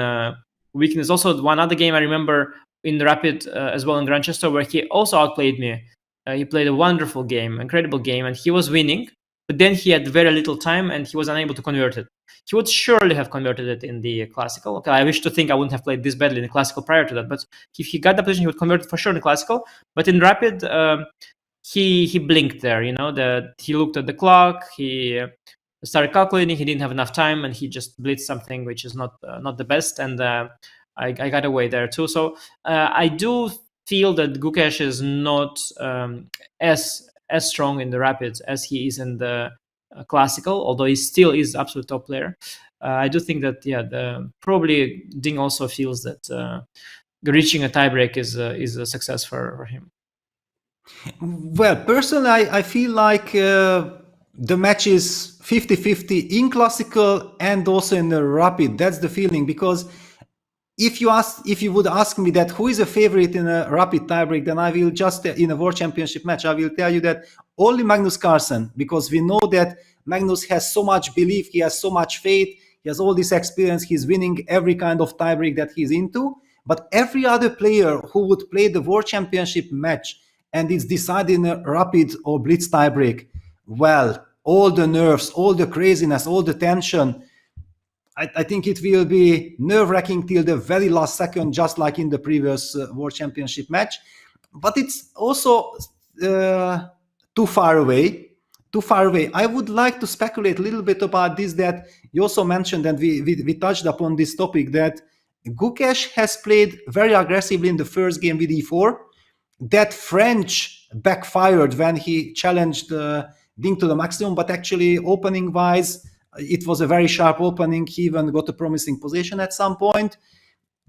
weakness. Also, one other game I remember in the rapid as well in Grand Chess Tour where he also outplayed me. He played a wonderful game, incredible game, and he was winning. But then he had very little time and he was unable to convert it. He would surely have converted it in the classical. Okay, I wish to think I wouldn't have played this badly in the classical prior to that, but if he got the position, he would convert it for sure in the classical. But in rapid, he blinked there. You know, that he looked at the clock, he started calculating, he didn't have enough time, and he just blitzed something which is not the best. And I got away there too. So I do feel that Gukesh is not as strong in the rapids as he is in the classical, although he still is absolute top player. I do think that probably Ding also feels that reaching a tiebreak is a success for him. Well, personally, I feel like the match is 50-50 in classical and also in the rapid. That's the feeling, because if you would ask me that who is a favorite in a rapid tiebreak, then I will just, in a World Championship match, I will tell you that only Magnus Carlsen, because we know that Magnus has so much belief, he has so much faith, he has all this experience, he's winning every kind of tiebreak that he's into. But every other player who would play the World Championship match and it's decided in a rapid or blitz tiebreak, well, all the nerves, all the craziness, all the tension, I think it will be nerve-wracking till the very last second, just like in the previous World Championship match. But it's also too far away. I would like to speculate a little bit about this, that you also mentioned, and we touched upon this topic, that Gukesh has played very aggressively in the first game with e4. That French backfired when he challenged Ding to the maximum, but actually opening-wise, it was a very sharp opening. He even got a promising position at some point.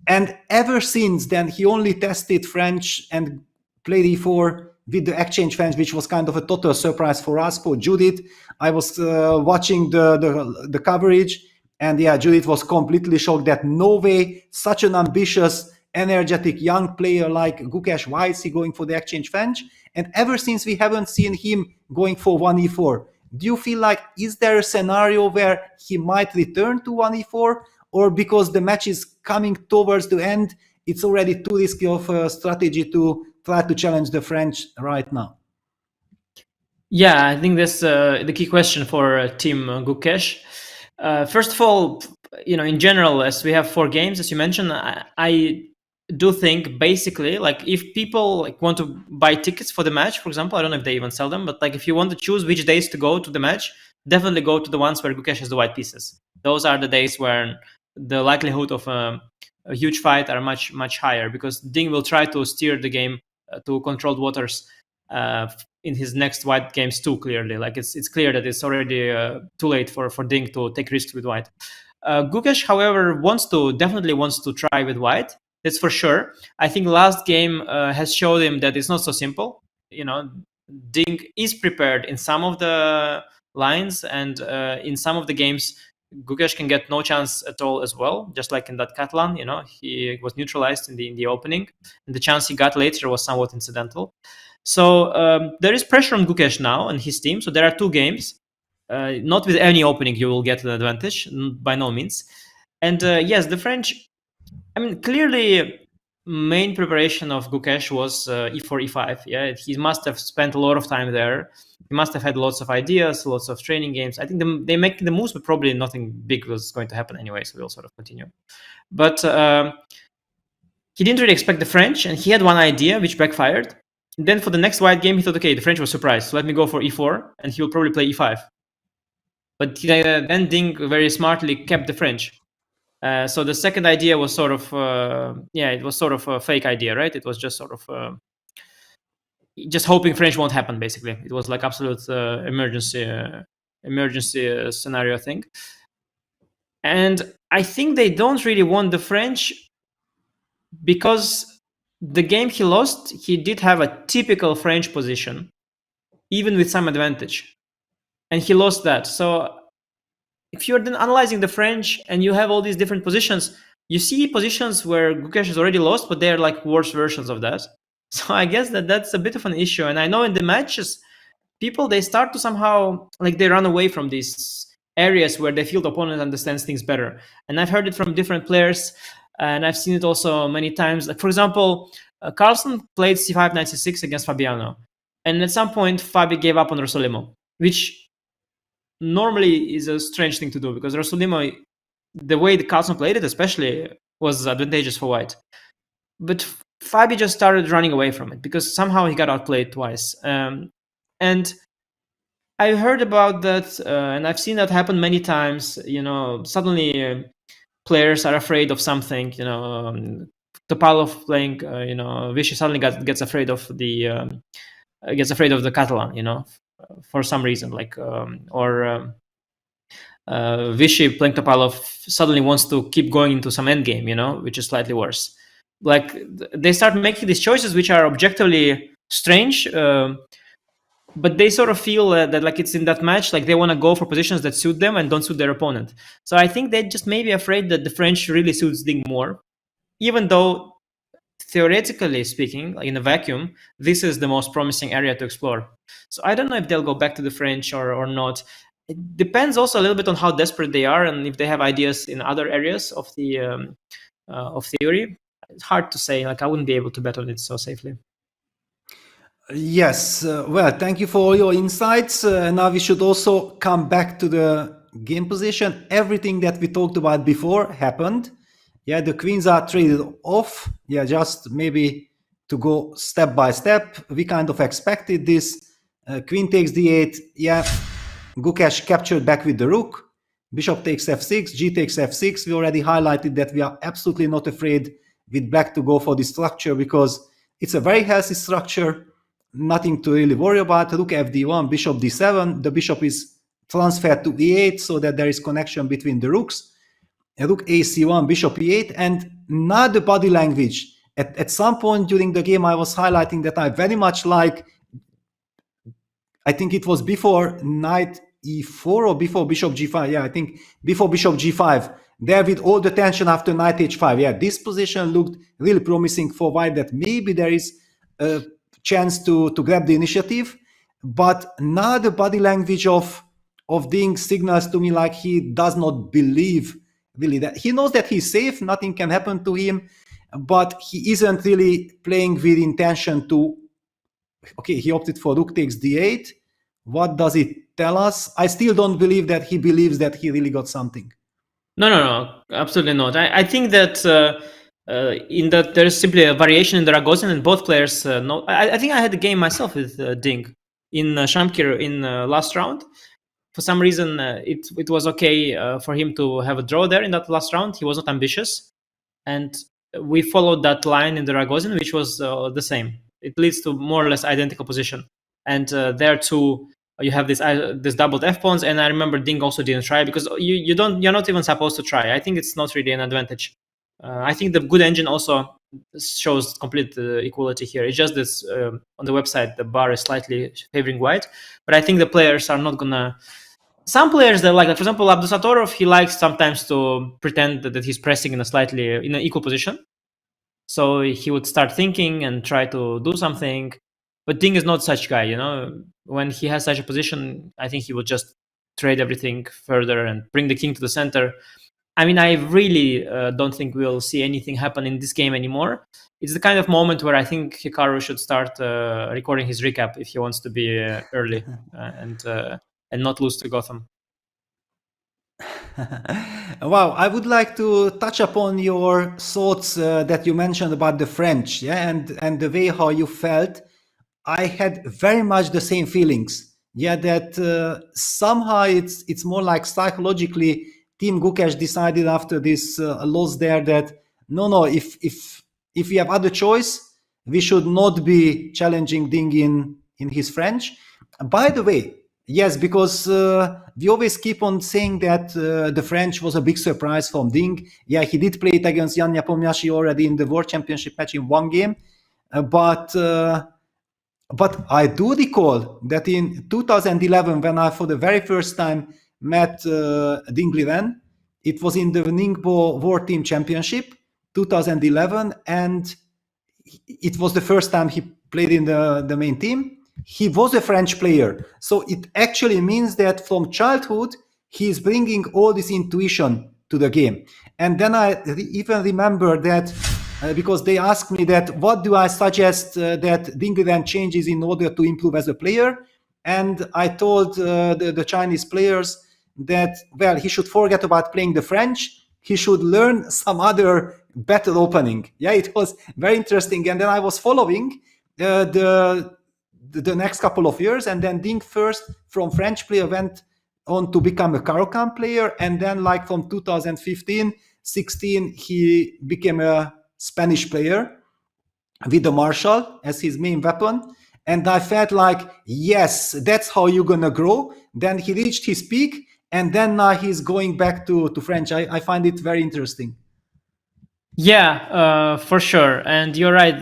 And ever since then, he only tested French and played e4 with the exchange French, which was kind of a total surprise for us, for Judith. I was watching the coverage, and yeah, Judith was completely shocked that no way such an ambitious, energetic young player like Gukesh, why is he going for the exchange French? And ever since, we haven't seen him going for 1e4. Do you feel like, is there a scenario where he might return to 1e4? Or because the match is coming towards the end, it's already too risky of a strategy to try to challenge the French right now? Yeah, I think that's the key question for Team Gukesh. First of all, in general, as we have 4 games, as you mentioned, I do think basically, like, if people like want to buy tickets for the match, for example, I don't know if they even sell them, but like if you want to choose which days to go to the match, definitely go to the ones where Gukesh has the white pieces. Those are the days where the likelihood of a huge fight are much higher, because Ding will try to steer the game to controlled waters in his next white games too. Clearly, like it's clear that it's already too late for Ding to take risks with white. Gukesh, however, definitely wants to try with white. That's for sure. I think last game has showed him that it's not so simple. Ding is prepared in some of the lines, and in some of the games, Gukesh can get no chance at all as well. Just like in that Catalan, he was neutralized in the opening, and the chance he got later was somewhat incidental. So there is pressure on Gukesh now and his team. So there are 2 games. Not with any opening you will get an advantage, by no means. And yes, the French, I mean, clearly main preparation of Gukesh was e4, e5. Yeah, he must have spent a lot of time there. He must have had lots of ideas, lots of training games. I think they make the moves, but probably nothing big was going to happen anyway, so we'll sort of continue. But he didn't really expect the French, and he had one idea which backfired. And then for the next white game, he thought, okay, the French was surprised, so let me go for e4, and he will probably play e5. But then Ding very smartly kept the French. So the second idea was sort of, it was sort of a fake idea, right? It was just sort of just hoping French won't happen, basically. It was like absolute emergency scenario thing. And I think they don't really want the French, because the game he lost, he did have a typical French position, even with some advantage. And he lost that. So if you're then analyzing the French and you have all these different positions, you see positions where Gukesh has already lost, but they're like worse versions of that. So I guess that's a bit of an issue. And I know in the matches, people, they start to somehow, like, they run away from these areas where they feel the opponent understands things better. And I've heard it from different players, and I've seen it also many times. Like, for example, Carlsen played c5, knight c6 against Fabiano. And at some point, Fabi gave up on Rossolimo, which normally is a strange thing to do, because Rossolimo, the way the Carlsen played it especially, was advantageous for white. But Fabi just started running away from it because somehow he got outplayed twice. And I heard about that, and I've seen that happen many times. Suddenly players are afraid of something. Topalov playing, Vichy suddenly gets afraid of the Catalan. For some reason, like Vichy playing Topalov suddenly wants to keep going into some endgame, which is slightly worse. Like, they start making these choices which are objectively strange, but they sort of feel that like it's in that match, like they want to go for positions that suit them and don't suit their opponent. So I think they just may be afraid that the French really suits Ding more, even though theoretically speaking, like in a vacuum, this is the most promising area to explore. So I don't know if they'll go back to the French or not. It depends also a little bit on how desperate they are and if they have ideas in other areas of the of theory. It's hard to say. Like, I wouldn't be able to bet on it so safely. Yes, well, thank you for all your insights. Now we should also come back to the game position. Everything that we talked about before happened. Yeah, the queens are traded off. Yeah, just maybe to go step by step. We kind of expected this. Queen takes d8. Yeah, Gukesh captured back with the rook. Bishop takes f6. G takes f6. We already highlighted that we are absolutely not afraid with black to go for this structure because it's a very healthy structure. Nothing to really worry about. Rook fd1, bishop d7. The bishop is transferred to e8 so that there is connection between the rooks. Rook ac1, bishop e8, and now the body language. At some point during the game, I was highlighting that I very much like, I think it was before knight e4 or before bishop g5. Yeah, I think before bishop g5. There with all the tension after knight h5. Yeah, this position looked really promising for white, that maybe there is a chance to grab the initiative. But now the body language of Ding signals to me like he does not believe really that he knows that he's safe, nothing can happen to him, but he isn't really playing with intention to. Okay, he opted for rook takes d8. What does it tell us? I still don't believe that he believes that he really got something. No, absolutely not. I think that in that there's simply a variation in the Ragozin, and both players know. I think I had the game myself with Ding in Shamkir in last round. For some reason, it was okay for him to have a draw there in that last round. He was not ambitious, and we followed that line in the Ragozin, which was the same. It leads to more or less identical position, and there too you have this doubled f pawns. And I remember Ding also didn't try because you're not even supposed to try. I think it's not really an advantage. I think the good engine also shows complete equality here. It's just this on the website the bar is slightly favoring white, but I think the players are not gonna. Some players that like for example, Abdusatorov, he likes sometimes to pretend that he's pressing in an equal position. So he would start thinking and try to do something. But Ding is not such guy, When he has such a position, I think he would just trade everything further and bring the king to the center. I mean, I really don't think we'll see anything happen in this game anymore. It's the kind of moment where I think Hikaru should start recording his recap if he wants to be early and not lose to Gotham. Wow, I would like to touch upon your thoughts that you mentioned about the French, and the way how you felt. I had very much the same feelings. That somehow it's more like psychologically, Team Gukesh decided after this loss there that no, if we have other choice, we should not be challenging Ding in his French. By the way, yes, because we always keep on saying that the French was a big surprise from Ding. Yeah, he did play it against Jan Nepomniachtchi already in the World Championship match in one game, but I do recall that in 2011, when I for the very first time met Ding Liren, it was in the Ningbo World Team Championship 2011, and it was the first time he played in the main team. He was a French player, so it actually means that from childhood he is bringing all this intuition to the game. And then I even remember that because they asked me that what do I suggest that Ding Liren changes in order to improve as a player, and I told the Chinese players that he should forget about playing the French. He should learn some other better opening. Yeah, it was very interesting. And then I was following the next couple of years, and then Ding first from French player went on to become a Caro-Kann player, and then like from 2015-16 he became a Spanish player with the Marshall as his main weapon. And I felt like, yes, that's how you're gonna grow. Then he reached his peak, and then now he's going back to French. I find it very interesting. Yeah, for sure. And you're right.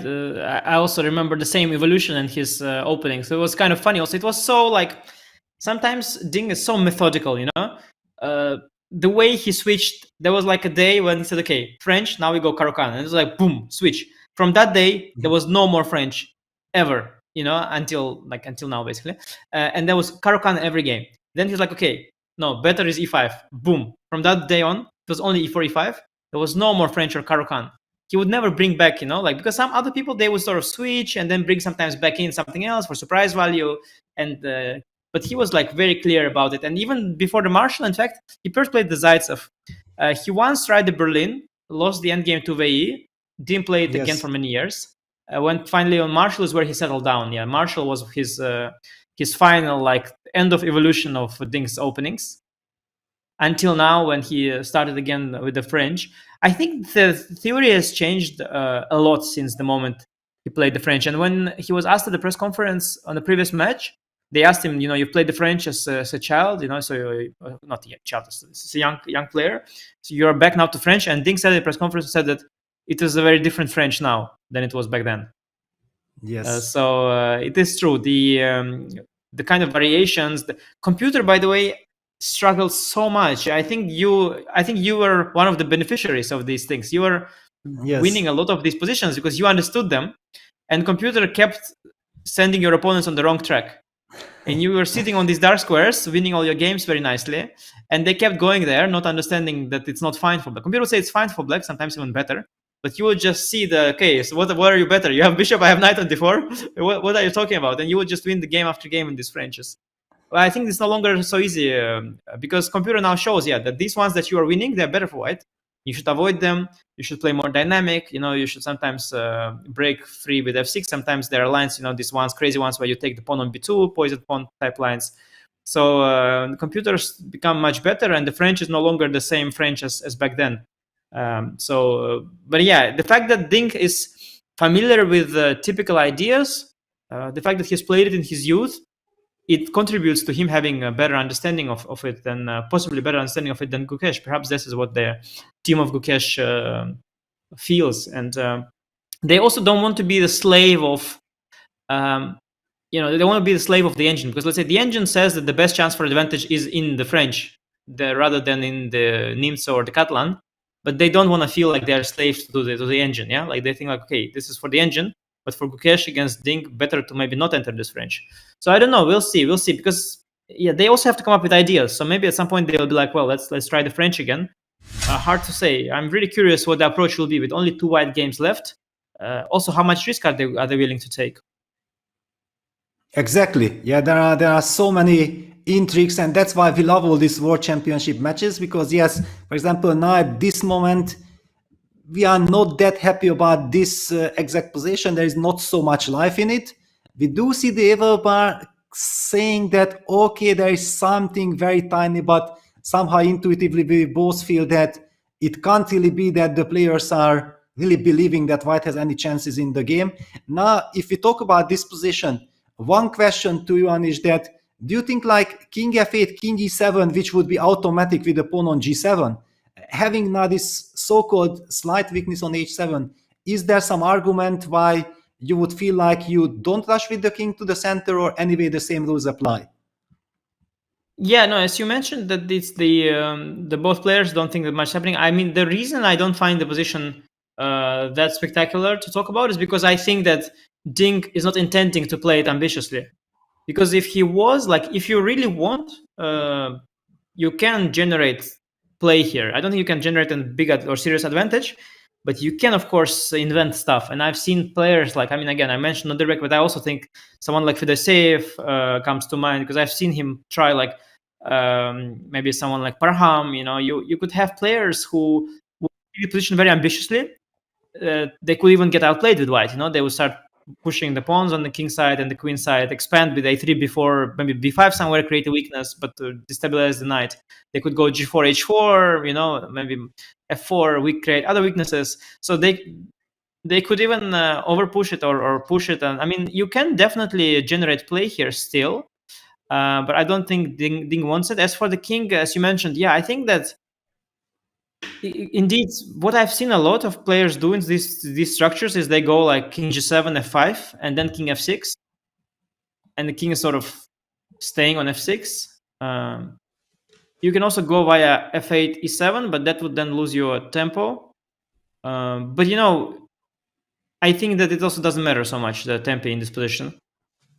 I also remember the same evolution in his opening. So it was kind of funny. Also, it was so like sometimes Ding is so methodical, the way he switched. There was like a day when he said, "Okay, French. Now we go Caro-Kann," and it was like boom, switch. From that day, there was no more French ever, until now basically. And there was Caro-Kann every game. Then he's like, "Okay, no, better is e5." Boom. From that day on, it was only e4, e5. There was no more French or Caro-Kann. He would never bring back, because some other people, they would sort of switch and then bring sometimes back in something else for surprise value. And but he was like very clear about it. And even before the Marshall, in fact, he first played the Zaitsev. He once tried the Berlin, lost the endgame to VE, didn't play it again for many years. Went finally on Marshall is where he settled down. Yeah, Marshall was his final like end of evolution of Ding's openings. Until now, when he started again with the French. I think the theory has changed a lot since the moment he played the French. And when he was asked at the press conference on the previous match, they asked him, you played the French as a child, so you're not a child, as a young player. So you're back now to French. And Ding said at the press conference, said that it is a very different French now than it was back then. Yes. So it is true. The kind of variations, the computer, by the way, struggled so much. I think you were one of the beneficiaries of these things. You were winning a lot of these positions because you understood them, and computer kept sending your opponents on the wrong track. And you were sitting on these dark squares, winning all your games very nicely, and they kept going there, not understanding that it's not fine for black. Computer would say it's fine for black, sometimes even better. But you would just see so what are you better? You have bishop, I have knight on d4. What are you talking about? And you would just win the game after game in these Frenches. Well, I think it's no longer so easy because computer now shows that these ones that you are winning, they're better for white. You should avoid them. You should play more dynamic. You should sometimes break free with f6. Sometimes there are lines, these ones, crazy ones where you take the pawn on b2, poison pawn type lines. So computers become much better, and the French is no longer the same French as back then. But yeah, the fact that Ding is familiar with typical ideas, the fact that he's played it in his youth, it contributes to him having a better understanding of it than possibly better understanding of it than Gukesh. Perhaps this is what the team of Gukesh feels, and they also don't want to be the slave of, they don't want to be the slave of the engine, because let's say the engine says that the best chance for advantage is in the French, rather than in the Nimzo or the Catalan, but they don't want to feel like they're slaves to the engine. Yeah, like they think like, okay, this is for the engine. But for Gukesh against Ding, better to maybe not enter this French. So I don't know. We'll see, because they also have to come up with ideas. So maybe at some point they'll be like, well, let's try the French again. Hard to say. I'm really curious what the approach will be with only 2 white games left. Also, how much risk are they willing to take? Exactly. Yeah, there are so many intrigues, and that's why we love all these World Championship matches. Because yes, for example, now at this moment, we are not that happy about this exact position. There is not so much life in it. We do see the Eval bar saying that, okay, there is something very tiny, but somehow intuitively we both feel that it can't really be that the players are really believing that white has any chances in the game. Now, if we talk about this position, one question to you, is that, do you think like king f8, king e7, which would be automatic with the pawn on g7, having now this so-called slight weakness on h7, is there some argument why you would feel like you don't rush with the king to the center, or anyway the same rules apply? Yeah, no, as you mentioned, that it's the both players don't think that much is happening. I mean, the reason I don't find the position that spectacular to talk about is because I think that Ding is not intending to play it ambitiously. Because if he was, like, if you really want, you can generate play here. I don't think you can generate a big or serious advantage, but you can, of course, invent stuff. And I've seen players like, I mean, again, I mentioned Nodirek, but I also think someone like FIDE comes to mind, because I've seen him try, like, maybe someone like Parham. You could have players who would position very ambitiously. They could even get outplayed with white. They would start pushing the pawns on the king side and the queen side, expand with a3 before, maybe b5 somewhere, create a weakness, but to destabilize the knight. They could go g4, h4, maybe f4, create other weaknesses. So they could even overpush it or push it. And I mean, you can definitely generate play here still, but I don't think Ding wants it. As for the king, as you mentioned, I think that indeed, what I've seen a lot of players do in these structures is they go like king g7, f5, and then king f6, and the king is sort of staying on f6. You can also go via f8, e7, but that would then lose your tempo. But I think that it also doesn't matter so much, the tempo in this position.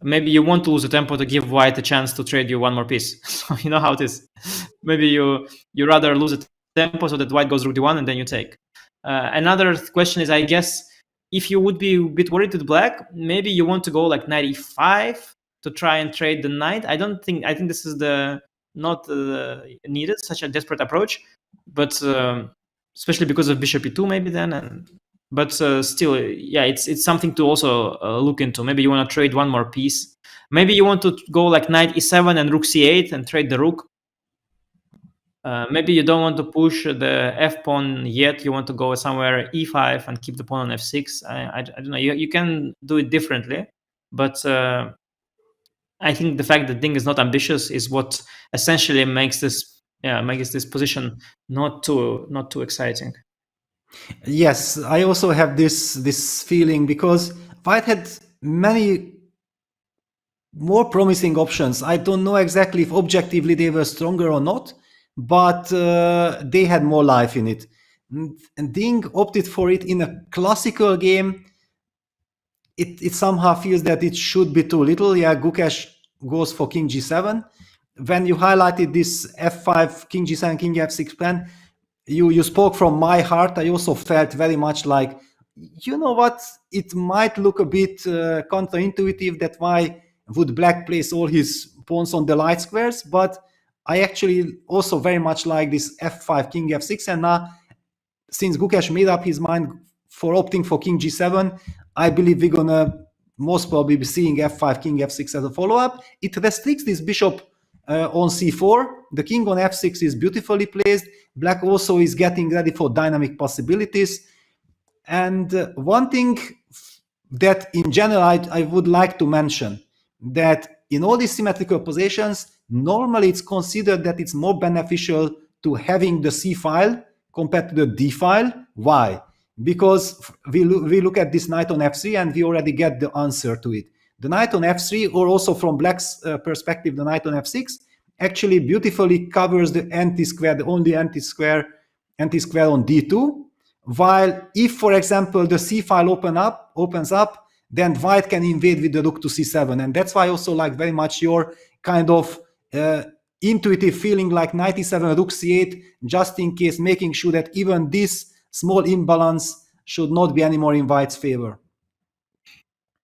Maybe you want to lose the tempo to give white a chance to trade you one more piece. So you know how it is. Maybe you rather lose it tempo so that white goes rook d1 and then you take. Another question is, I guess, if you would be a bit worried with black, maybe you want to go like knight e5 to try and trade the knight. I think this is not needed, such a desperate approach, but especially because of bishop e2 maybe then. But still, it's something to also look into. Maybe you want to trade one more piece. Maybe you want to go like knight e7 and rook c8 and trade the rook. Maybe you don't want to push the f pawn yet. You want to go somewhere e5 and keep the pawn on f6. I don't know. You can do it differently, but I think the fact that Ding is not ambitious is what essentially makes this position not too exciting. Yes, I also have this feeling, because white had many more promising options. I don't know exactly if objectively they were stronger or not, but they had more life in it. And Ding opted for it in a classical game. It somehow feels that it should be too little. Yeah, Gukesh goes for king g7. When you highlighted this f5, king g7, king f6 plan, you spoke from my heart. I also felt very much like, you know what, it might look a bit counterintuitive that why would black place all his pawns on the light squares, but I actually also very much like this f5, king f6, and now since Gukesh made up his mind for opting for king g7, I believe we're gonna most probably be seeing f5, king f6 as a follow-up. It restricts this bishop on c4. The king on f6 is beautifully placed. Black also is getting ready for dynamic possibilities. And one thing that in general I would like to mention, that in all these symmetrical positions, normally it's considered that it's more beneficial to having the c file compared to the d file. Why? Because we look at this knight on f3 and we already get the answer to it. The knight on f3, or also from Black's perspective, the knight on f6, actually beautifully covers the anti-square, the only anti-square on d2. While if, for example, the c file opens up, then white can invade with the rook to c7. And that's why I also like very much your kind of intuitive feeling like knight e7, rook c8, just in case, making sure that even this small imbalance should not be anymore in white's favor.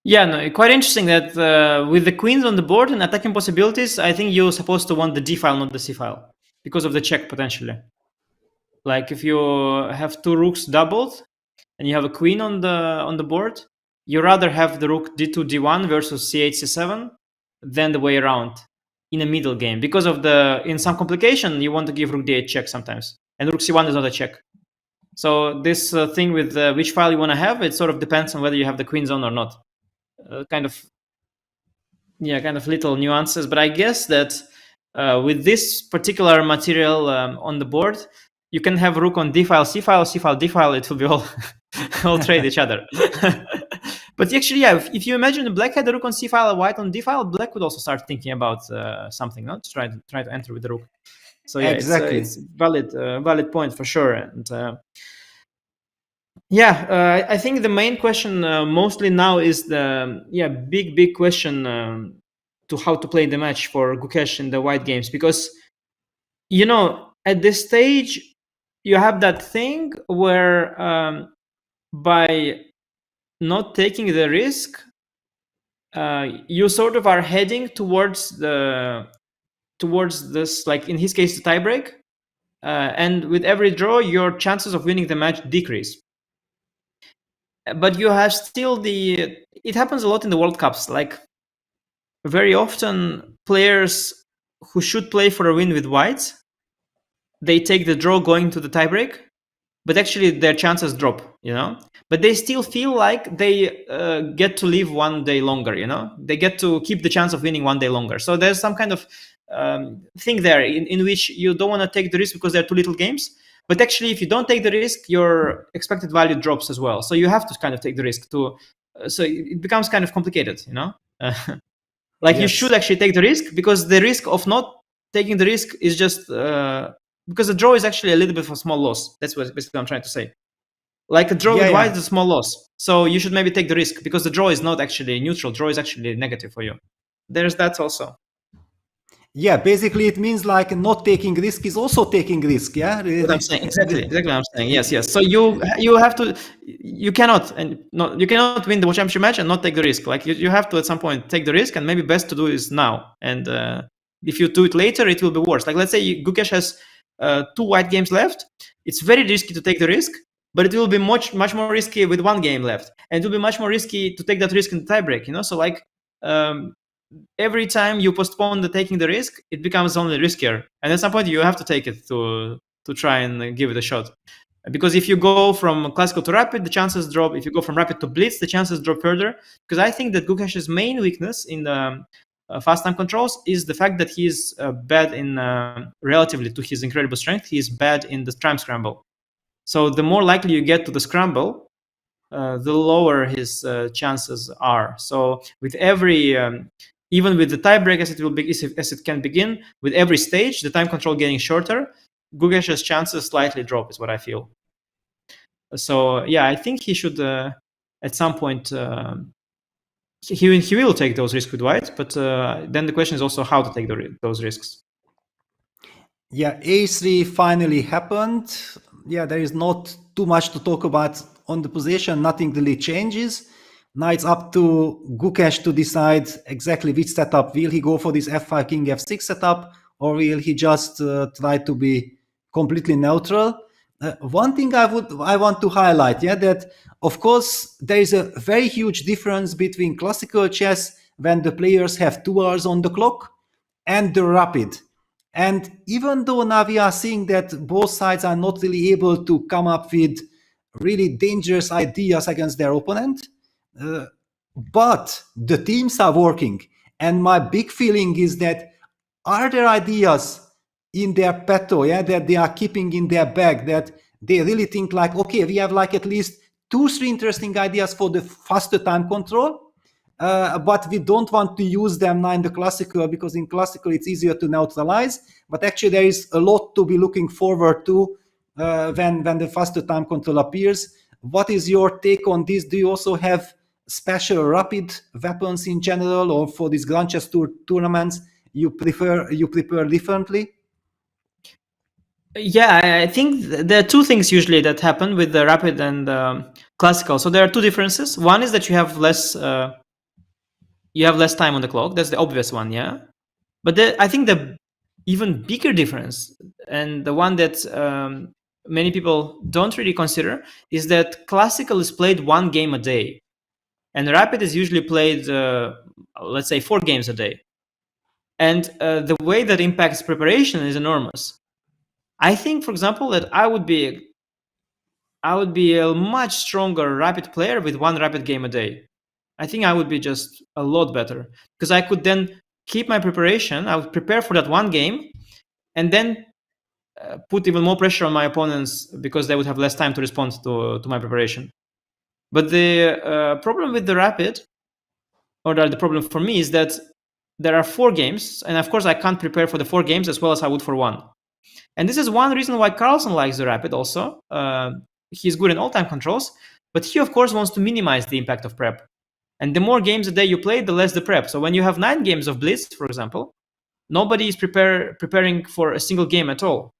Yeah, no, quite interesting that with the queens on the board and attacking possibilities, I think you're supposed to want the d file, not the c file, because of the check potentially. Like if you have two rooks doubled and you have a queen on the board, you rather have the rook d2, d1 versus c8, c7 than the way around in a middle game. Because of in some complication, you want to give rook d8 check sometimes, and rook c1 is not a check. So this thing with which file you want to have, it sort of depends on whether you have the queens on or not. Kind of little nuances, but I guess that with this particular material on the board, you can have rook on d file, c file, c file, d file. It will be all trade each other. But actually, yeah, if you imagine Black had the rook on c file, white on d file, Black would also start thinking about something, not to try to enter with the rook. So yeah, exactly. It's valid point for sure. And I think the main question mostly now is the big question to how to play the match for Gukesh in the white games, because at this stage you have that thing where by not taking the risk, you sort of are heading towards this, like in his case, the tiebreak, and with every draw, your chances of winning the match decrease. But you have still it happens a lot in the World Cups. Like very often, players who should play for a win with whites, they take the draw going to the tiebreak, but actually their chances drop, but they still feel like they get to live one day longer, they get to keep the chance of winning one day longer. So there's some kind of thing there in which you don't want to take the risk because there are too little games, but actually if you don't take the risk, your expected value drops as well. So you have to kind of take the risk so it becomes kind of complicated, like yes. You should actually take the risk, because the risk of not taking the risk is just because the draw is actually a little bit of a small loss. That's what basically I'm trying to say. Like a draw with white is a small loss. So you should maybe take the risk, because the draw is not actually neutral. Draw is actually negative for you. There's that also. Yeah, basically it means like not taking risk is also taking risk. Yeah, what I'm saying. Exactly what I'm saying. Yes. So you have to, you cannot win the championship match and not take the risk. Like you have to at some point take the risk, and maybe best to do is now. And if you do it later, it will be worse. Like let's say Gukesh has 2 white games left. It's very risky to take the risk, but it will be much more risky with 1 game left, and it will be much more risky to take that risk in the tiebreak. So like every time you postpone taking the risk, it becomes only riskier, and at some point you have to take it to try and give it a shot. Because if you go from classical to rapid, the chances drop. If you go from rapid to blitz, the chances drop further. Because I think that Gukesh's main weakness in the fast time controls is the fact that he is bad in, relatively to his incredible strength, he is bad in the time scramble. So the more likely you get to the scramble, the lower his chances are. So with every, even with the tiebreak as it can begin, with every stage, the time control getting shorter, Gukesh's chances slightly drop, is what I feel. So yeah, I think he should at some point. He will take those risks with white, but then the question is also how to take those risks. Yeah, A3 finally happened. Yeah, there is not too much to talk about on the position. Nothing really changes. Now it's up to Gukesh to decide exactly which setup. Will he go for this f5 king f6 setup, or will he just try to be completely neutral? One thing I want to highlight, that of course there is a very huge difference between classical chess when the players have 2 hours on the clock and the rapid. And even though now we are seeing that both sides are not really able to come up with really dangerous ideas against their opponent, but the teams are working. And my big feeling is that are there ideas in their petto, that they are keeping in their bag, that they really think like, okay, we have like at least 2-3 interesting ideas for the faster time control, but we don't want to use them now in the classical, because in classical it's easier to neutralize. But actually there is a lot to be looking forward to when the faster time control appears. What is your take on this? Do you also have special rapid weapons in general, or for these Grand Chess Tour tournaments you prepare differently? Yeah, I think there are two things usually that happen with the rapid and classical. So there are two differences. One is that you have less time on the clock. That's the obvious one, yeah. But I think the even bigger difference, and the one that many people don't really consider, is that classical is played 1 game a day, and rapid is usually played, let's say, 4 games a day. And the way that impacts preparation is enormous. I think, for example, that I would be a much stronger rapid player with 1 rapid game a day. I think I would be just a lot better, because I could then keep my preparation. I would prepare for that 1 game, and then put even more pressure on my opponents, because they would have less time to respond to my preparation. But the problem with the rapid, or the problem for me, is that there are 4 games, and of course I can't prepare for the 4 games as well as I would for 1. And this is one reason why Carlsen likes the rapid also. He's good in all-time controls, but he of course wants to minimize the impact of prep. And the more games a day you play, the less the prep. So when you have 9 games of Blitz, for example, nobody is preparing for a single game at all.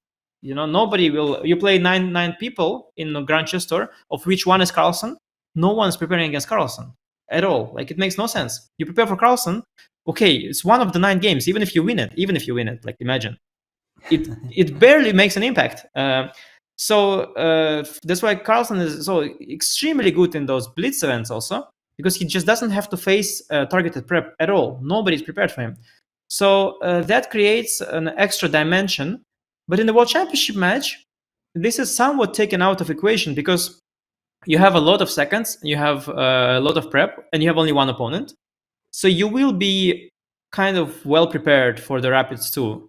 Nobody will. You play nine people in the Grand Chess Tour, of which 1 is Carlsen. No one is preparing against Carlsen at all. Like, it makes no sense. You prepare for Carlsen, okay, it's one of the 9 games. Even if you win it, like, imagine. It barely makes an impact. So that's why Carlsen is so extremely good in those Blitz events also, because he just doesn't have to face targeted prep at all. Nobody's prepared for him. So that creates an extra dimension. But in the World Championship match, this is somewhat taken out of equation, because you have a lot of seconds, you have a lot of prep, and you have only 1 opponent. So you will be kind of well prepared for the rapids too.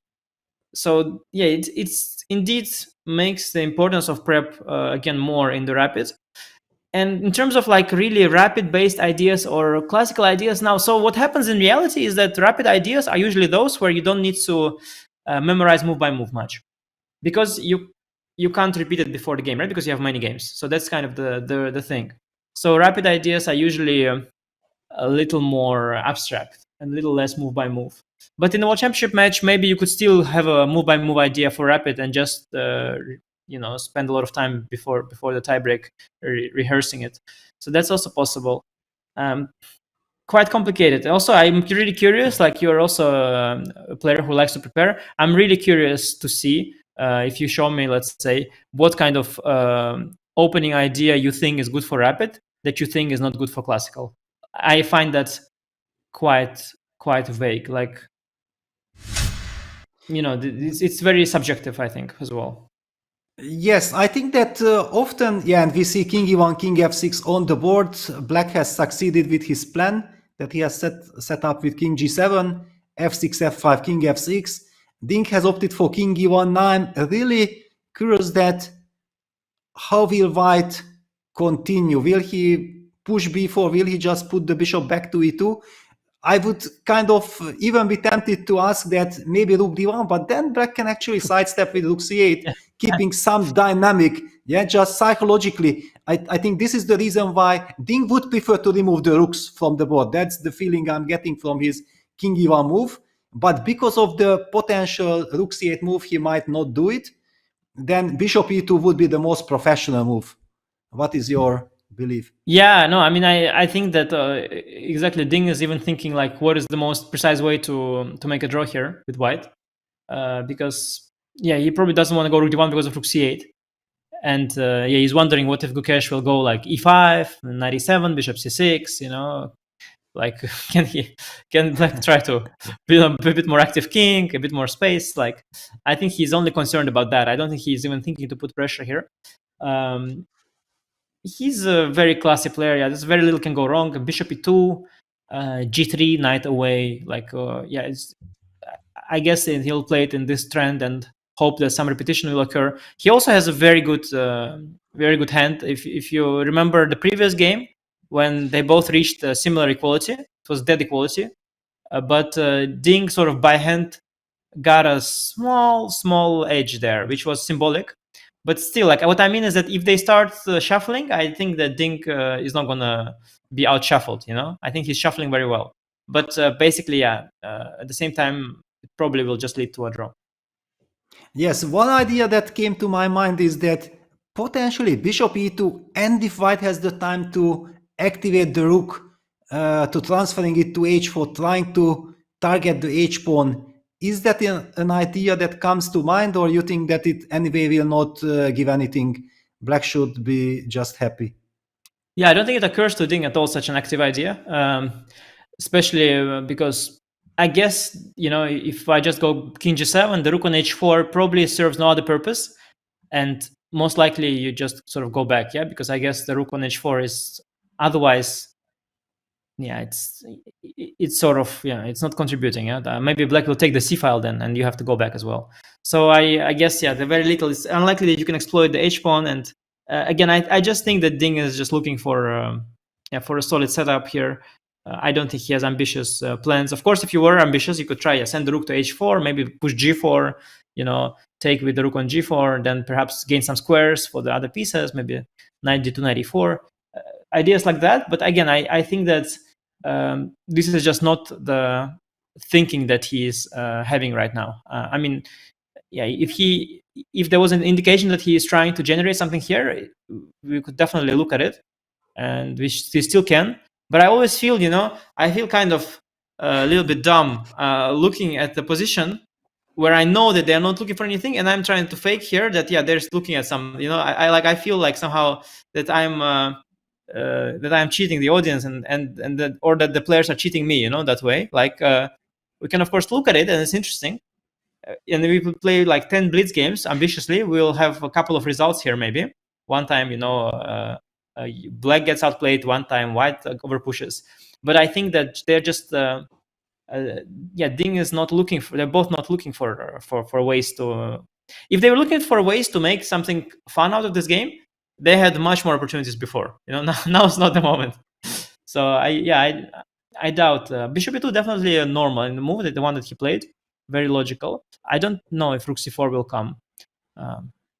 So yeah, it's indeed makes the importance of prep again more in the rapids. And in terms of like really rapid based ideas or classical ideas now, so what happens in reality is that rapid ideas are usually those where you don't need to memorize move by move much, because you can't repeat it before the game, right? Because you have many games. So that's kind of the thing. So rapid ideas are usually a little more abstract and a little less move by move. But in the World Championship match, maybe you could still have a move by move idea for rapid and just spend a lot of time before the tiebreak rehearsing it. So that's also possible. Quite complicated. Also, I'm really curious, like, you're also a player who likes to prepare. I'm really curious to see if you show me, let's say, what kind of opening idea you think is good for rapid that you think is not good for classical. I find that quite vague. Like, it's very subjective, I think, as well. Yes, I think that often, and we see king e1, king f6 on the board. Black has succeeded with his plan that he has set up with king g7, f6, f5, king f6. Ding has opted for king e1. Now I'm really curious that how will white continue? Will he push b4? Will he just put the bishop back to e2? I would kind of even be tempted to ask that maybe rook d1, but then black can actually sidestep with rook c8, keeping some dynamic, just psychologically. I think this is the reason why Ding would prefer to remove the rooks from the board. That's the feeling I'm getting from his king e1 move. But because of the potential rook c8 move, he might not do it. Then bishop e2 would be the most professional move. What is your believe. Yeah, no, I mean, I think that exactly Ding is even thinking like, what is the most precise way to make a draw here with white? Because yeah, he probably doesn't want to go rook d1 because of rook c8, and yeah, he's wondering what if Gukesh will go like e5, 97, bishop c6, you know, like can Black try to build a bit more active king, a bit more space? Like, I think he's only concerned about that. I don't think he's even thinking to put pressure here. He's a very classy player. Yeah, there's very little can go wrong. Bishop e2, g3, knight away. Like, yeah, I guess he'll play it in this trend and hope that some repetition will occur. He also has a very good hand. If you remember the previous game when they both reached similar equality, it was dead equality, but Ding sort of by hand got a small edge there, which was symbolic. But still, like, what I mean is that if they start shuffling, I think that Ding is not gonna be out shuffled. You know, I think he's shuffling very well. But basically, yeah, at the same time, it probably will just lead to a draw. Yes, one idea that came to my mind is that potentially bishop e2, and if white has the time to activate the rook to transferring it to h4, trying to target the h-pawn. Is that an idea that comes to mind, or you think that it anyway will not give anything? Black should be just happy. Yeah, I don't think it occurs to Ding at all such an active idea, especially because I guess, you know, if I just go king g7, the rook on h4 probably serves no other purpose, and most likely you just sort of go back, yeah, because I guess the rook on h4 is otherwise, yeah, it's sort of, yeah, it's not contributing. Yeah, maybe Black will take the c file then, and you have to go back as well. So I guess, yeah, the very little, it's unlikely that you can exploit the h pawn. And again, I just think that Ding is just looking for a solid setup here. I don't think he has ambitious plans. Of course, if you were ambitious, you could try send the rook to h4, maybe push g4, you know, take with the rook on g4, then perhaps gain some squares for the other pieces, maybe knight d2, knight e4, ideas like that. But again, I think that this is just not the thinking that he is having right now. I mean, yeah, if there was an indication that he is trying to generate something here, we could definitely look at it, and we still can. But I always feel, you know, I feel kind of a little bit dumb looking at the position where I know that they're not looking for anything, and I'm trying to fake here that, yeah, they're looking at some, you know, I feel like somehow that I'm cheating the audience, and that, or that the players are cheating me, you know, that way. Like, we can of course look at it, and it's interesting. And if we play like 10 blitz games ambitiously, we'll have a couple of results here. Maybe one time, you know, Black gets outplayed, one time White overpushes. But I think that they're just yeah, Ding is not looking for. They're both not looking for ways to. If they were looking for ways to make something fun out of this game, they had much more opportunities before. You know, now's not the moment. So I doubt bishop e2 definitely a normal in the move, the one that he played, very logical. I don't know if rook c4 will come.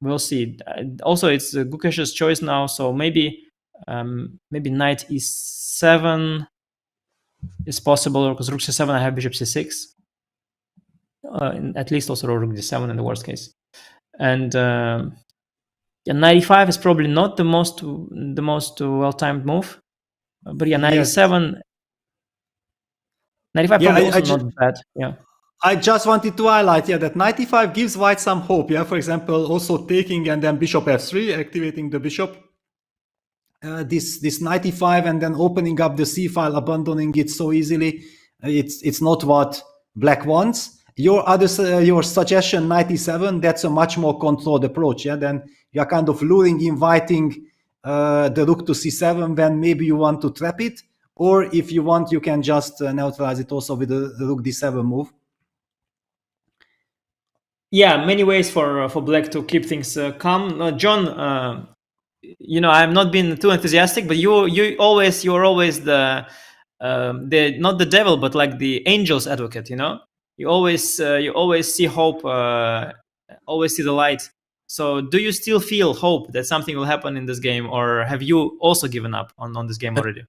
We'll see. Also, it's Gukesh's choice now, so maybe knight e7 is possible, because rook c7 I have bishop c6. At least also rook d7 in the worst case. And yeah, knight e5 is probably not the most well-timed move. But yeah, knight e7, knight e5 probably also not bad. Yeah. I just wanted to highlight, yeah, that knight e5 gives white some hope. Yeah, for example, also taking and then bishop f3, activating the bishop. This knight e5 and then opening up the c file, abandoning it so easily. It's not what Black wants. Your suggestion, knight e7, that's a much more controlled approach. Yeah, then you're kind of luring, inviting the rook to c7 when maybe you want to trap it, or if you want, you can just neutralize it also with the rook d7 move. Yeah, many ways for Black to keep things calm. John, you know, I'm not being too enthusiastic, but you're always the not the devil, but like the angel's advocate. You know, you always see hope, always see the light. So, do you still feel hope that something will happen in this game, or have you also given up on this game already?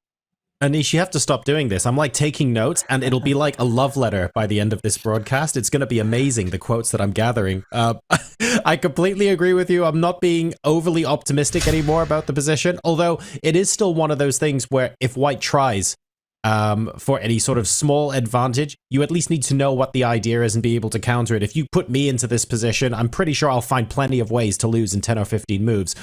Anish, you have to stop doing this. I'm like taking notes and it'll be like a love letter by the end of this broadcast. It's going to be amazing, the quotes that I'm gathering. I completely agree with you. I'm not being overly optimistic anymore about the position, although it is still one of those things where if white tries for any sort of small advantage, you at least need to know what the idea is and be able to counter it. If you put me into this position, I'm pretty sure I'll find plenty of ways to lose in 10 or 15 moves,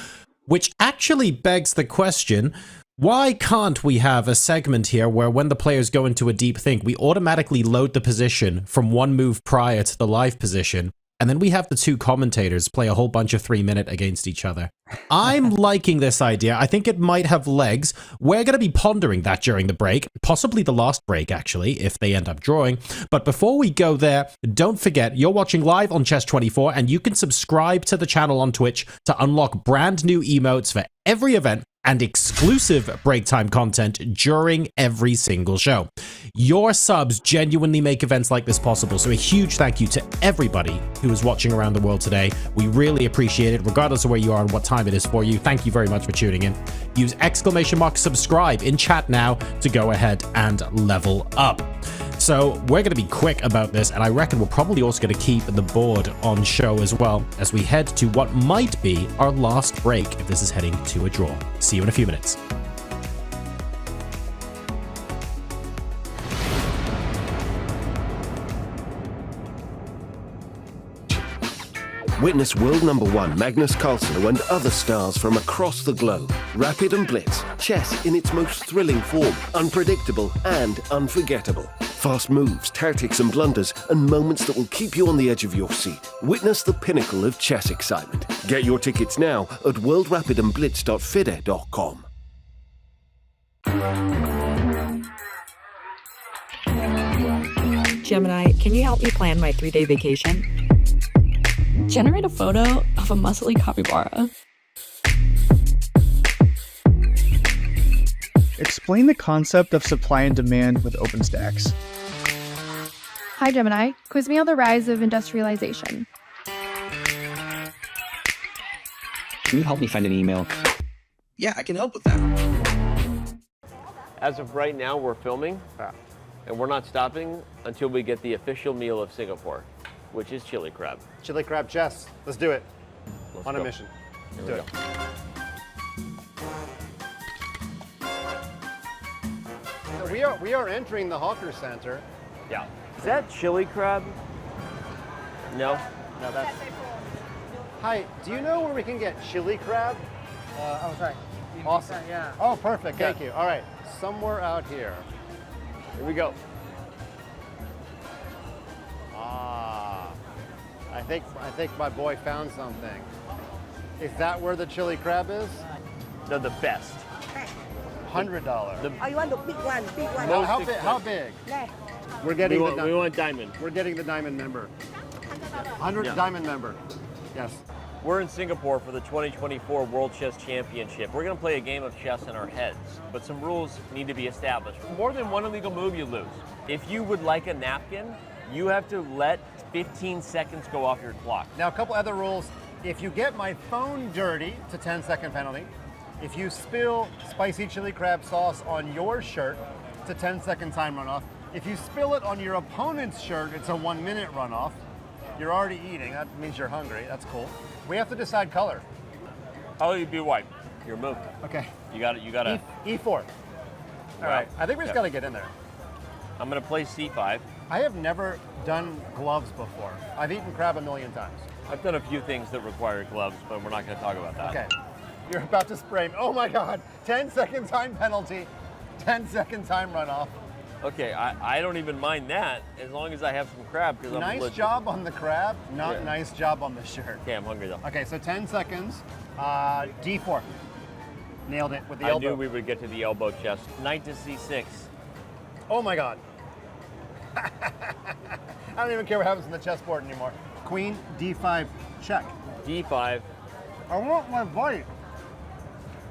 which actually begs the question, why can't we have a segment here where when the players go into a deep think, we automatically load the position from one move prior to the live position, and then we have the two commentators play a whole bunch of 3-minute against each other? I'm liking this idea. I think it might have legs. We're going to be pondering that during the break, possibly the last break, actually, if they end up drawing. But before we go there, don't forget, you're watching live on Chess24, and you can subscribe to the channel on Twitch to unlock brand new emotes for every event and exclusive break time content during every single show. Your subs genuinely make events like this possible, so a huge thank you to everybody who is watching around the world today. We really appreciate it, regardless of where you are and what time it is for you. Thank you very much for tuning in. Use !subscribe in chat now to go ahead and level up. So we're going to be quick about this, and I reckon we're probably also going to keep the board on show as well as we head to what might be our last break if this is heading to a draw. See you in a few minutes. Witness world number one Magnus Carlsen and other stars from across the globe. Rapid and Blitz, chess in its most thrilling form, unpredictable and unforgettable. Fast moves, tactics and blunders, and moments that will keep you on the edge of your seat. Witness the pinnacle of chess excitement. Get your tickets now at worldrapidandblitz.fide.com. Gemini, can you help me plan my 3-day vacation? Generate a photo of a muscly capybara. Explain the concept of supply and demand with OpenStax. Hi, Gemini. Quiz me on the rise of industrialization. Can you help me find an email? Yeah, I can help with that. As of right now, we're filming, and we're not stopping until we get the official meal of Singapore, which is chili crab. Chili crab chess. Let's do it. Let's On go. a mission. Here Do we it. go. So we are entering the Hawker Center. Yeah. Is that chili crab? No. No, that's. Hi, do you know where we can get chili crab? Oh, sorry. Awesome. Yeah. Oh, perfect. Thank you. All right, somewhere out here. Here we go. I think my boy found something. Is that where the chili crab is? They're the best. $100. Oh, you want the big one? Big one. How big? There. We're getting we want diamond. We're getting the diamond member. 100 Yeah. diamond member. Yes. We're in Singapore for the 2024 World Chess Championship. We're going to play a game of chess in our heads, but some rules need to be established. More than one illegal move, you lose. If you would like a napkin, you have to let 15 seconds go off your clock. Now, a couple other rules. If you get my phone dirty, it's a 10-second penalty. If you spill spicy chili crab sauce on your shirt, it's a 10-second time runoff. If you spill it on your opponent's shirt, it's a 1-minute runoff. You're already eating. That means you're hungry. That's cool. We have to decide color. How you be white? Your move. Okay. You got it. You got to. E4. All right. I think we just got to get in there. I'm going to play C5. I have never done gloves before. I've eaten crab a million times. I've done a few things that require gloves, but we're not going to talk about that. Okay. You're about to spray me. Oh my God. 10-second time penalty. 10-second time runoff. Okay, I don't even mind that as long as I have some crab. Because Nice job on the crab, not nice job on the shirt. Okay, I'm hungry though. Okay, so 10 seconds. D4. Nailed it with the elbow. I knew we would get to the elbow chest. Knight to C6. Oh my God. I don't even care what happens on the chessboard anymore. Queen D5 check. D5. I want my bite.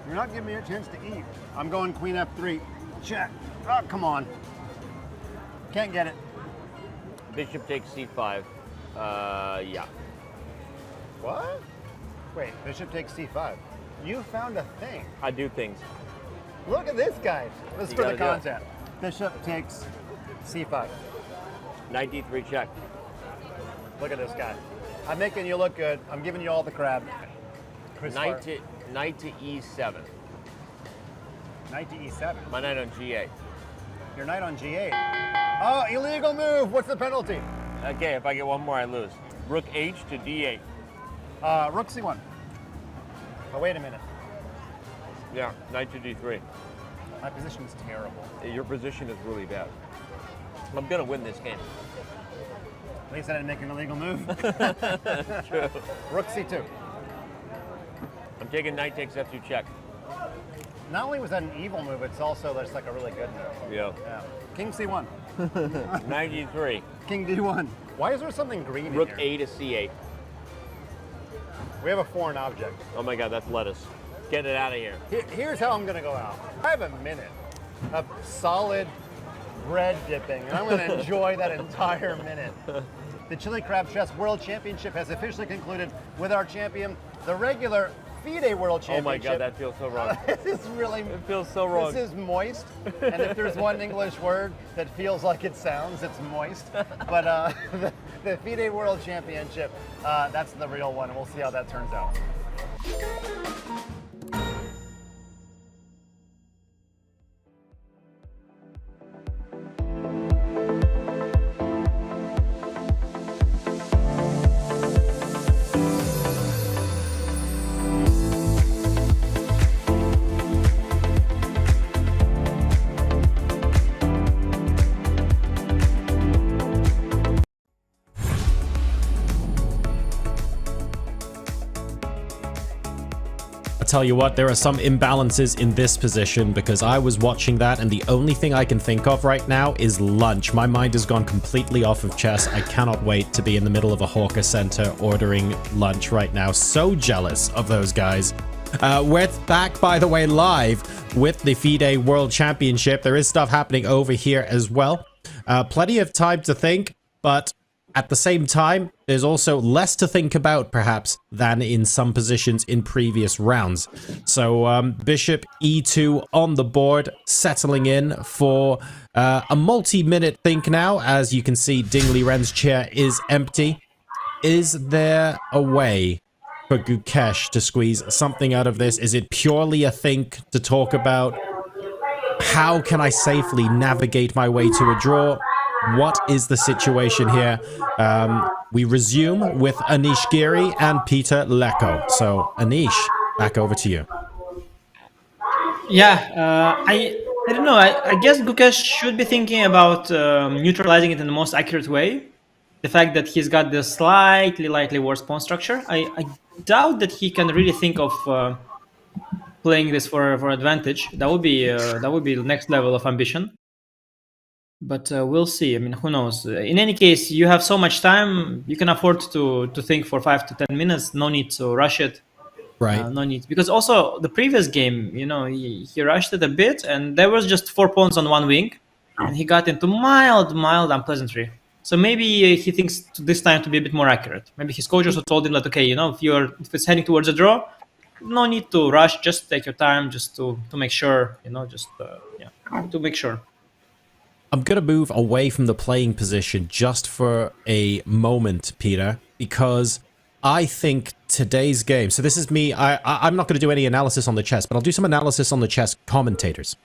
You're not giving me a chance to eat. I'm going Queen F3 check. Oh, come on. Can't get it. Bishop takes C5. Yeah. What? Wait, bishop takes C5. You found a thing. I do things. Look at this guy. This is You for the gotta do content. Bishop takes c5. Knight d3 check. Look at this guy. I'm making you look good. I'm giving you all the crab. Knight to e7. Knight to e7. My knight on g8. Your knight on g8. Oh, illegal move. What's the penalty? Okay, if I get one more, I lose. Rook h to d8. Rook c1. Oh, wait a minute. Yeah, knight to d3. My position is terrible. Your position is really bad. I'm gonna win this game. At least I didn't make an illegal move. True. Rook c2. I'm taking knight takes f2 check. Not only was that an evil move, it's also just like a really good move. Yeah. King c1. Knight e3. King d1. Why is there something green in Rook here? a to c8. We have a foreign object. Oh my god, that's lettuce. Get it out of here. Here's how I'm gonna go out. I have a minute of solid bread dipping, and I'm gonna enjoy that entire minute. The Chili Crab Chess World Championship has officially concluded with our champion, the regular FIDE World Championship. Oh my god, that feels so wrong. This is really... It feels so wrong. This is moist, and if there's one English word that feels like it sounds, it's moist. But the FIDE World Championship, that's the real one, and we'll see how that turns out. Tell you what, there are some imbalances in this position because I was watching that and the only thing I can think of right now is lunch. My mind has gone completely off of chess. I cannot wait to be in the middle of a hawker center ordering lunch right now. So jealous of those guys. We're back, by the way, live with the FIDE World Championship. There is stuff happening over here as well. Plenty of time to think, but at the same time, there's also less to think about, perhaps, than in some positions in previous rounds. So, Bishop E2 on the board, settling in for a multi-minute think now. As you can see, Ding Liren's chair is empty. Is there a way for Gukesh to squeeze something out of this? Is it purely a think to talk about? How can I safely navigate my way to a draw? What is the situation here? We resume with Anish Giri and Peter Leko. So, Anish, back over to you. Yeah, I don't know. I guess Gukesh should be thinking about neutralizing it in the most accurate way. The fact that he's got the slightly worse pawn structure, I doubt that he can really think of playing this for advantage. That would be the next level of ambition. But we'll see. I mean, who knows? In any case, you have so much time. You can afford to think for 5 to 10 minutes. No need to rush it. Right. No need. Because also, the previous game, you know, he rushed it a bit. And there was just 4 pawns on one wing. And he got into mild unpleasantry. So maybe he thinks this time to be a bit more accurate. Maybe his coach also told him that, okay, you know, if it's heading towards a draw, no need to rush. Just take your time just to make sure, you know, to make sure. I'm going to move away from the playing position just for a moment, Peter, because I think today's game... So this is me. I'm not going to do any analysis on the chess, but I'll do some analysis on the chess commentators.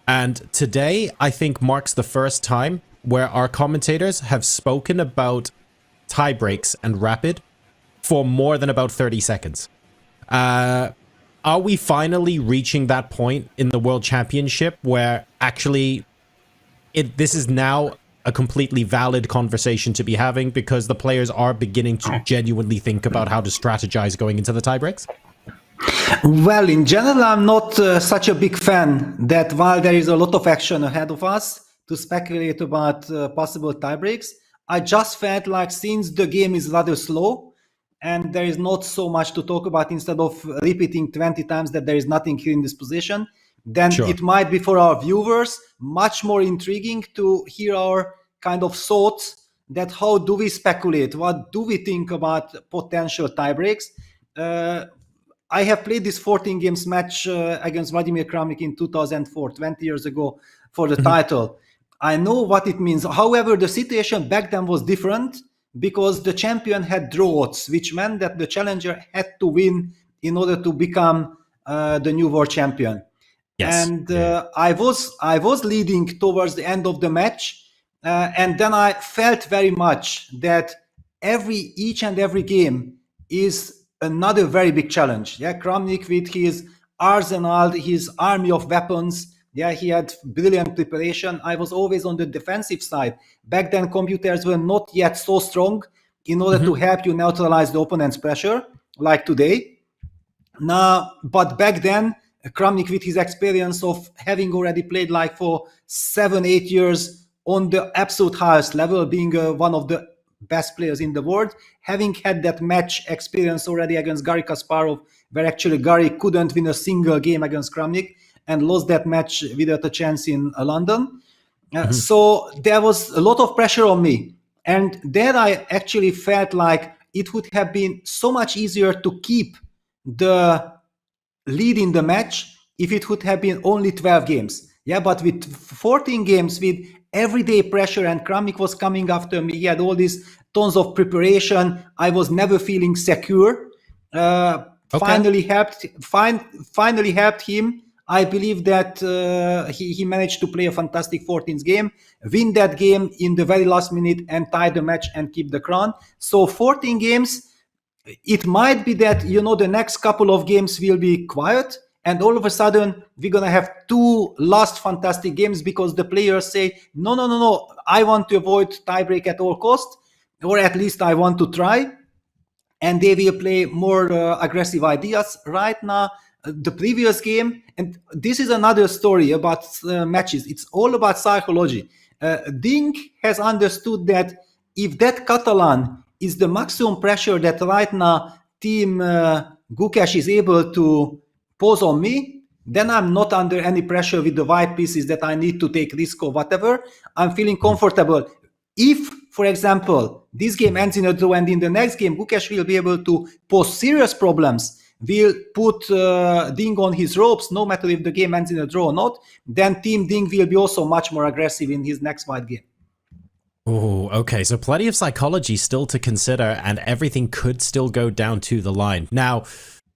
And today, I think, marks the first time where our commentators have spoken about tie breaks and rapid for more than about 30 seconds. Are we finally reaching that point in the World Championship where actually... this is now a completely valid conversation to be having because the players are beginning to genuinely think about how to strategize going into the tiebreaks? Well, in general, I'm not such a big fan that while there is a lot of action ahead of us to speculate about possible tiebreaks, I just felt like since the game is rather slow and there is not so much to talk about, instead of repeating 20 times that there is nothing here in this position, then it might be for our viewers much more intriguing to hear our kind of thoughts that how do we speculate, what do we think about potential tiebreaks. I have played this 14 games match against Vladimir Kramnik in 2004, 20 years ago, for the title. I know what it means. However, the situation back then was different because the champion had draw odds, which meant that the challenger had to win in order to become the new world champion. Yes. And I was leading towards the end of the match, and then I felt very much that each and every game is another very big challenge. Yeah, Kramnik with his arsenal, his army of weapons. Yeah, he had brilliant preparation. I was always on the defensive side. Back then, computers were not yet so strong in order to help you neutralize the opponent's pressure, like today. Now, but back then, Kramnik, with his experience of having already played like for 7-8 years on the absolute highest level, being one of the best players in the world, having had that match experience already against Garry Kasparov, where actually Garry couldn't win a single game against Kramnik and lost that match without a chance in London. So there was a lot of pressure on me. And then I actually felt like it would have been so much easier to keep the lead in the match if it would have been only 12 games. Yeah, but with 14 games, with everyday pressure, and Kramnik was coming after me, he had all these tons of preparation. I was never feeling secure. Finally helped him. I believe that he managed to play a fantastic 14th game, win that game in the very last minute, and tie the match and keep the crown. So 14 games. It might be that, the next couple of games will be quiet, and all of a sudden we're going to have 2 last fantastic games because the players say, no, I want to avoid tiebreak at all costs, or at least I want to try, and they will play more aggressive ideas. Right now, the previous game, and this is another story about matches, it's all about psychology. Ding has understood that if that Catalan is the maximum pressure that right now Team Gukesh is able to pose on me, then I'm not under any pressure with the white pieces that I need to take risk or whatever. I'm feeling comfortable. If, for example, this game ends in a draw and in the next game Gukesh will be able to pose serious problems, will put Ding on his ropes, no matter if the game ends in a draw or not, then Team Ding will be also much more aggressive in his next white game. Oh, okay. So plenty of psychology still to consider, and everything could still go down to the line. Now,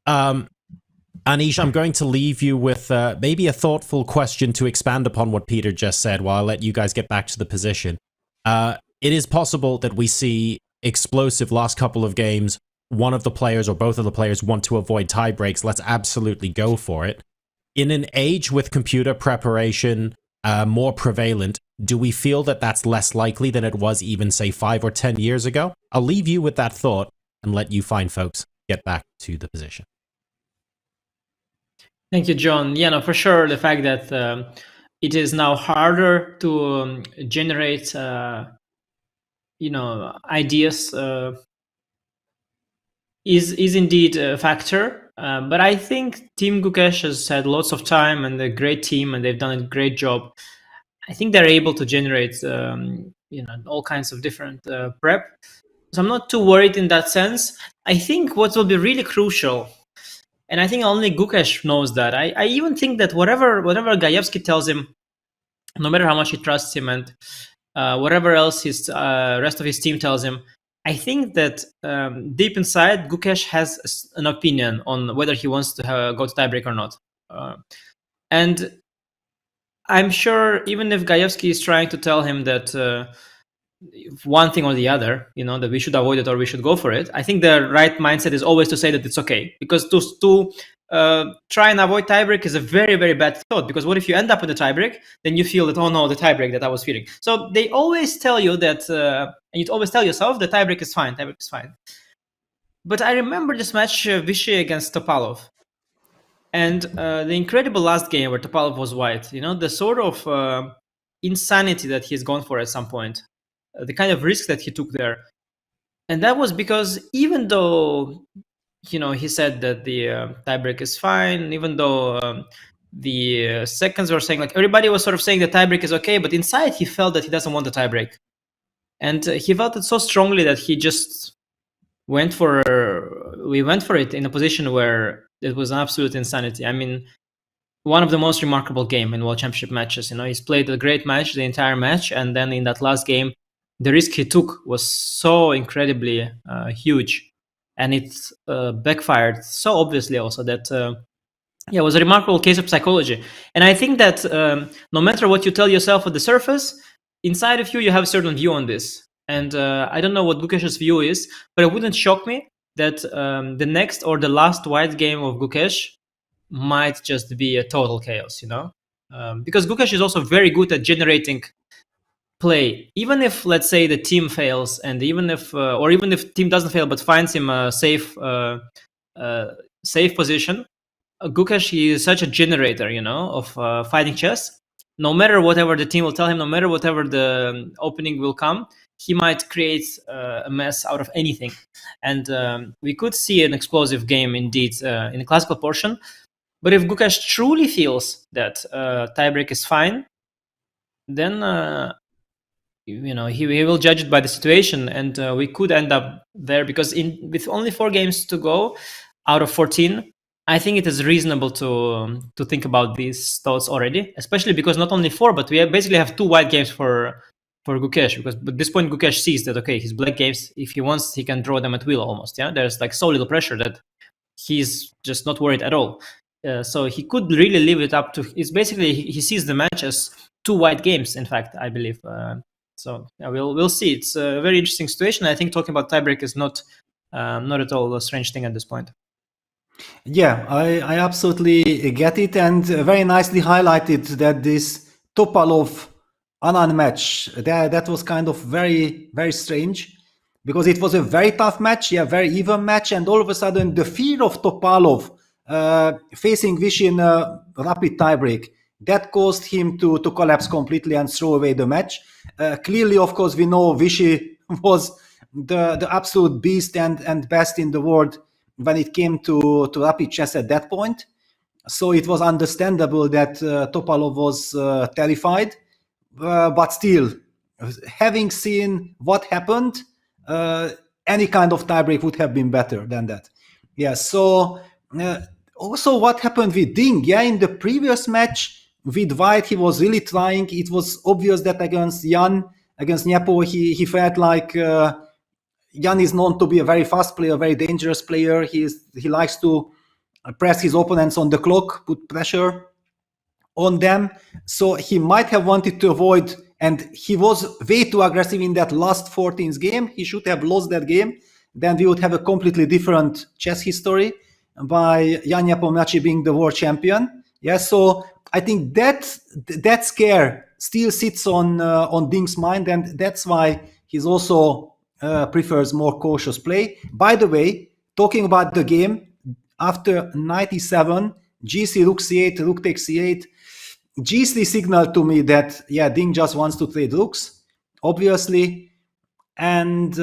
Anish, I'm going to leave you with maybe a thoughtful question to expand upon what Peter just said while I let you guys get back to the position. It is possible that we see explosive last couple of games. One of the players or both of the players want to avoid tie breaks. Let's absolutely go for it. In an age with computer preparation more prevalent, do we feel that that's less likely than it was even, say, 5 or 10 years ago? I'll leave you with that thought and let you fine folks get back to the position. Thank you, John. Yeah, no, for sure. The fact that it is now harder to generate, ideas is indeed a factor. But I think Team Gukesh has had lots of time and a great team, and they've done a great job. I think they're able to generate, all kinds of different prep. So I'm not too worried in that sense. I think what will be really crucial, and I think only Gukesh knows that. I even think that whatever Gajewski tells him, no matter how much he trusts him, and whatever else his rest of his team tells him, I think that deep inside, Gukesh has an opinion on whether he wants to go to tiebreak or not. And I'm sure even if Gajewski is trying to tell him that one thing or the other, that we should avoid it or we should go for it, I think the right mindset is always to say that it's okay. Because to try and avoid tiebreak is a very, very bad thought. Because what if you end up in the tiebreak, then you feel that, oh no, the tiebreak that I was feeling. So they always tell you that, and you always tell yourself the tiebreak is fine, tiebreak is fine. But I remember this match, Vichy against Topalov. And the incredible last game where Topalov was white, the sort of insanity that he's gone for at some point, the kind of risk that he took there. And that was because even though, he said that the tiebreak is fine, even though the seconds were saying, like, everybody was sort of saying the tiebreak is okay, but inside he felt that he doesn't want the tiebreak. And he felt it so strongly that he just we went for it in a position where it was absolute insanity. I mean, one of the most remarkable game in World Championship matches. He's played a great match, the entire match, and then in that last game, the risk he took was so incredibly huge, and it backfired so obviously also that it was a remarkable case of psychology. And I think that no matter what you tell yourself at the surface, inside of you, you have a certain view on this. And I don't know what Gukesh's view is, but it wouldn't shock me that the next or the last white game of Gukesh might just be a total chaos, because Gukesh is also very good at generating play. Even if, let's say, the team fails, and even if team doesn't fail but finds him a safe position, Gukesh, he is such a generator, of fighting chess. No matter whatever the team will tell him, no matter whatever the opening will come, he might create a mess out of anything. And we could see an explosive game indeed in the classical portion. But if Gukesh truly feels that tiebreak is fine, then he will judge it by the situation, and we could end up there, because with only 4 games to go out of 14, I think it is reasonable to think about these thoughts already, especially because not only 4, but we basically have 2 white games for Gukesh, because at this point Gukesh sees that, okay, his black games, if he wants, he can draw them at will almost. Yeah, there's like so little pressure that he's just not worried at all. So he could really leave it up to. It's basically he sees the match as 2 white games. In fact, I believe. So yeah, we'll see. It's a very interesting situation. I think talking about tiebreak is not at all a strange thing at this point. Yeah, I absolutely get it, and very nicely highlighted that this Topalov-Anand match, that was kind of very, very strange, because it was a very tough match, very even match, and all of a sudden the fear of Topalov facing Vishy in a rapid tiebreak, that caused him to collapse completely and throw away the match. Clearly, of course, we know Vishy was the absolute beast and best in the world when it came to rapid chess at that point. So it was understandable that Topalov was terrified. But still, having seen what happened, any kind of tiebreak would have been better than that. Yeah, so also what happened with Ding, in the previous match with White, he was really trying. It was obvious that against Nyepo, he felt like Jan is known to be a very fast player, very dangerous player. He likes to press his opponents on the clock, put pressure on them. So he might have wanted to avoid, and he was way too aggressive in that last 14th game. He should have lost that game. Then we would have a completely different chess history by Jan Nepomniachtchi being the world champion. Yeah, so I think that scare still sits on Ding's mind, and that's why he's also prefers more cautious play. By the way, talking about the game, after 97, GC rook c8, rook takes c8, G3 signaled to me that, Ding just wants to trade rooks, obviously. And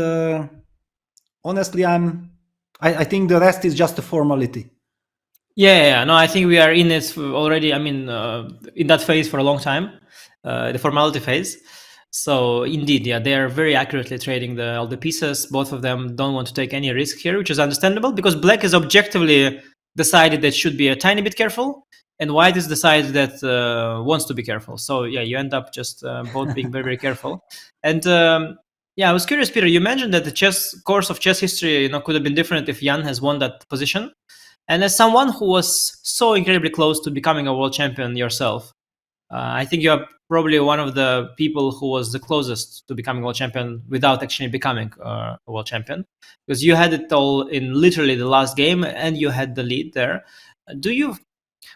honestly, I think the rest is just a formality. Yeah. No, I think we are in it already. I mean, in that phase for a long time, the formality phase. So indeed, they are very accurately trading all the pieces. Both of them don't want to take any risk here, which is understandable, because Black is objectively decided that should be a tiny bit careful, and White is decided that wants to be careful. So you end up just both being very, very careful. And I was curious, Peter, you mentioned that the course of chess history could have been different if Jan has won that position. And as someone who was so incredibly close to becoming a world champion yourself, I think you are probably one of the people who was the closest to becoming world champion without actually becoming a world champion, because you had it all in literally the last game and you had the lead there.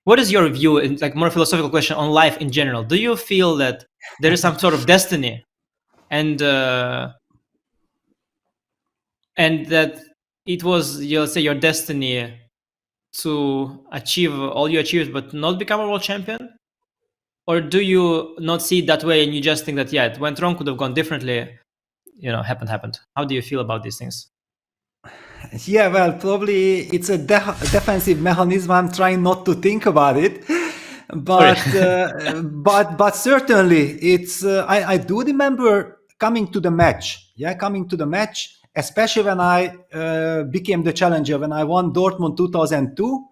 What is your view, in like more philosophical question, on life in general? Do you feel that there is some sort of destiny, and that it was, let's say, your destiny to achieve all you achieved but not become a world champion? Or do you not see it that way and you just think that, it went wrong, could have gone differently, happened? How do you feel about these things? Yeah, well, probably it's a defensive mechanism. I'm trying not to think about it, but but certainly it's. I do remember coming to the match. Especially when I became the challenger, when I won Dortmund 2002.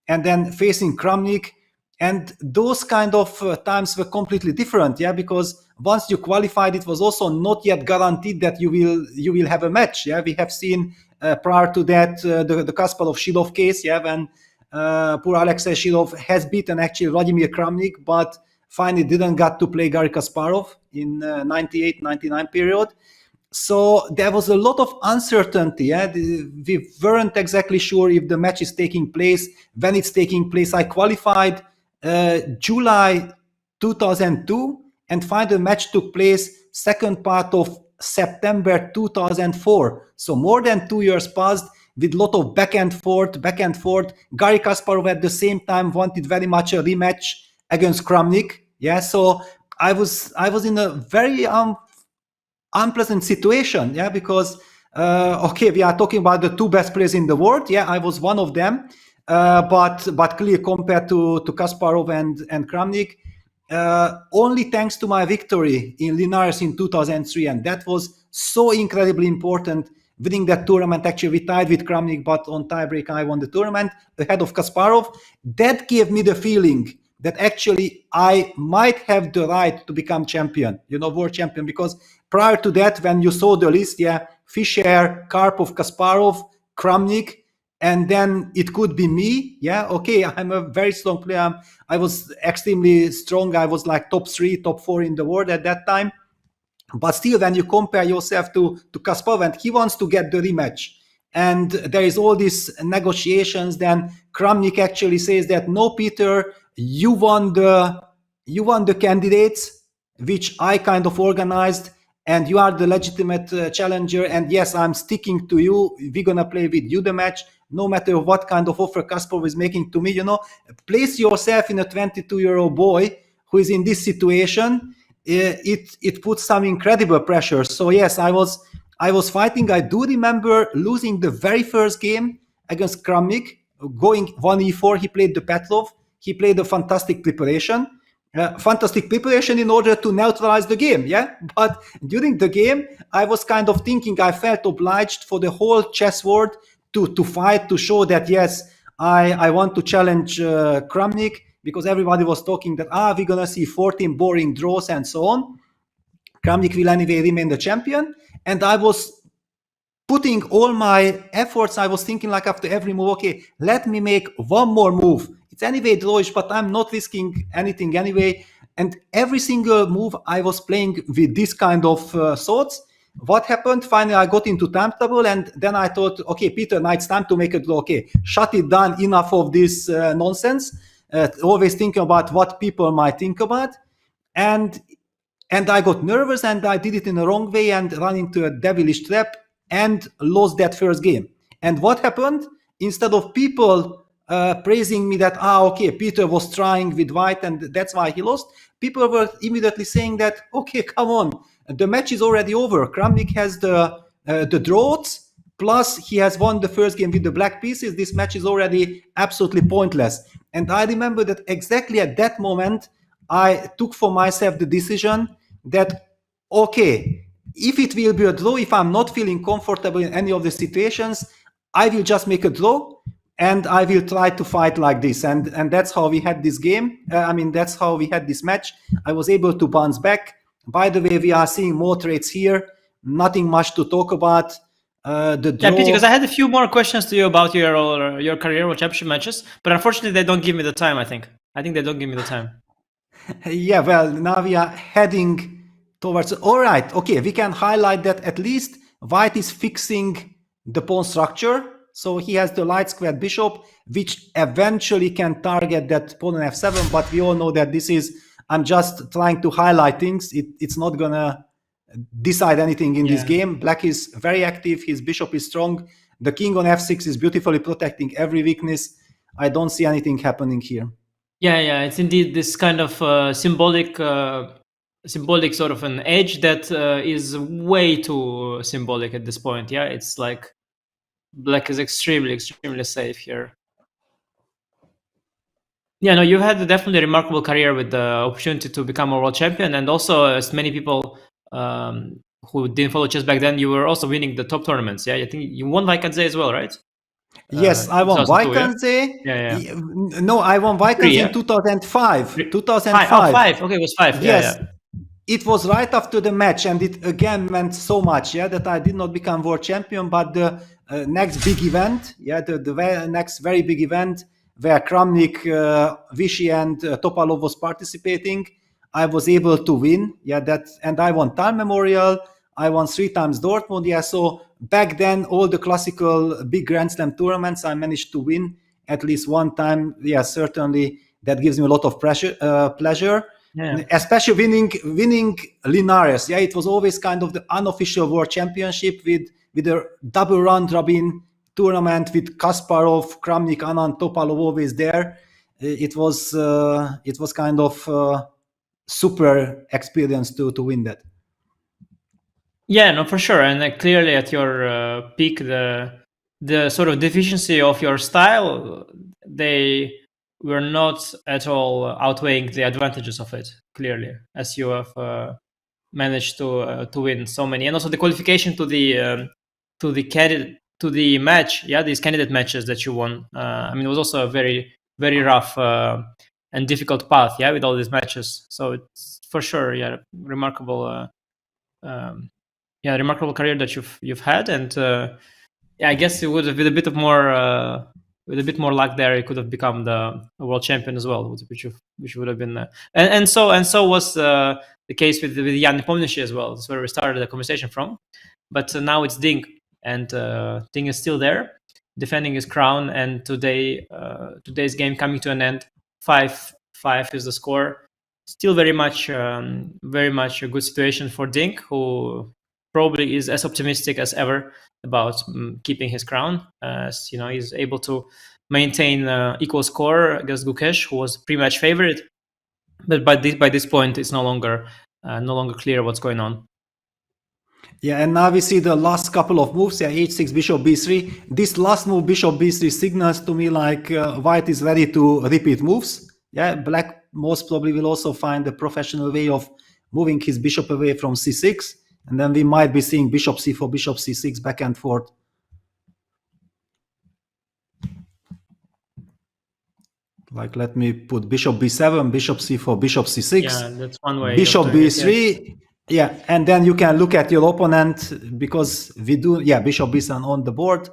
and then facing Kramnik. And those kind of times were completely different, yeah, because once you qualified, it was also not yet guaranteed that you will have a match. Yeah, we have seen prior to that the Kasparov-Shilov case, yeah, when poor Alexei Shilov has beaten actually Vladimir Kramnik, but finally didn't get to play Garry Kasparov in 98-99 period. So there was a lot of uncertainty. Yeah? We weren't exactly sure if the match is taking place, when it's taking place. I qualified July 2002, and final match took place second part of September 2004. So more than 2 years passed with a lot of back and forth. Garry Kasparov at the same time wanted very much a rematch against Kramnik. Yeah, so I was in a very unpleasant situation. Yeah, because okay, we are talking about the two best players in the world. Yeah, I was one of them, but clearly compared to Kasparov and Kramnik, only thanks to my victory in Linares in 2003, and that was so incredibly important. Winning that tournament, actually we tied with Kramnik, but on tiebreak I won the tournament ahead of Kasparov. That gave me the feeling that actually I might have the right to become champion, world champion, because prior to that, when you saw the list, yeah, Fischer, Karpov, Kasparov, Kramnik, and then it could be me. Yeah, okay, I'm a very strong player. I was extremely strong. I was like top 3, top 4 in the world at that time. But still, when you compare yourself to Kasparov, and he wants to get the rematch, and there is all these negotiations, then Kramnik actually says that, no, Peter, you won the candidates, which I kind of organized, and you are the legitimate challenger, and yes, I'm sticking to you. We're gonna play with you the match, no matter what kind of offer Kasparov is making to me. Place yourself in a 22-year-old boy who is in this situation. It puts some incredible pressure. So yes, I was fighting. I do remember losing the very first game against Kramnik, going 1e4. He played the Petrov. He played a fantastic preparation in order to neutralize the game. Yeah, but during the game, I was kind of thinking, I felt obliged for the whole chess world to fight, to show that yes, I want to challenge Kramnik, because everybody was talking that we're gonna see 14 boring draws and so on. Kramnik will anyway remain the champion, and I was putting all my efforts. I was thinking, like, after every move, okay, let me make one more move. It's anyway drawish, but I'm not risking anything anyway. And every single move I was playing with this kind of thoughts. What happened? Finally, I got into time trouble, and then I thought, okay, Peter, now it's time to make a draw. Okay, shut it down. Enough of this nonsense. Always thinking about what people might think about, and I got nervous, and I did it in the wrong way and ran into a devilish trap and lost that first game. And what happened? Instead of people praising me that okay, Peter was trying with white and that's why he lost, people were immediately saying that, okay, come on, the match is already over. Kramnik has the draws, plus he has won the first game with the black pieces. This match is already absolutely pointless. And I remember that exactly at that moment, I took for myself the decision that, okay, if it will be a draw, if I'm not feeling comfortable in any of the situations, I will just make a draw and I will try to fight like this. And that's how we had this game. That's how we had this match. I was able to bounce back. By the way, we are seeing more trades here. Nothing much to talk about. The draw. Yeah, Peter, because I had a few more questions to you about your career with championship matches, but unfortunately they don't give me the time, I think they don't give me the time. Yeah, well, now we are heading towards... All right, okay, we can highlight that at least white is fixing the pawn structure. So he has the light squared bishop, which eventually can target that pawn on f7, but we all know that this is... I'm just trying to highlight things. It's not gonna decide anything in this game. Black is very active. His bishop is strong. The king on f6 is beautifully protecting every weakness. I don't see anything happening here. Yeah, it's indeed this kind of symbolic sort of an edge that is way too symbolic at this point. Yeah, it's like black is extremely safe here. Yeah, no, you had definitely a remarkable career with the opportunity to become a world champion, and also as many people who didn't follow chess back then, you were also winning the top tournaments. Yeah, I think you won Vaikadze as well, right? Yes, I won 2002, Vikings. yeah? Yeah. No, I won Vikings Three, in 2005. 2005. Oh, five. Okay, it was five. Yeah, Yes. yeah. It was right after the match, and it again meant so much, that I did not become world champion. But the next big event, the next very big event where Kramnik, Vichy, and Topalov was participating, I was able to win. And I won Time Memorial. I won 3 times Dortmund. So back then, all the classical big Grand Slam tournaments, I managed to win at least one time. Certainly that gives me a lot of pleasure. Yeah. Especially winning Linares. It was always kind of the unofficial world championship with a double round robin tournament with Kasparov, Kramnik, Anand, Topalov always there. It was kind of super experience to win that. Yeah, no, for sure. And clearly at your peak, the sort of deficiency of your style, they were not at all outweighing the advantages of it, clearly, as you have managed to win so many. And also the qualification to the match, these candidate matches that you won. I mean, it was also a very, very rough and difficult path, with all these matches. So it's for sure, remarkable remarkable career that you've had. And I guess it would have with a bit more luck there, it could have become the world champion as well, which would have been and so was the case with Jan Nepomniachtchi as well. That's where we started the conversation from. But now it's Ding, and Ding is still there, defending his crown. And today's game coming to an end, 5-5 is the score. Still very much a good situation for Ding, who probably is as optimistic as ever about keeping his crown, as he's able to maintain equal score against Gukesh, who was pre-match favorite. But by this point, it's no longer clear what's going on. And now we see the last couple of moves. H6, Bishop B3. This last move, Bishop B3, signals to me like White is ready to repeat moves. Black most probably will also find a professional way of moving his bishop away from C6. And then we might be seeing Bishop C4, Bishop C6 back and forth. Like, let me put Bishop B7, Bishop C4, Bishop C6. Yeah, that's one way. Bishop B3. And then you can look at your opponent, because we do, Bishop B7 on the board.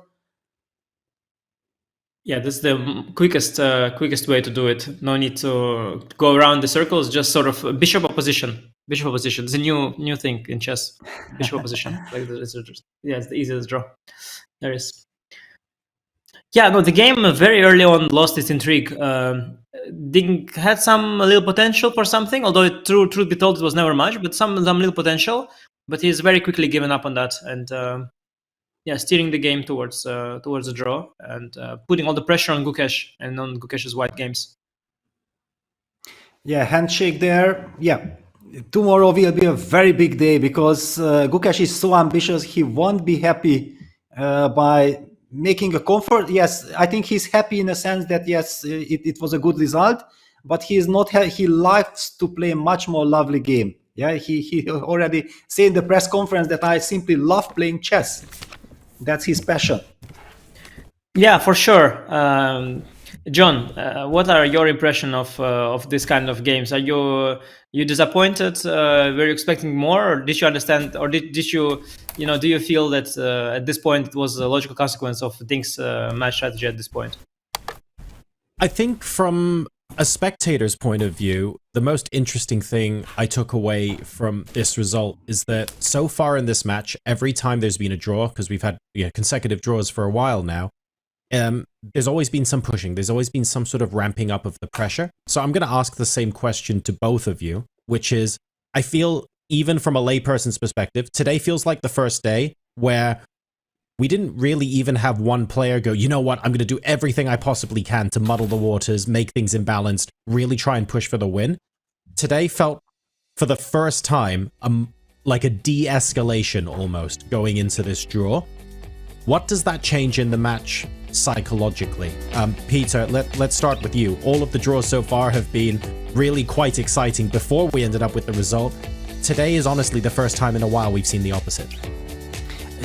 Yeah, that's the quickest way to do it. No need to go around the circles. Just sort of bishop opposition. Bishop opposition. It's a new thing in chess. Bishop opposition. It's the easiest draw there is. The game very early on lost its intrigue. Ding had some little potential for something, although truth be told, it was never much, but some little potential. But he's very quickly given up on that, and steering the game towards a draw, and putting all the pressure on Gukesh and on Gukesh's white games. Handshake there. Tomorrow will be a very big day, because Gukesh is so ambitious. He won't be happy by making a comfort. I think he's happy in a sense that it was a good result, but he is not. He likes to play a much more lovely game. He already said in the press conference that I simply love playing chess. That's his passion. Yeah, for sure. John, what are your impression of this kind of games? Are you disappointed? Were you expecting more, or did you understand, or did you do you feel that at this point it was a logical consequence of Ding's match strategy at this point? I think from a spectator's point of view, the most interesting thing I took away from this result is that so far in this match, every time there's been a draw, because we've had consecutive draws for a while now, there's always been some pushing. There's always been some sort of ramping up of the pressure. So I'm going to ask the same question to both of you, which is, I feel, even from a layperson's perspective, today feels like the first day where we didn't really even have one player go, you know what, I'm going to do everything I possibly can to muddle the waters, make things imbalanced, really try and push for the win. Today felt, for the first time, like a de-escalation almost going into this draw. What does that change in the match psychologically? Peter, let's start with you. All of the draws so far have been really quite exciting before we ended up with the result. Today is honestly the first time in a while we've seen the opposite.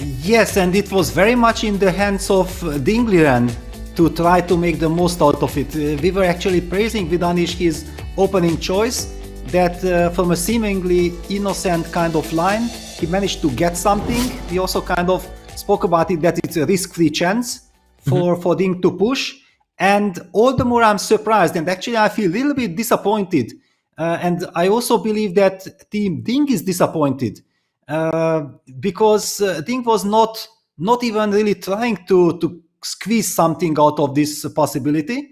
Yes, and it was very much in the hands of Ding Liren to try to make the most out of it. We were actually praising with Anish his opening choice, that from a seemingly innocent kind of line, he managed to get something. We also kind of spoke about it, that it's a risk-free chance for Ding to push. And all the more I'm surprised, and actually I feel a little bit disappointed. And I also believe that Team Ding is disappointed because Ding was not even really trying to squeeze something out of this possibility.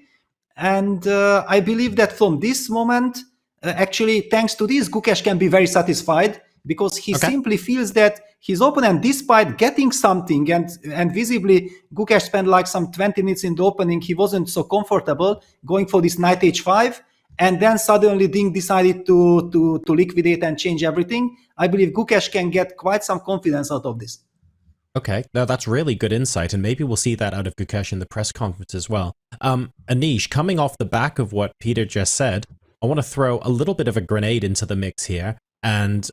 And I believe that from this moment, actually, thanks to this, Gukesh can be very satisfied because he simply feels that his opponent, despite getting something, and visibly Gukesh spent like some 20 minutes in the opening, he wasn't so comfortable going for this knight h5, and then suddenly Ding decided to liquidate and change everything. I believe Gukesh can get quite some confidence out of this. Okay, now that's really good insight, and maybe we'll see that out of Gukesh in the press conference as well. Anish, coming off the back of what Peter just said, I want to throw a little bit of a grenade into the mix here, and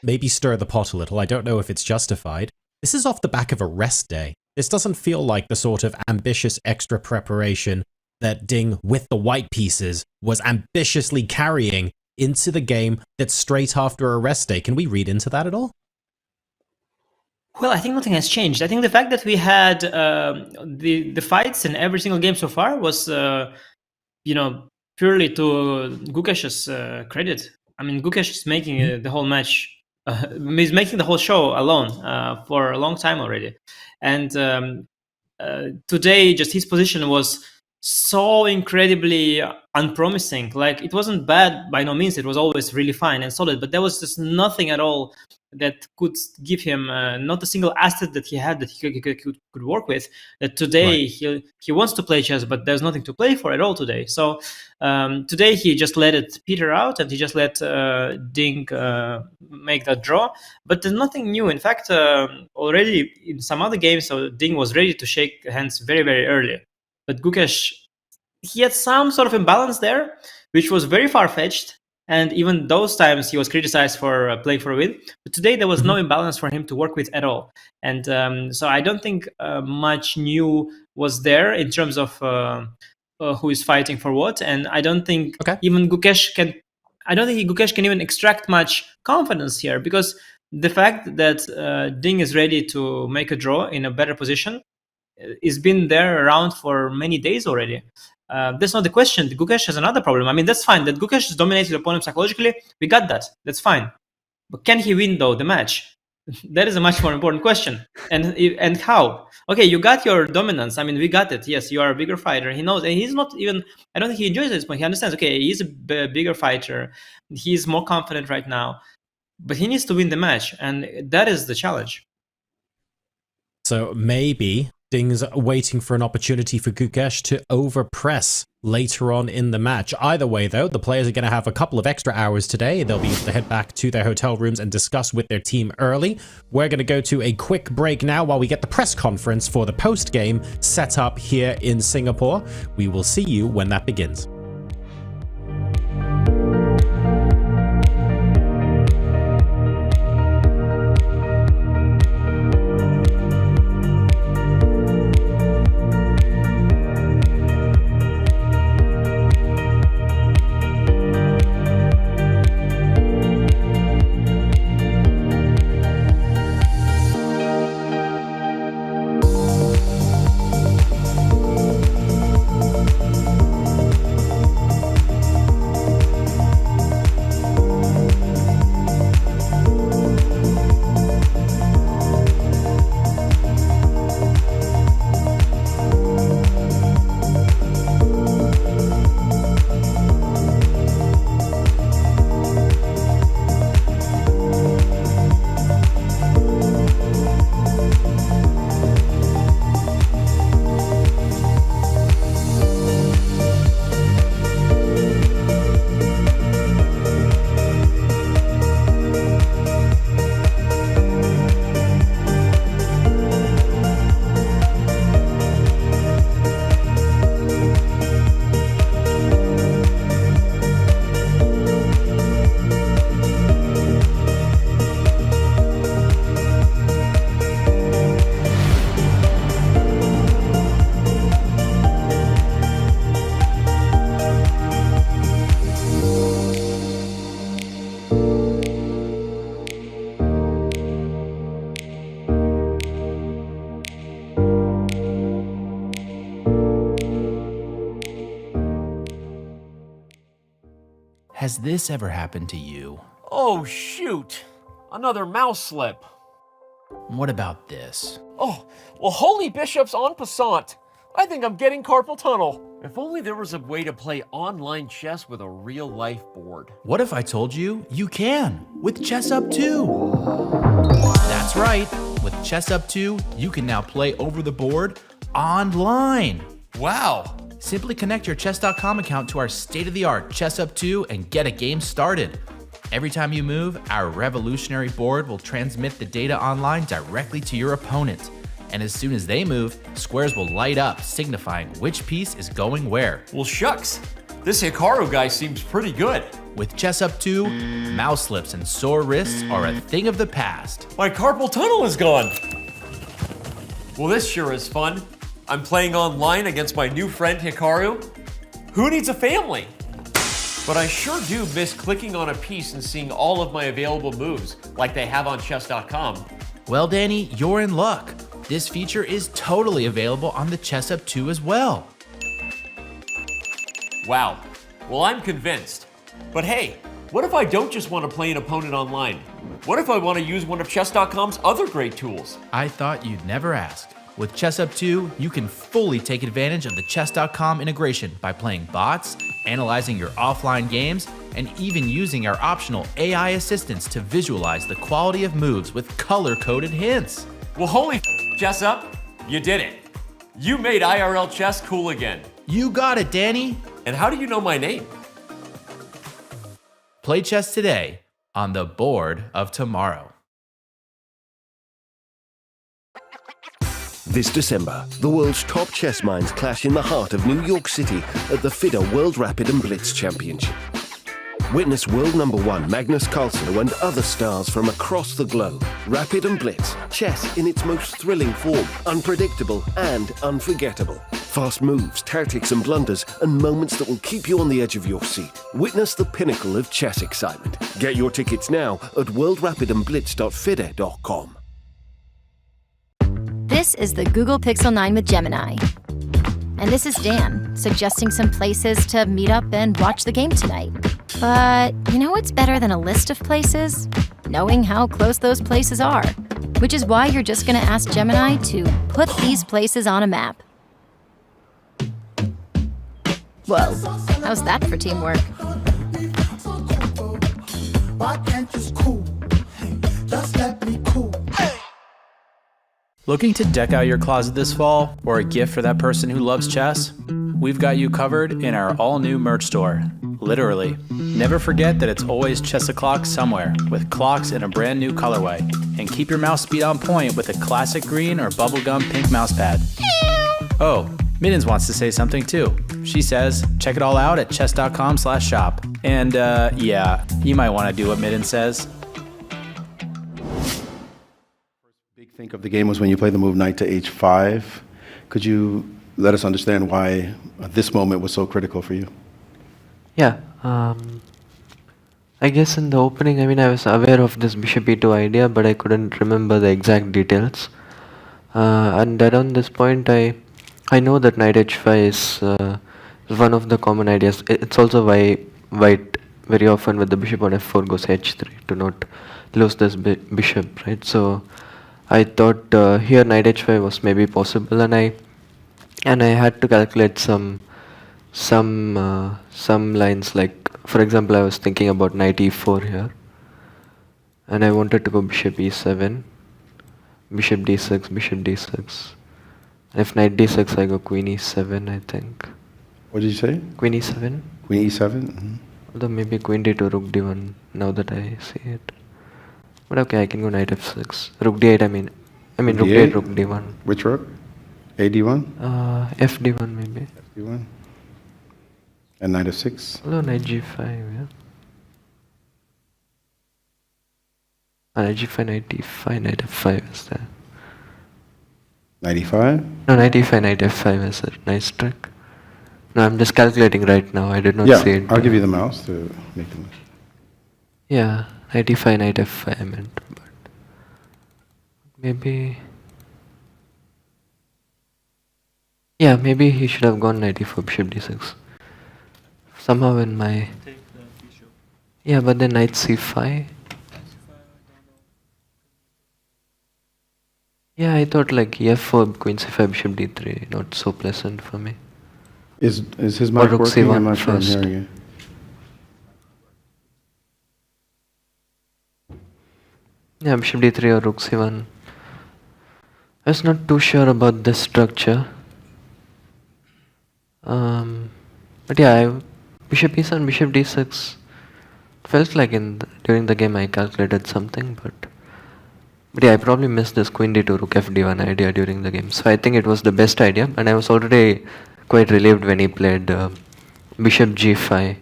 maybe stir the pot a little. I don't know if it's justified. This is off the back of a rest day. This doesn't feel like the sort of ambitious extra preparation that Ding, with the white pieces, was ambitiously carrying into the game that's straight after a rest day. Can we read into that at all? Well, I think nothing has changed. I think the fact that we had the fights in every single game so far was, purely to Gukesh's credit. I mean, Gukesh is making the whole match, he's making the whole show alone for a long time already. And today, just his position was so incredibly unpromising. Like, it wasn't bad by no means. It was always really fine and solid, but there was just nothing at all that could give him not a single asset that he had that he could work with. That today he wants to play chess, but there's nothing to play for at all today. So today he just let it peter out, and he just let Ding make that draw. But there's nothing new. In fact, already in some other games, so Ding was ready to shake hands very, very early. But Gukesh, he had some sort of imbalance there, which was very far-fetched. And even those times he was criticized for playing for a win. But today there was no imbalance for him to work with at all. And so I don't think much new was there in terms of who is fighting for what. And I don't think even Gukesh can... I don't think Gukesh can even extract much confidence here, because the fact that Ding is ready to make a draw in a better position is been there around for many days already. That's not the question. Gukesh has another problem. I mean, that's fine. That Gukesh has dominated the opponent psychologically, we got that. That's fine. But can he win, though, the match? That is a much more important question. And how? Okay, you got your dominance. I mean, we got it. Yes, you are a bigger fighter. He knows. And he's not even... I don't think he enjoys this point. He understands, okay, he's a bigger fighter. He's more confident right now. But he needs to win the match. And that is the challenge. So maybe Ding's waiting for an opportunity for Gukesh to overpress later on in the match. Either way, though, the players are going to have a couple of extra hours today. They'll be able to head back to their hotel rooms and discuss with their team early. We're going to go to a quick break now while we get the press conference for the post-game set up here in Singapore. We will see you when that begins. Has this ever happened to you? Oh, shoot. Another mouse slip. What about this? Oh, well, holy bishops en passant. I think I'm getting carpal tunnel. If only there was a way to play online chess with a real-life board. What if I told you you can with Chess Up 2? That's right. With Chess Up 2, you can now play over the board online. Wow. Simply connect your chess.com account to our state-of-the-art Chess Up 2 and get a game started. Every time you move, our revolutionary board will transmit the data online directly to your opponent. And as soon as they move, squares will light up, signifying which piece is going where. Well, shucks. This Hikaru guy seems pretty good. With Chess Up 2, mouse slips and sore wrists are a thing of the past. My carpal tunnel is gone. Well, this sure is fun. I'm playing online against my new friend Hikaru. Who needs a family? But I sure do miss clicking on a piece and seeing all of my available moves, like they have on chess.com. Well, Danny, you're in luck. This feature is totally available on the Chess Up 2 as well. Wow. Well, I'm convinced. But hey, what if I don't just want to play an opponent online? What if I want to use one of chess.com's other great tools? I thought you'd never ask. With Chess Up 2, you can fully take advantage of the chess.com integration by playing bots, analyzing your offline games, and even using our optional AI assistants to visualize the quality of moves with color-coded hints. Well, holy Chess Up, you did it. You made IRL chess cool again. You got it, Danny. And how do you know my name? Play chess today on the board of tomorrow. This December, the world's top chess minds clash in the heart of New York City at the FIDE World Rapid and Blitz Championship. Witness world number one Magnus Carlsen and other stars from across the globe. Rapid and Blitz, chess in its most thrilling form, unpredictable and unforgettable. Fast moves, tactics and blunders, and moments that will keep you on the edge of your seat. Witness the pinnacle of chess excitement. Get your tickets now at worldrapidandblitz.fide.com. This is the Google Pixel 9 with Gemini. And this is Dan, suggesting some places to meet up and watch the game tonight. But you know what's better than a list of places? Knowing how close those places are. Which is why you're just gonna ask Gemini to put these places on a map. Whoa, how's that for teamwork? Why can't you cool? Hey, just let me cool. Looking to deck out your closet this fall, or a gift for that person who loves chess? We've got you covered in our all-new merch store. Literally. Never forget that it's always chess o'clock somewhere, with clocks in a brand new colorway. And keep your mouse speed on point with a classic green or bubblegum pink mouse pad. Oh, Mittens wants to say something too. She says, check it all out at chess.com/shop. And yeah, you might want to do what Mittens says. Think of the game was when you played the move knight to h5. Could you let us understand why this moment was so critical for you? Yeah, I guess in the opening, I was aware of this bishop e2 idea, but I couldn't remember the exact details. And around this point, I know that knight h5 is one of the common ideas. It's also why white very often with the bishop on f4 goes h3 to not lose this bishop, right? So I thought here knight h5 was maybe possible, and I had to calculate some lines, like for example I was thinking about knight e4 here, and I wanted to go bishop e7, bishop d6, bishop d6. And if knight d6 I go queen e7, I think. What did you say? Queen e7. Queen e7? Mm-hmm. Although maybe queen d2, rook d1 now that I see it. But okay, I can go knight f6. Rook d8, I mean rook d8, rook d1. Which rook? ad1? F d1 maybe. F d1. And knight f6? No, knight g5, yeah. Knight g5, knight d5, knight f5 is there. Knight e5? No, knight e5, knight f5 is a nice trick. No, I'm just calculating right now. I did not see it. I'll give you the mouse to make the move. Yeah, knight e5, knight f5 I meant, but maybe. Yeah, maybe he should have gone knight e4, bishop d6. Somehow in my. Yeah, but then knight c5. Yeah, I thought like f4, queen c5, bishop d3, not so pleasant for me. Is his Or mic rook working? I'm c1 not sure I'm first. hearing you. Yeah, bishop d3 or rook c1. I was not too sure about this structure. But yeah, bishop e7, bishop d6. Felt like during the game I calculated something, but yeah, I probably missed this queen d2 rook fd1 idea during the game. So I think it was the best idea, and I was already quite relieved when he played bishop g5,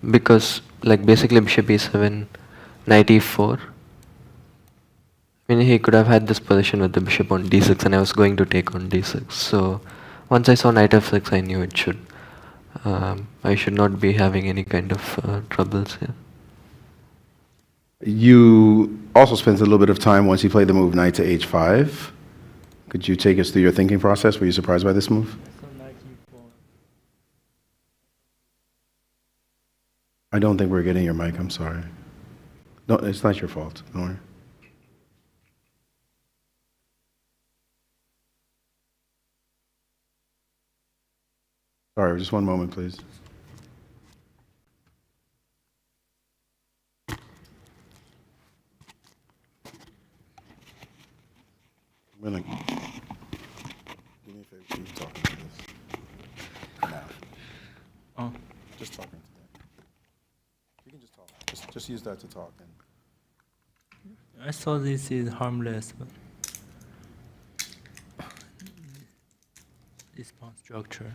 because like basically bishop e7, knight e4. I mean, he could have had this position with the bishop on d6, and I was going to take on d6. So once I saw knight f6, I knew it should. I should not be having any kind of troubles here. You also spent a little bit of time once you played the move knight to h5. Could you take us through your thinking process? Were you surprised by this move? I don't think we're getting your mic. I'm sorry. No, it's not your fault. Don't worry. Sorry, just one moment, please. I'm gonna do me a favor, keep talking to this. Now. Oh. Just talking to that. You can just talk. Just use that to talk. I thought this is harmless, but this pawn structure.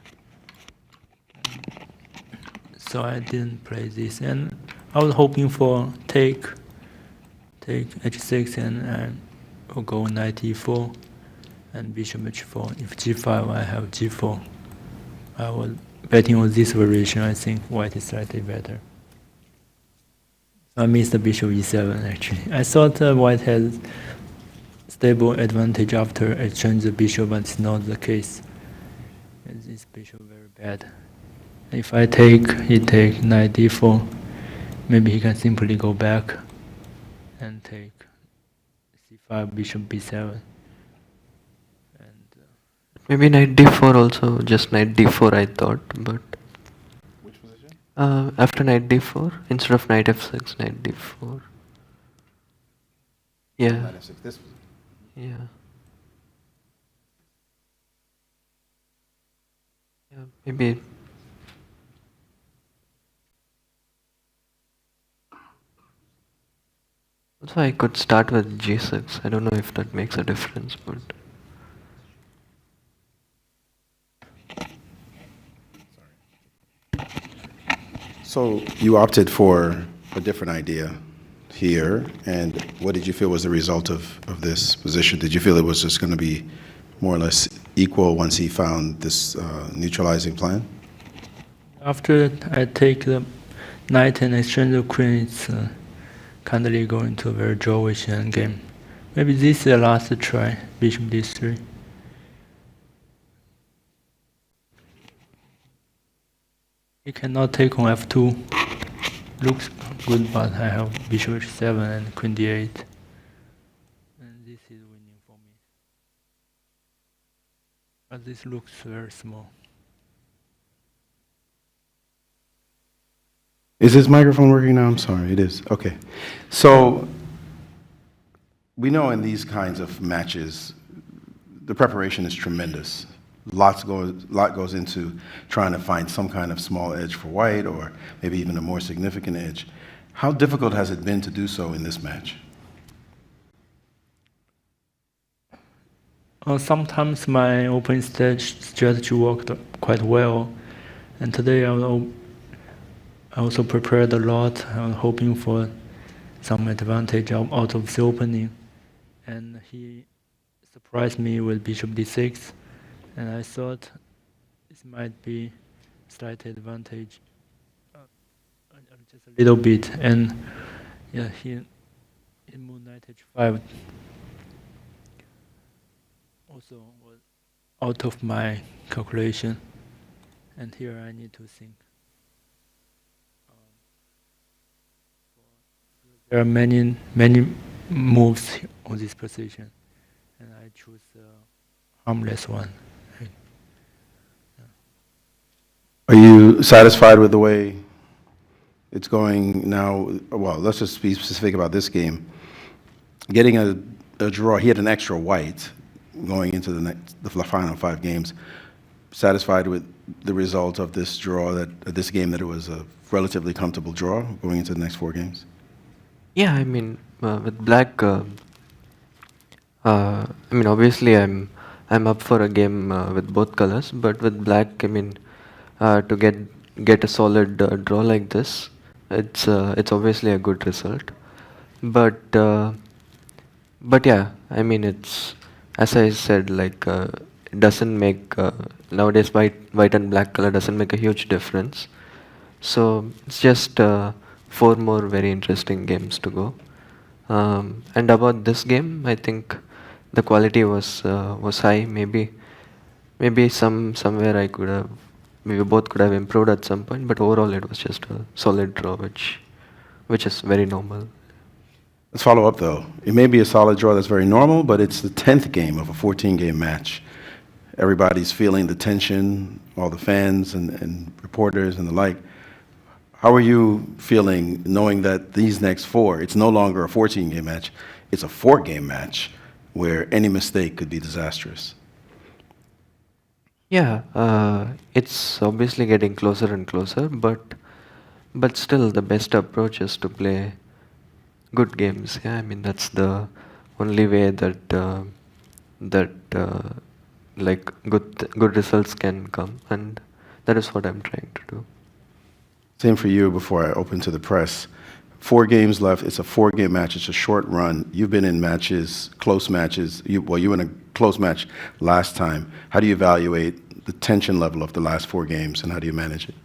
So I didn't play this, and I was hoping for take h6 and we'll go knight e4 and bishop h4. If g5, I have g4. I was betting on this variation. I think white is slightly better. I missed the bishop e7 actually. I thought white had stable advantage after exchange the bishop, but it's not the case. This bishop very bad. If I take, he take knight d4. Maybe he can simply go back and take c5, bishop b7. Maybe knight d4 also, just knight d4 I thought, but... Which position? After knight d4, instead of knight f6, knight d4. Yeah. Knight f6, this position. Yeah. Yeah, maybe... Also, I could start with g6. I don't know if that makes a difference, but... So you opted for a different idea here, and what did you feel was the result of this position? Did you feel it was just going to be more or less equal once he found this neutralizing plan? After I take the knight and exchange the queen, it's kindly going to a very drawish endgame. Maybe this is the last try, bishop d3. He cannot take on f2. Looks good, but I have bishop h7 and queen d8. And this is winning for me. But this looks very small. Is this microphone working now? I'm sorry, it is. Okay. So we know in these kinds of matches, the preparation is tremendous. Lot goes into trying to find some kind of small edge for white, or maybe even a more significant edge. How difficult has it been to do so in this match? Sometimes my open stage strategy worked quite well, and today I also prepared a lot. I was hoping for some advantage out of the opening, and he surprised me with bishop d6, and I thought this might be slight advantage, just a little bit, and yeah, he moved knight h5. Also was out of my calculation, and here I need to think. There are many moves on this position, and I choose the harmless one. Are you satisfied with the way it's going now? Well, let's just be specific about this game. Getting a draw, he had an extra white going into the final 5 games. Satisfied with the result of this draw, this game, that it was a relatively comfortable draw going into the next 4 games? Yeah, I mean, with black, I mean, obviously I'm up for a game with both colors, but with black, I mean, to get a solid draw like this, it's obviously a good result. But yeah, I mean, it's, as I said, like it doesn't make nowadays white and black color doesn't make a huge difference. So it's just 4 more very interesting games to go. And about this game, I think the quality was high. Maybe somewhere I could have, maybe both could have improved at some point, but overall it was just a solid draw, which is very normal. Let's follow up, though. It may be a solid draw that's very normal, but it's the 10th game of a 14-game match. Everybody's feeling the tension, all the fans and reporters and the like. How are you feeling knowing that these next 4, it's no longer a 14-game match, it's a 4-game match where any mistake could be disastrous? Yeah, it's obviously getting closer and closer, but still the best approach is to play good games. Yeah, I mean, that's the only way that like good results can come, and that is what I'm trying to do. Same for you before I open to the press. 4 games left. It's a 4-game match. It's a short run. You've been in matches, close matches. You were in a close match last time. How do you evaluate the tension level of the last 4 games, and how do you manage it?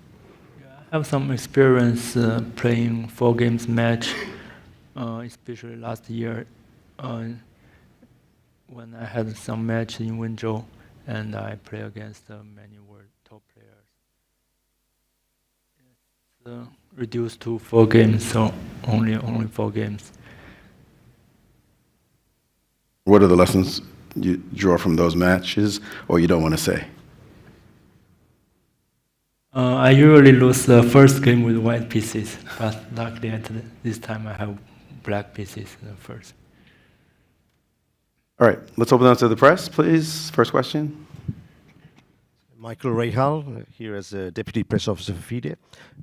I have some experience playing 4 games match, especially last year when I had some match in Wenzhou, and I play against many world top players. It's reduced to 4 games, so only 4 games. What are the lessons you draw from those matches, or you don't want to say? I usually lose the first game with white pieces, but luckily this time I have black pieces first. All right, let's open up to the press, please. First question. Michael Rahal, here as a Deputy Press Officer for FIDE.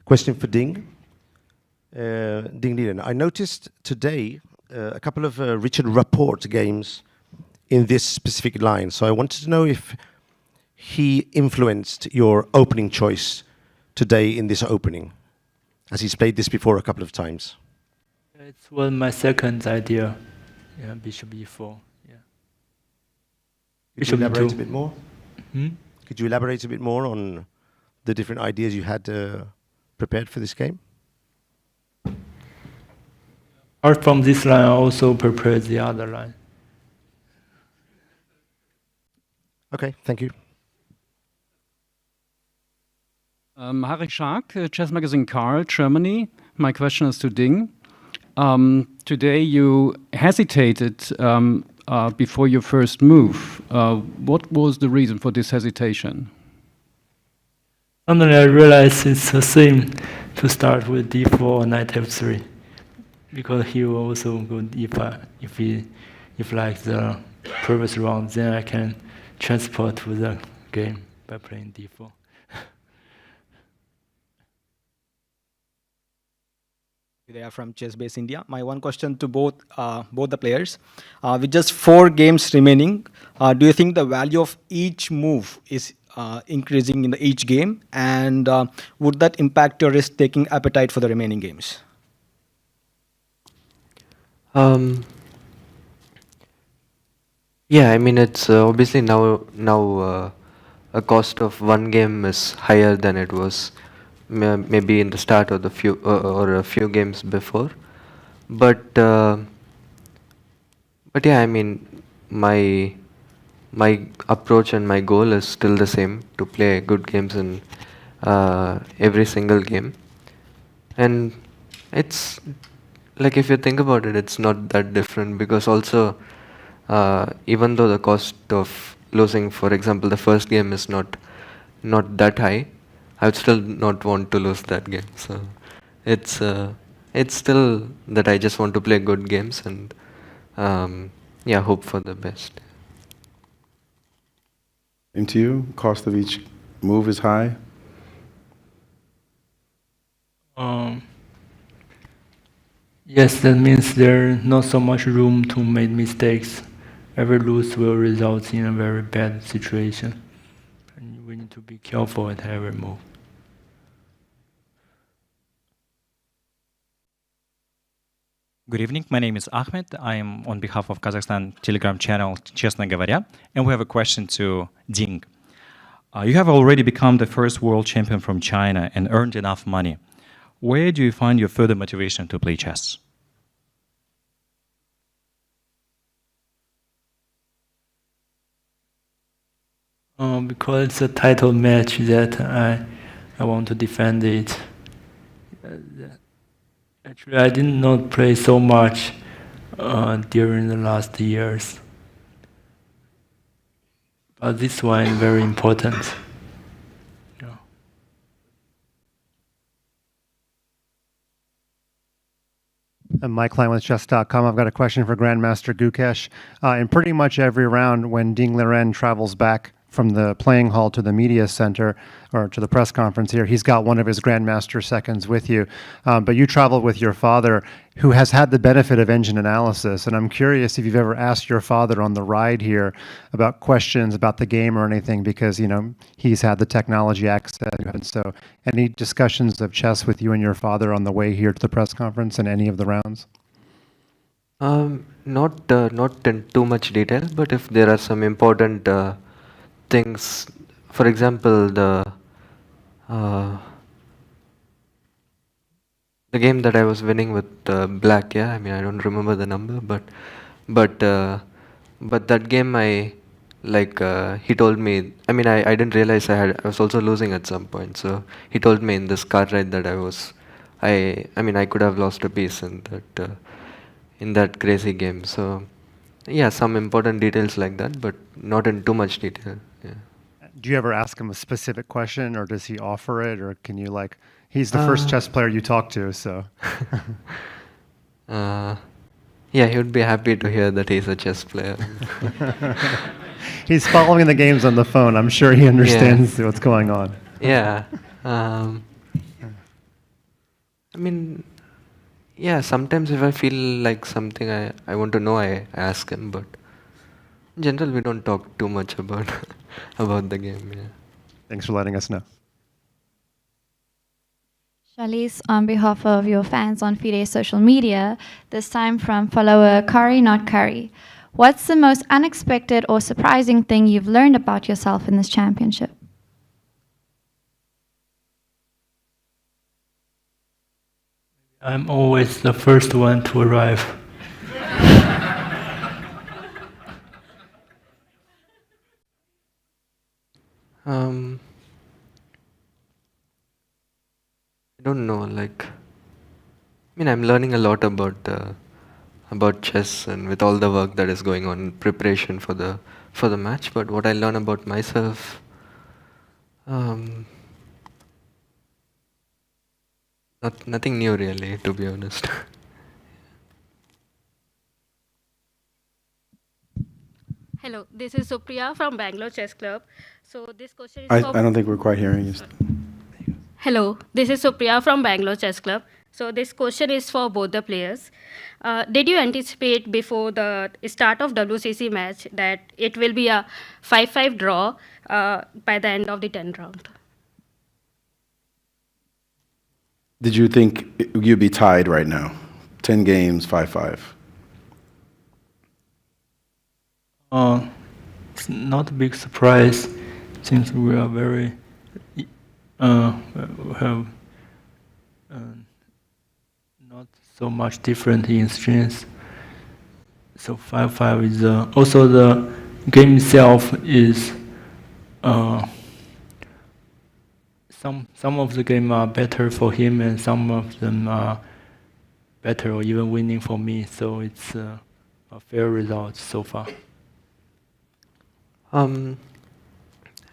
Question for Ding. Ding Liren, I noticed today a couple of Richard Rapport games in this specific line, so I wanted to know if he influenced your opening choice today in this opening, as he's played this before a couple of times. It was my second idea, yeah, bishop e4. Yeah. Could you elaborate a bit more? Could you elaborate a bit more on the different ideas you had prepared for this game? Apart from this line, I also prepared the other line. Okay, thank you. Harry Shark, Chess Magazine Carl, Germany. My question is to Ding. Today you hesitated before your first move. What was the reason for this hesitation? Suddenly I realized it's the same to start with d4 or knight f3, because he will also go d5. If like the previous round, then I can transport to the game by playing d4. They are from Chess Base India. My one question to both the players. With just 4 games remaining, do you think the value of each move is increasing in each game? And would that impact your risk-taking appetite for the remaining games? Yeah, I mean, it's obviously now a cost of 1 game is higher than it was maybe in the start of the or a few games before, but yeah, I mean, my approach and my goal is still the same, to play good games in every single game, and it's like if you think about it, it's not that different because also, even though the cost of losing, for example, the first game is not that high, I would still not want to lose that game. So it's still that I just want to play good games and yeah, hope for the best. Into you, cost of each move is high. Yes, that means there's not so much room to make mistakes. Every lose will result in a very bad situation. And we need to be careful at every move. Good evening, my name is Ahmed. I am on behalf of Kazakhstan Telegram channel Честно говоря, and we have a question to Ding. You have already become the first world champion from China and earned enough money. Where do you find your further motivation to play chess? Because it's a title match that I want to defend it. Actually, I did not play so much during the last years. But this one is very important. I'm Mike Klein with Chess.com. I've got a question for Grandmaster Gukesh. In pretty much every round, when Ding Liren travels back from the playing hall to the media center or to the press conference here, he's got one of his Grandmaster seconds with you. But you traveled with your father, who has had the benefit of engine analysis. And I'm curious if you've ever asked your father on the ride here about questions about the game or anything, because, you know, he's had the technology access. And so any discussions of chess with you and your father on the way here to the press conference in any of the rounds? Not in too much detail, but if there are some important things, for example, the game that I was winning with black, yeah, I mean I don't remember the number, but that game I he told me, I mean I didn't realize I was also losing at some point, so he told me in this car ride that I mean I could have lost a piece in that crazy game. So yeah, some important details like that, but not in too much detail. Yeah. Do you ever ask him a specific question, or does he offer it, or can you he's the first chess player you talk to, so. Yeah, he would be happy to hear that he's a chess player. He's following the games on the phone. I'm sure he understands what's going on. Yeah. I mean, yeah, sometimes if I feel like something I want to know, I ask him, but in general, we don't talk too much about the game. Yeah. Thanks for letting us know. Charlize, on behalf of your fans on FIDE social media, this time from follower Curry Not Curry. What's the most unexpected or surprising thing you've learned about yourself in this championship? I'm always the first one to arrive. I don't know, I mean, I'm learning a lot about chess and with all the work that is going on in preparation for the match, but what I learn about myself, nothing new really, to be honest. Hello, this is Supriya from Bangalore Chess Club. So this question is I don't think we're quite hearing you. Hello, this is Supriya from Bangalore Chess Club. So this question is for both the players. Did you anticipate before the start of WCC match that it will be a 5-5 draw by the end of the 10th round? Did you think you'd be tied right now? 10 games, 5-5. It's not a big surprise since we are very have not so much different in strengths. So 5-5 is also the game itself is some of the game are better for him and some of them are better or even winning for me. So it's a fair result so far. I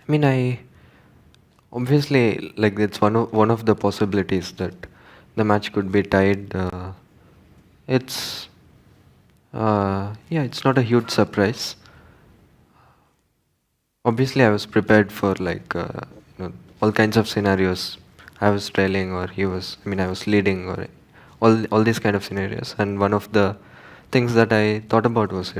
mean, I obviously like it's one of the possibilities that the match could be tied. It's yeah, it's not a huge surprise. Obviously, I was prepared for like all kinds of scenarios. I was trailing, or he was. I mean, I was leading, or all these kind of scenarios. And one of the things that I thought about was,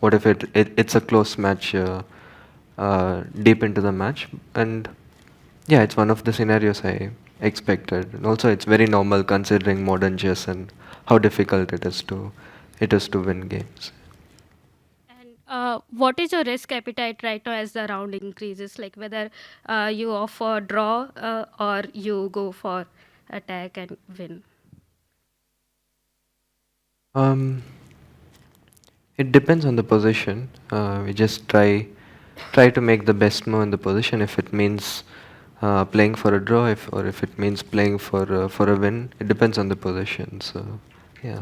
what if it's a close match deep into the match? And yeah, it's one of the scenarios I expected. And also, it's very normal considering modern chess and how difficult it is to win games. What is your risk appetite right now as the round increases? Like whether you offer draw or you go for attack and win? It depends on the position. We just try to make the best move in the position. If it means playing for a draw, or if it means playing for a win, it depends on the position. So yeah.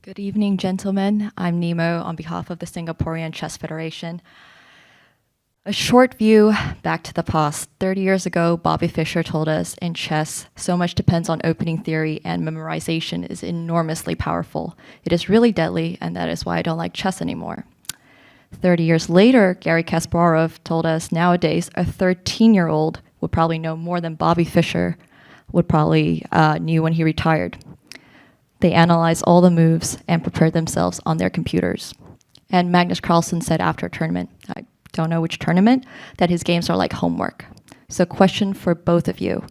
Good evening, gentlemen. I'm Nemo on behalf of the Singaporean Chess Federation. A short view back to the past. 30 years ago, Bobby Fischer told us in chess, so much depends on opening theory and memorization is enormously powerful. It is really deadly, and that is why I don't like chess anymore. 30 years later, Garry Kasparov told us nowadays a 13-year-old would probably know more than Bobby Fischer would probably knew when he retired. They analyzed all the moves and prepared themselves on their computers. And Magnus Carlsen said after a tournament, I don't know which tournament, that his games are like homework. So question for both of you.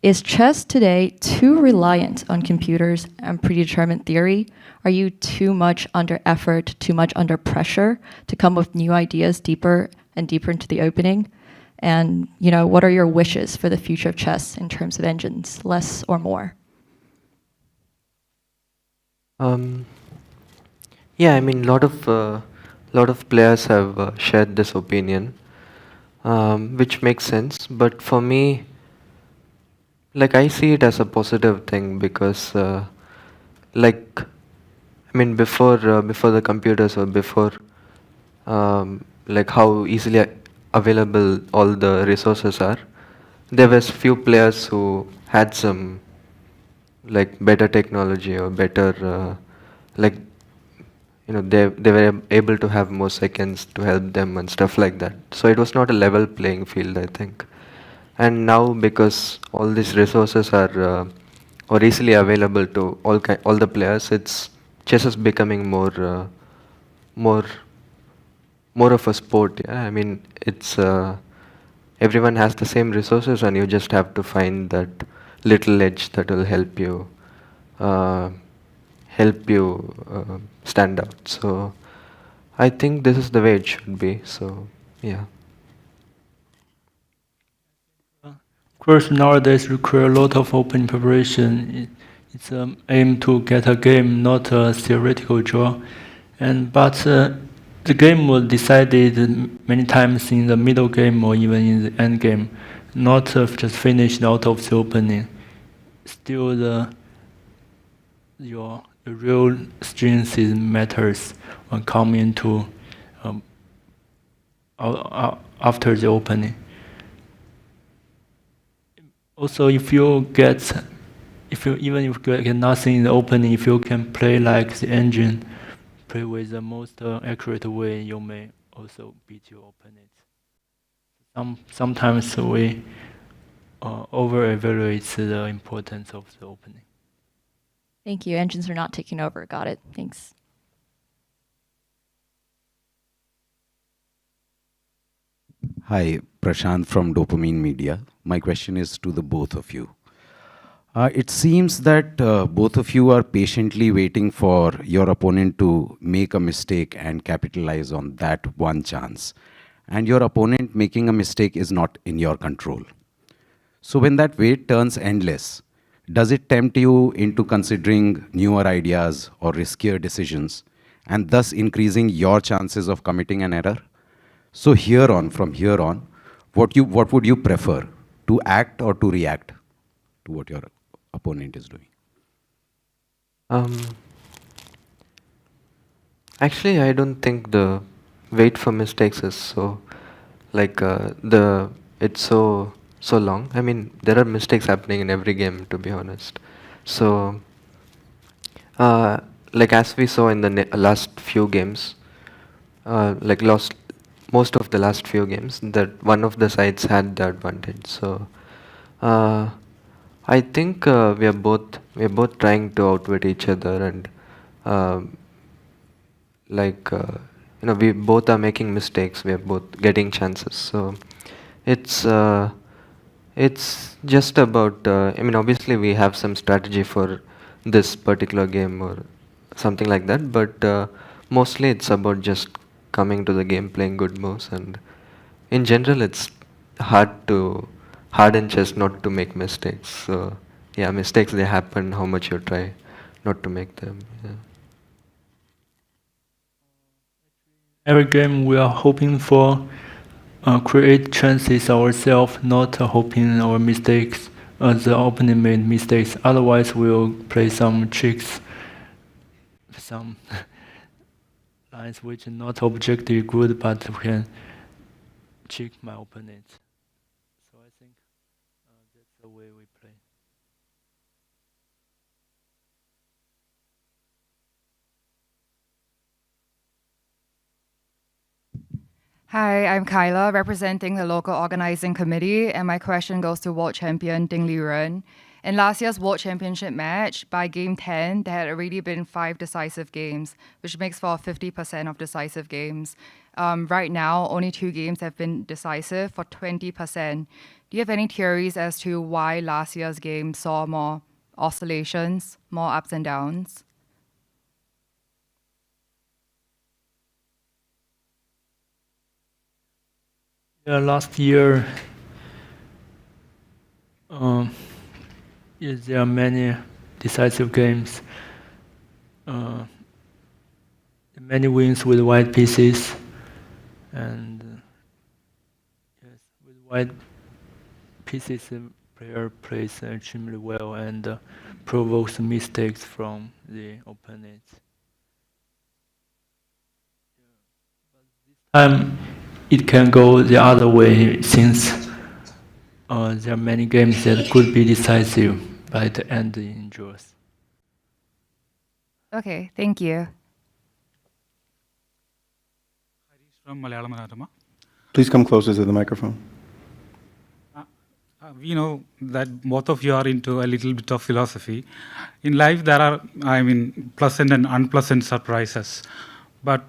Is chess today too reliant on computers and predetermined theory? Are you too much under effort, too much under pressure to come with new ideas deeper and deeper into the opening? And what are your wishes for the future of chess in terms of engines, less or more? Yeah, I mean, lot of players have shared this opinion, which makes sense. But for me, like I see it as a positive thing because, like, I mean, before the computers or before, like how easily available all the resources are, there was few players who had some like better technology or better like they were able to have more seconds to help them and stuff like that. So it was not a level playing field, I think. And now because all these resources are easily available to all the players, chess is becoming more of a sport. Yeah, I mean it's everyone has the same resources and you just have to find that little edge that will help you stand out. So I think this is the way it should be. So yeah. Course nowadays require a lot of open preparation. It's aim to get a game, not a theoretical draw. But the game was decided many times in the middle game or even in the end game, not just finished out of the opening. Still, the real strength matters when coming to after the opening. Also, even if you get nothing in the opening, if you can play like the engine, play with the most accurate way, you may also beat your opponent. Sometimes we over-evaluate the importance of the opening. Thank you. Engines are not taking over. Got it. Thanks. Hi, Prashant from Dopamine Media. My question is to the both of you. It seems that both of you are patiently waiting for your opponent to make a mistake and capitalize on that one chance. And your opponent making a mistake is not in your control. So when that wait turns endless, does it tempt you into considering newer ideas or riskier decisions, and thus increasing your chances of committing an error? So from here on, what would you prefer? To to act or to react to what your opponent is doing? Actually, I don't think the wait for mistakes is so like it's so long. I mean, there are mistakes happening in every game, to be honest. So, like as we saw in the last few games, like most of the last few games, that one of the sides had the advantage. So, I think we are both trying to outwit each other, and like we both are making mistakes. We are both getting chances. So it's just about. I mean, obviously we have some strategy for this particular game or something like that, but mostly it's about just coming to the game, playing good moves, and in general it's hard in chess not to make mistakes. So yeah, mistakes, they happen how much you try not to make them. Yeah. Every game we are hoping for create chances ourselves, not hoping our mistakes, the opponent made mistakes. Otherwise, we'll play some tricks, some lines which are not objectively good, but we can trick my opponent. So I think that's the way we play. Hi, I'm Kyla, representing the local organizing committee, and my question goes to world champion Ding Liren. In last year's World Championship match, by game 10, there had already been 5 decisive games, which makes for 50% of decisive games. Right now, only 2 games have been decisive for 20%. Do you have any theories as to why last year's game saw more oscillations, more ups and downs? Yeah, last year, yes, there are many decisive games. Many wins with white pieces, and yes, with white pieces, the player plays extremely well and provokes mistakes from the opponent. It can go the other way, since there are many games that could be decisive, but at the end it endures. Okay, thank you. From Malayalam Anatama. Please come closer to the microphone. We know that both of you are into a little bit of philosophy. In life, there are, pleasant and unpleasant surprises. But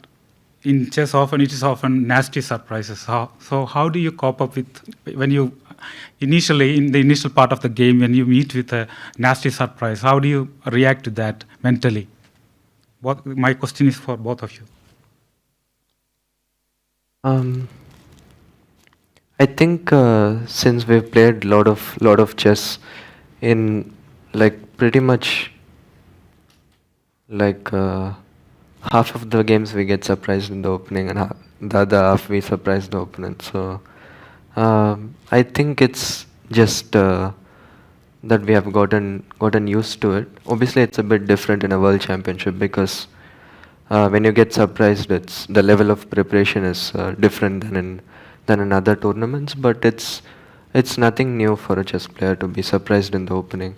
in chess, it is often nasty surprises. So how do you cope up with, when you initially, in the initial part of the game, when you meet with a nasty surprise, how do you react to that mentally? My question is for both of you. I think since we've played lot of chess, in like pretty much like half of the games we get surprised in the opening, and the other half we surprise the opponent. So I think it's just that we have gotten used to it. Obviously, it's a bit different in a world championship, because when you get surprised, it's the level of preparation is different than in other tournaments. But it's nothing new for a chess player to be surprised in the opening,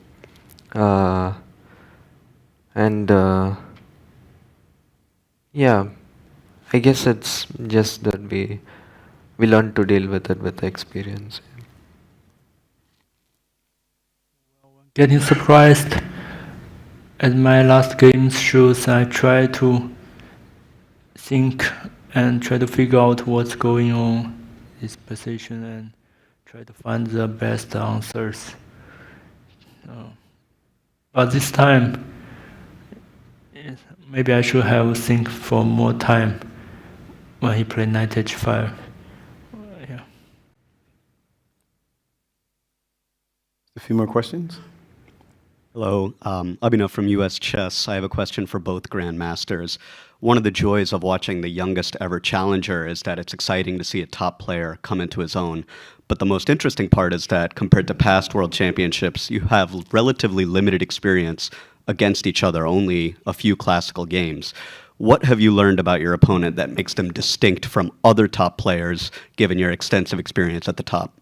and yeah, I guess it's just that we learn to deal with it with the experience. Getting surprised at my last game shows I try to think and try to figure out what's going on in this position and try to find the best answers. But this time, maybe I should have think for more time when he played knight h5. Yeah. A few more questions? Hello, Abhinav from US Chess. I have a question for both grandmasters. One of the joys of watching the youngest ever challenger is that it's exciting to see a top player come into his own. But the most interesting part is that compared to past world championships, you have relatively limited experience against each other, only a few classical games. What have you learned about your opponent that makes them distinct from other top players, given your extensive experience at the top?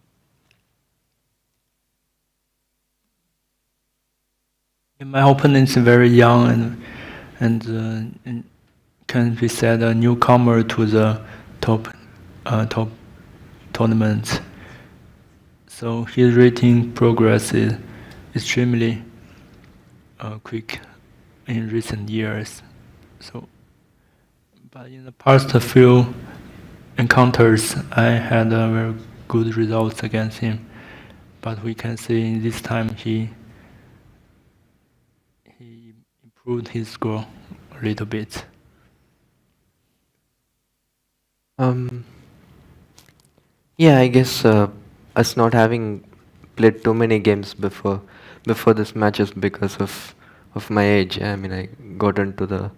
My opponent is very young and can be said a newcomer to the top tournaments. So his rating progress is extremely quick in recent years. So, but in the past few encounters, I had very good results against him. But we can see this time he improved his score a little bit. Yeah, I guess us not having played too many games before this match is because of my age. I mean, I got into the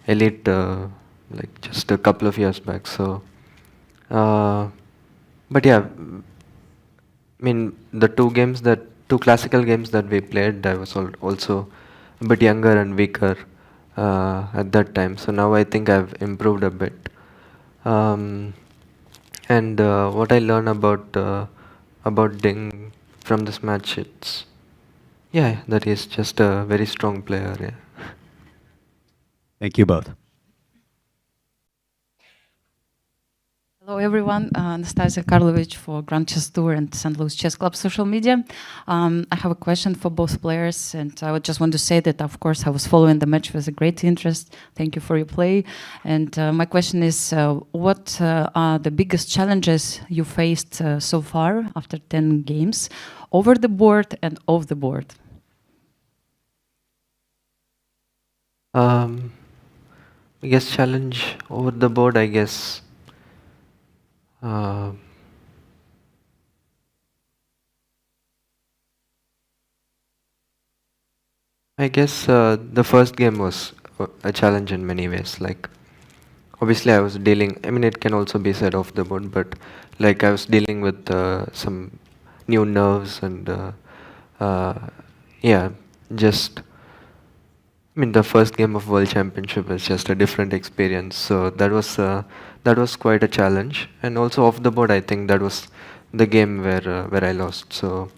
elite like just a couple of years back. So, but yeah, I mean the two classical games that we played, I was also a bit younger and weaker at that time. So now I think I've improved a bit. And what I learned about Ding from this match, it's that he's just a very strong player. Yeah. Thank you both. Hello everyone, Anastasia Karlovich for Grand Chess Tour and St. Louis Chess Club social media. I have a question for both players, and I would just want to say that of course I was following the match with a great interest. Thank you for your play. And my question is, what are the biggest challenges you faced so far after 10 games, over the board and off the board? Biggest challenge over the board, I guess. I guess the first game was a challenge in many ways. Like, obviously I was dealing, I mean it can also be said off the board, but like I was dealing with some new nerves and just, I mean the first game of World Championship is just a different experience. So that was quite a challenge. And also off the board, I think that was the game where I lost. So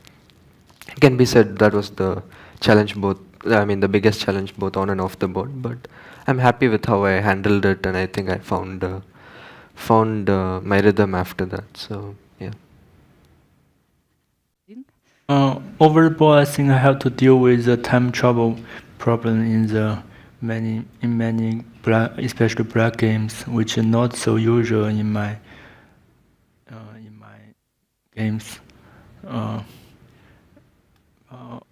it can be said that was the challenge both, I mean the biggest challenge both on and off the board. But I'm happy with how I handled it, and I think I found my rhythm after that. So yeah. Over the board, I think I have to deal with the time travel problem in many especially black games, which are not so usual in my games.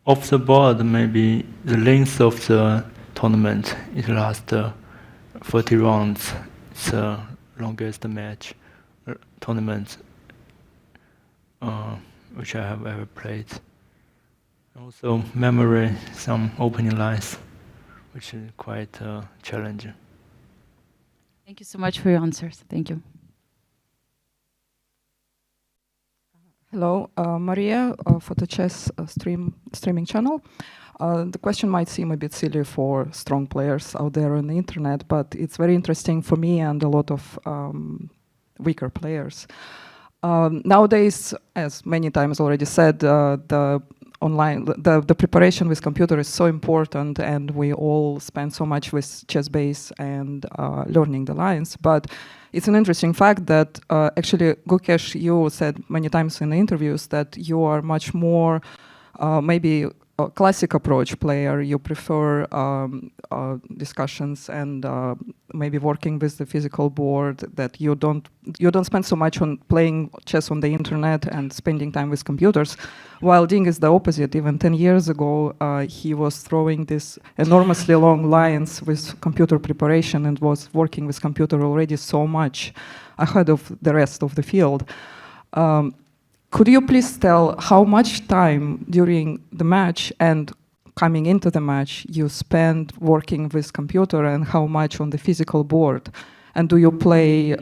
Off the board, maybe the length of the tournament it lasts 40 rounds. It's the longest match tournament which I have ever played. Also, memory some opening lines, which is quite challenging. Thank you so much for your answers. Thank you. Hello, Maria for the chess streaming channel. The question might seem a bit silly for strong players out there on the internet, but it's very interesting for me and a lot of weaker players. Nowadays, as many times already said, the preparation with computer is so important, and we all spend so much with ChessBase and learning the lines. But it's an interesting fact that actually, Gukesh, you said many times in the interviews that you are much more maybe a classic approach player. You prefer discussions and maybe working with the physical board, that you don't spend so much on playing chess on the internet and spending time with computers. While Ding is the opposite. Even 10 years ago, he was throwing these enormously long lines with computer preparation and was working with computer already so much ahead of the rest of the field. Could you please tell how much time during the match and coming into the match you spend working with computer and how much on the physical board? And do you play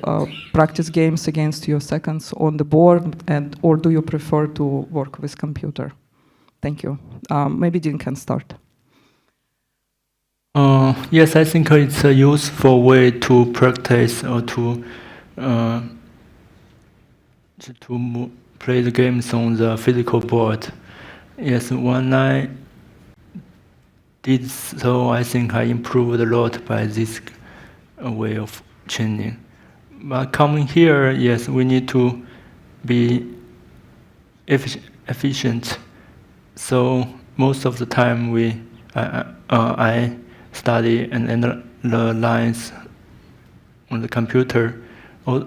practice games against your seconds on the board, or do you prefer to work with computer? Thank you. Maybe Dean can start. Yes, I think it's a useful way to practice or to play the games on the physical board. Yes, when I did so, I think I improved a lot by this way of training. But coming here, yes, we need to be efficient. So most of the time I study and analyze on the computer. Or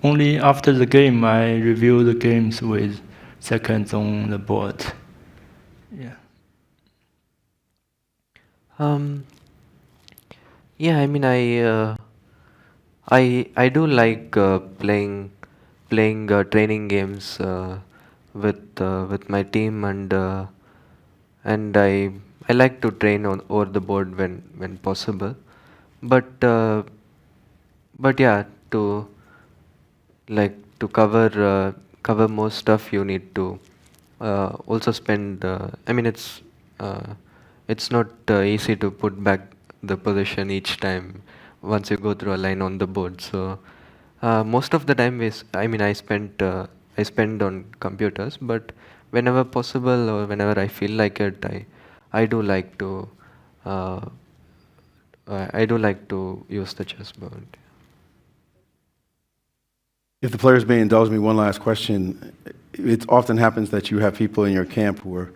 only after the game I review the games with seconds on the board. Yeah. Yeah, I mean, I do like playing training games with my team, and I like to train on over the board when possible, but yeah, to cover most stuff you need to also spend. I mean, it's not easy to put back the position each time once you go through a line on the board. So most of the time I spend on computers, but whenever possible or whenever I feel like it, I do like to use the chessboard. If the players may indulge me, one last question. It often happens that you have people in your camp who are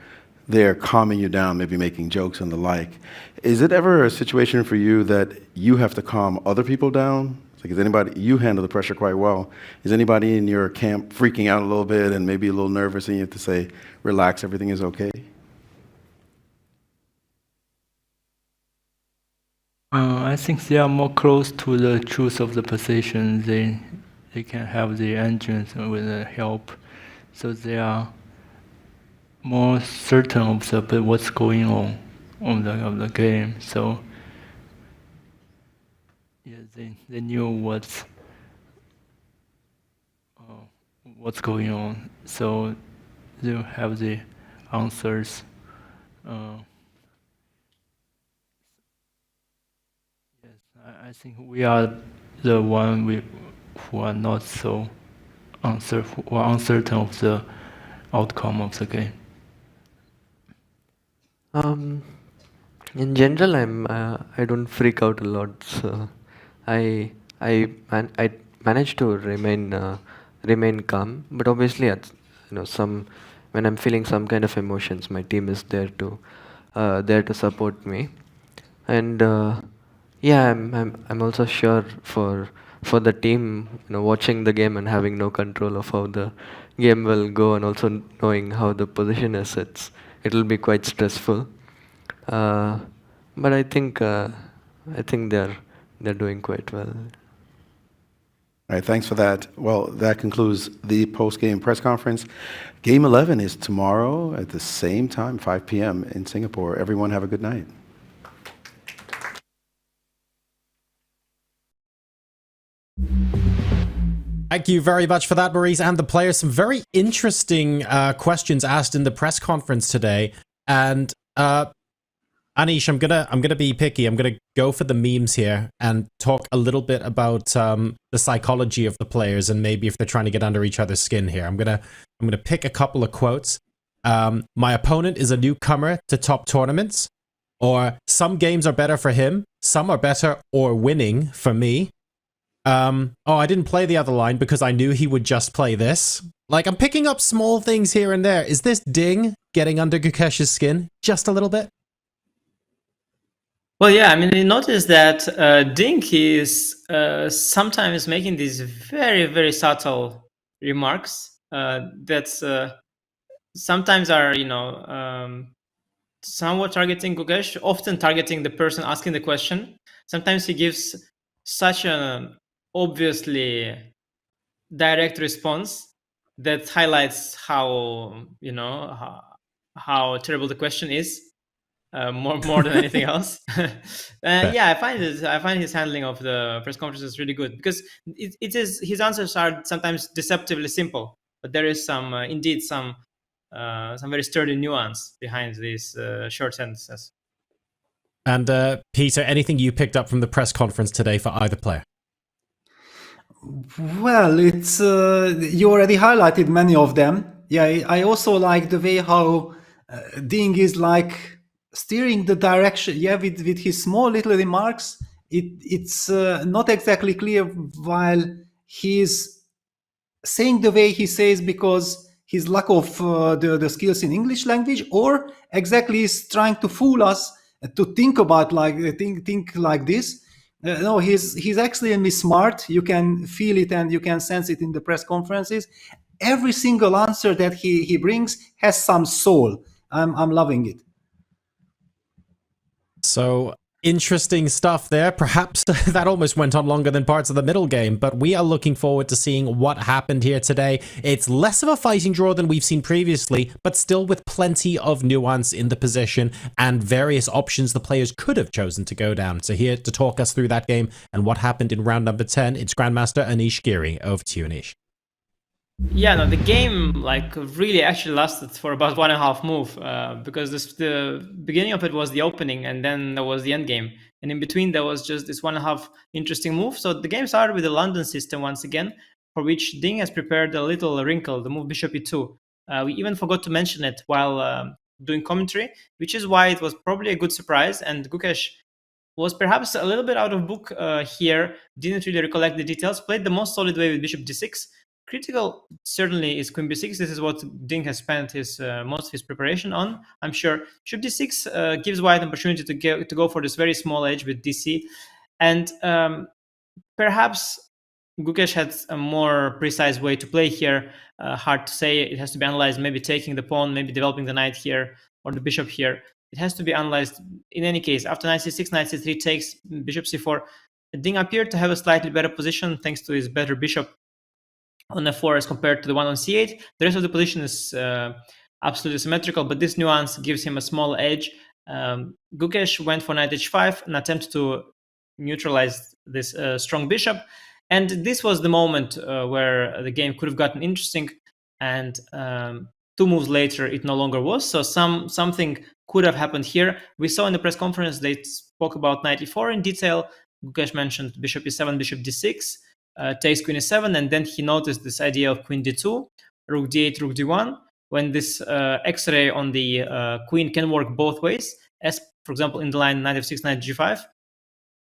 there calming you down, maybe making jokes and the like. Is it ever a situation for you that you have to calm other people down? Like, you handle the pressure quite well. Is anybody in your camp freaking out a little bit and maybe a little nervous and you have to say, relax, everything is okay? I think they are more close to the truth of the position. They can have the engines with the help, so they are more certain of what's going on of the game. So yeah, they knew what's going on. So they have the answers. Yes, I think we are the one who are not so uncertain of the outcome of the game. In general, I don't freak out a lot, so I manage to remain calm. But obviously, when I'm feeling some kind of emotions, my team is there to support me, and yeah, I'm also sure for the team, watching the game and having no control of how the game will go, and also knowing how the position is, it'll be quite stressful. But I think they're doing quite well. All right, thanks for that. Well, that concludes the post-game press conference. Game 11 is tomorrow at the same time, 5 p.m. in Singapore. Everyone have a good night. Thank you very much for that, Maurice, and the players. Some very interesting questions asked in the press conference today. And Anish, I'm gonna be picky. I'm gonna go for the memes here and talk a little bit about the psychology of the players and maybe if they're trying to get under each other's skin here. I'm gonna pick a couple of quotes. My opponent is a newcomer to top tournaments, or some games are better for him, some are better or winning for me. Oh, I didn't play the other line because I knew he would just play this. Like, I'm picking up small things here and there. Is this Ding getting under Gukesh's skin just a little bit? Well, yeah, I mean, you notice that Ding is sometimes making these very, very subtle remarks that sometimes are, somewhat targeting Gukesh, often targeting the person asking the question. Sometimes he gives such an obviously direct response that highlights how, how terrible the question is. more than anything else. Yeah, I find his handling of the press conferences really good, because it is, his answers are sometimes deceptively simple, but there is some indeed some very sturdy nuance behind these short sentences. And Peter, anything you picked up from the press conference today for either player? Well, it's you already highlighted many of them. Yeah, I also like the way how Ding is like steering the direction. Yeah, with his small little remarks, it's not exactly clear while he's saying the way he says because his lack of the skills in English language, or exactly is trying to fool us to think about like think like this. No, he's extremely smart. You can feel it and you can sense it in the press conferences. Every single answer that he brings has some soul. I'm loving it. So interesting stuff there. Perhaps that almost went on longer than parts of the middle game, but we are looking forward to seeing what happened here today. It's less of a fighting draw than we've seen previously, but still with plenty of nuance in the position and various options the players could have chosen to go down. So here to talk us through that game and what happened in round number 10, it's Grandmaster Anish Giri. Over to you, Anish. Yeah, no, the game like really actually lasted for about 1.5 move, because the beginning of it was the opening, and then there was the end game, and in between there was just this 1.5 interesting move. So the game started with the London system once again, for which Ding has prepared a little wrinkle, the move bishop e2. We even forgot to mention it while doing commentary, which is why it was probably a good surprise, and Gukesh was perhaps a little bit out of book here, didn't really recollect the details, played the most solid way with bishop d6. Critical certainly is queen b6. This is what Ding has spent his most of his preparation on, I'm sure. Bishop d6 gives white an opportunity to go for this very small edge with dc, and perhaps Gukesh had a more precise way to play here. Hard to say. It has to be analyzed. Maybe taking the pawn, maybe developing the knight here or the bishop here. It has to be analyzed. In any case, after knight c6, knight c3 takes, bishop c4. Ding appeared to have a slightly better position thanks to his better bishop on f4 as compared to the one on c8. The rest of the position is absolutely symmetrical, but this nuance gives him a small edge. Gukesh went for knight h5, an attempt to neutralize this strong bishop. And this was the moment where the game could have gotten interesting. And 2 moves later, it no longer was. So something could have happened here. We saw in the press conference they spoke about knight e4 in detail. Gukesh mentioned bishop e7, bishop d6. Takes queen e7, and then he noticed this idea of queen d2, rook d8, rook d1, when this x-ray on the queen can work both ways, as for example in the line knight f6, knight g5.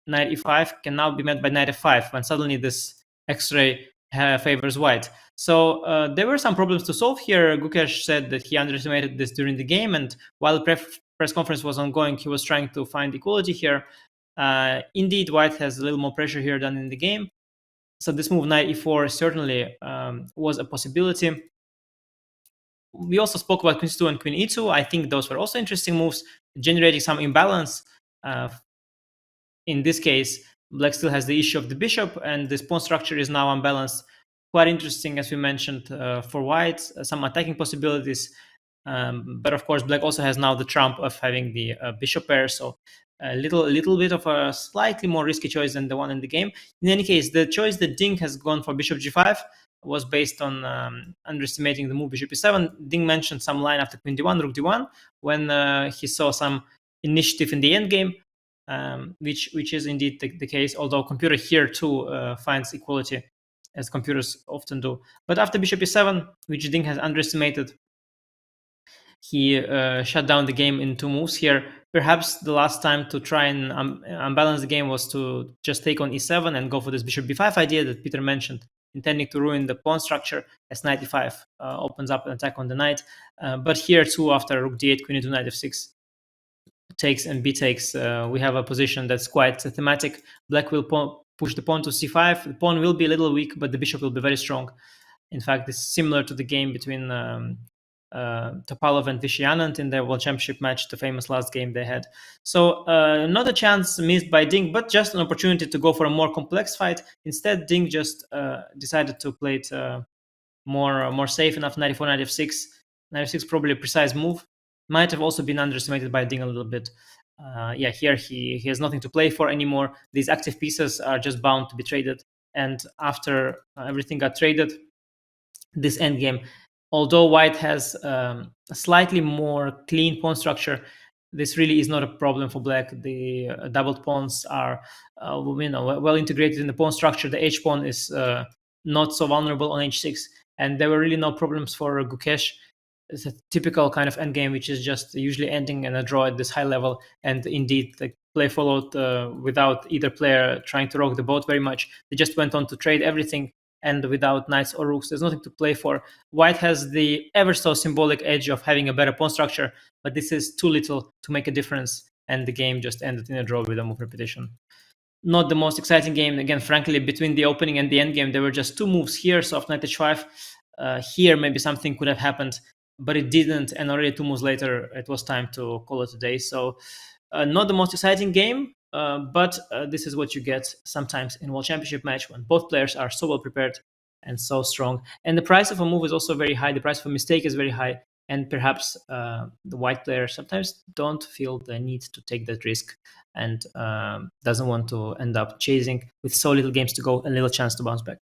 Knight e5 can now be met by knight f5, when suddenly this x-ray favors white. So there were some problems to solve here. Gukesh said that he underestimated this during the game, and while the press conference was ongoing, he was trying to find equality here. Indeed, white has a little more pressure here than in the game. So this move knight e4 certainly was a possibility. We also spoke about queen c2 and queen e2. I think those were also interesting moves, generating some imbalance. In this case, black still has the issue of the bishop, and this pawn structure is now unbalanced. Quite interesting, as we mentioned, for white, some attacking possibilities. But of course, black also has now the trump of having the bishop pair, so a little bit of a slightly more risky choice than the one in the game. In any case, the choice that Ding has gone for bishop g5 was based on underestimating the move bishop e7. Ding mentioned some line after queen d1, rook d1, when he saw some initiative in the endgame, which is indeed the case, although computer here too finds equality, as computers often do. But after bishop e7, which Ding has underestimated, he shut down the game in 2 moves here. Perhaps the last time to try and unbalance the game was to just take on e7 and go for this bishop b5 idea that Peter mentioned, intending to ruin the pawn structure, as knight e5 opens up an attack on the knight. But here too, after rook d8, queen e2, knight f6 takes and b takes, we have a position that's quite thematic. Black will push the pawn to c5. The pawn will be a little weak, but the bishop will be very strong. In fact, it's similar to the game between Topalov and Vishy Anand in their World Championship match, the famous last game they had. So not a chance missed by Ding, but just an opportunity to go for a more complex fight. Instead, Ding just decided to play it more safe enough. Knight e4, knight f6. Knight f6 probably a precise move. might have also been underestimated by Ding a little bit. Yeah, here he has nothing to play for anymore. These active pieces are just bound to be traded. And after everything got traded, this endgame, although White has a slightly more clean pawn structure, this really is not a problem for Black. The doubled pawns are well integrated in the pawn structure. The H pawn is not so vulnerable on H6, and there were really no problems for Gukesh. It's a typical kind of endgame, which is just usually ending in a draw at this high level. And indeed, the play followed without either player trying to rock the boat very much. They just went on to trade everything, and without knights or rooks, there's nothing to play for. White has the ever so symbolic edge of having a better pawn structure, but this is too little to make a difference, and the game just ended in a draw with a move repetition. Not the most exciting game. Again, frankly, between the opening and the end game, there were just two moves here, soft knight h5. Here, maybe something could have happened, but it didn't, and already 2 moves later, it was time to call it a day. So not the most exciting game, but this is what you get sometimes in World Championship match when both players are so well prepared and so strong. And the price of a move is also very high. The price of a mistake is very high. And perhaps the white player sometimes don't feel the need to take that risk and doesn't want to end up chasing with so little games to go and little chance to bounce back.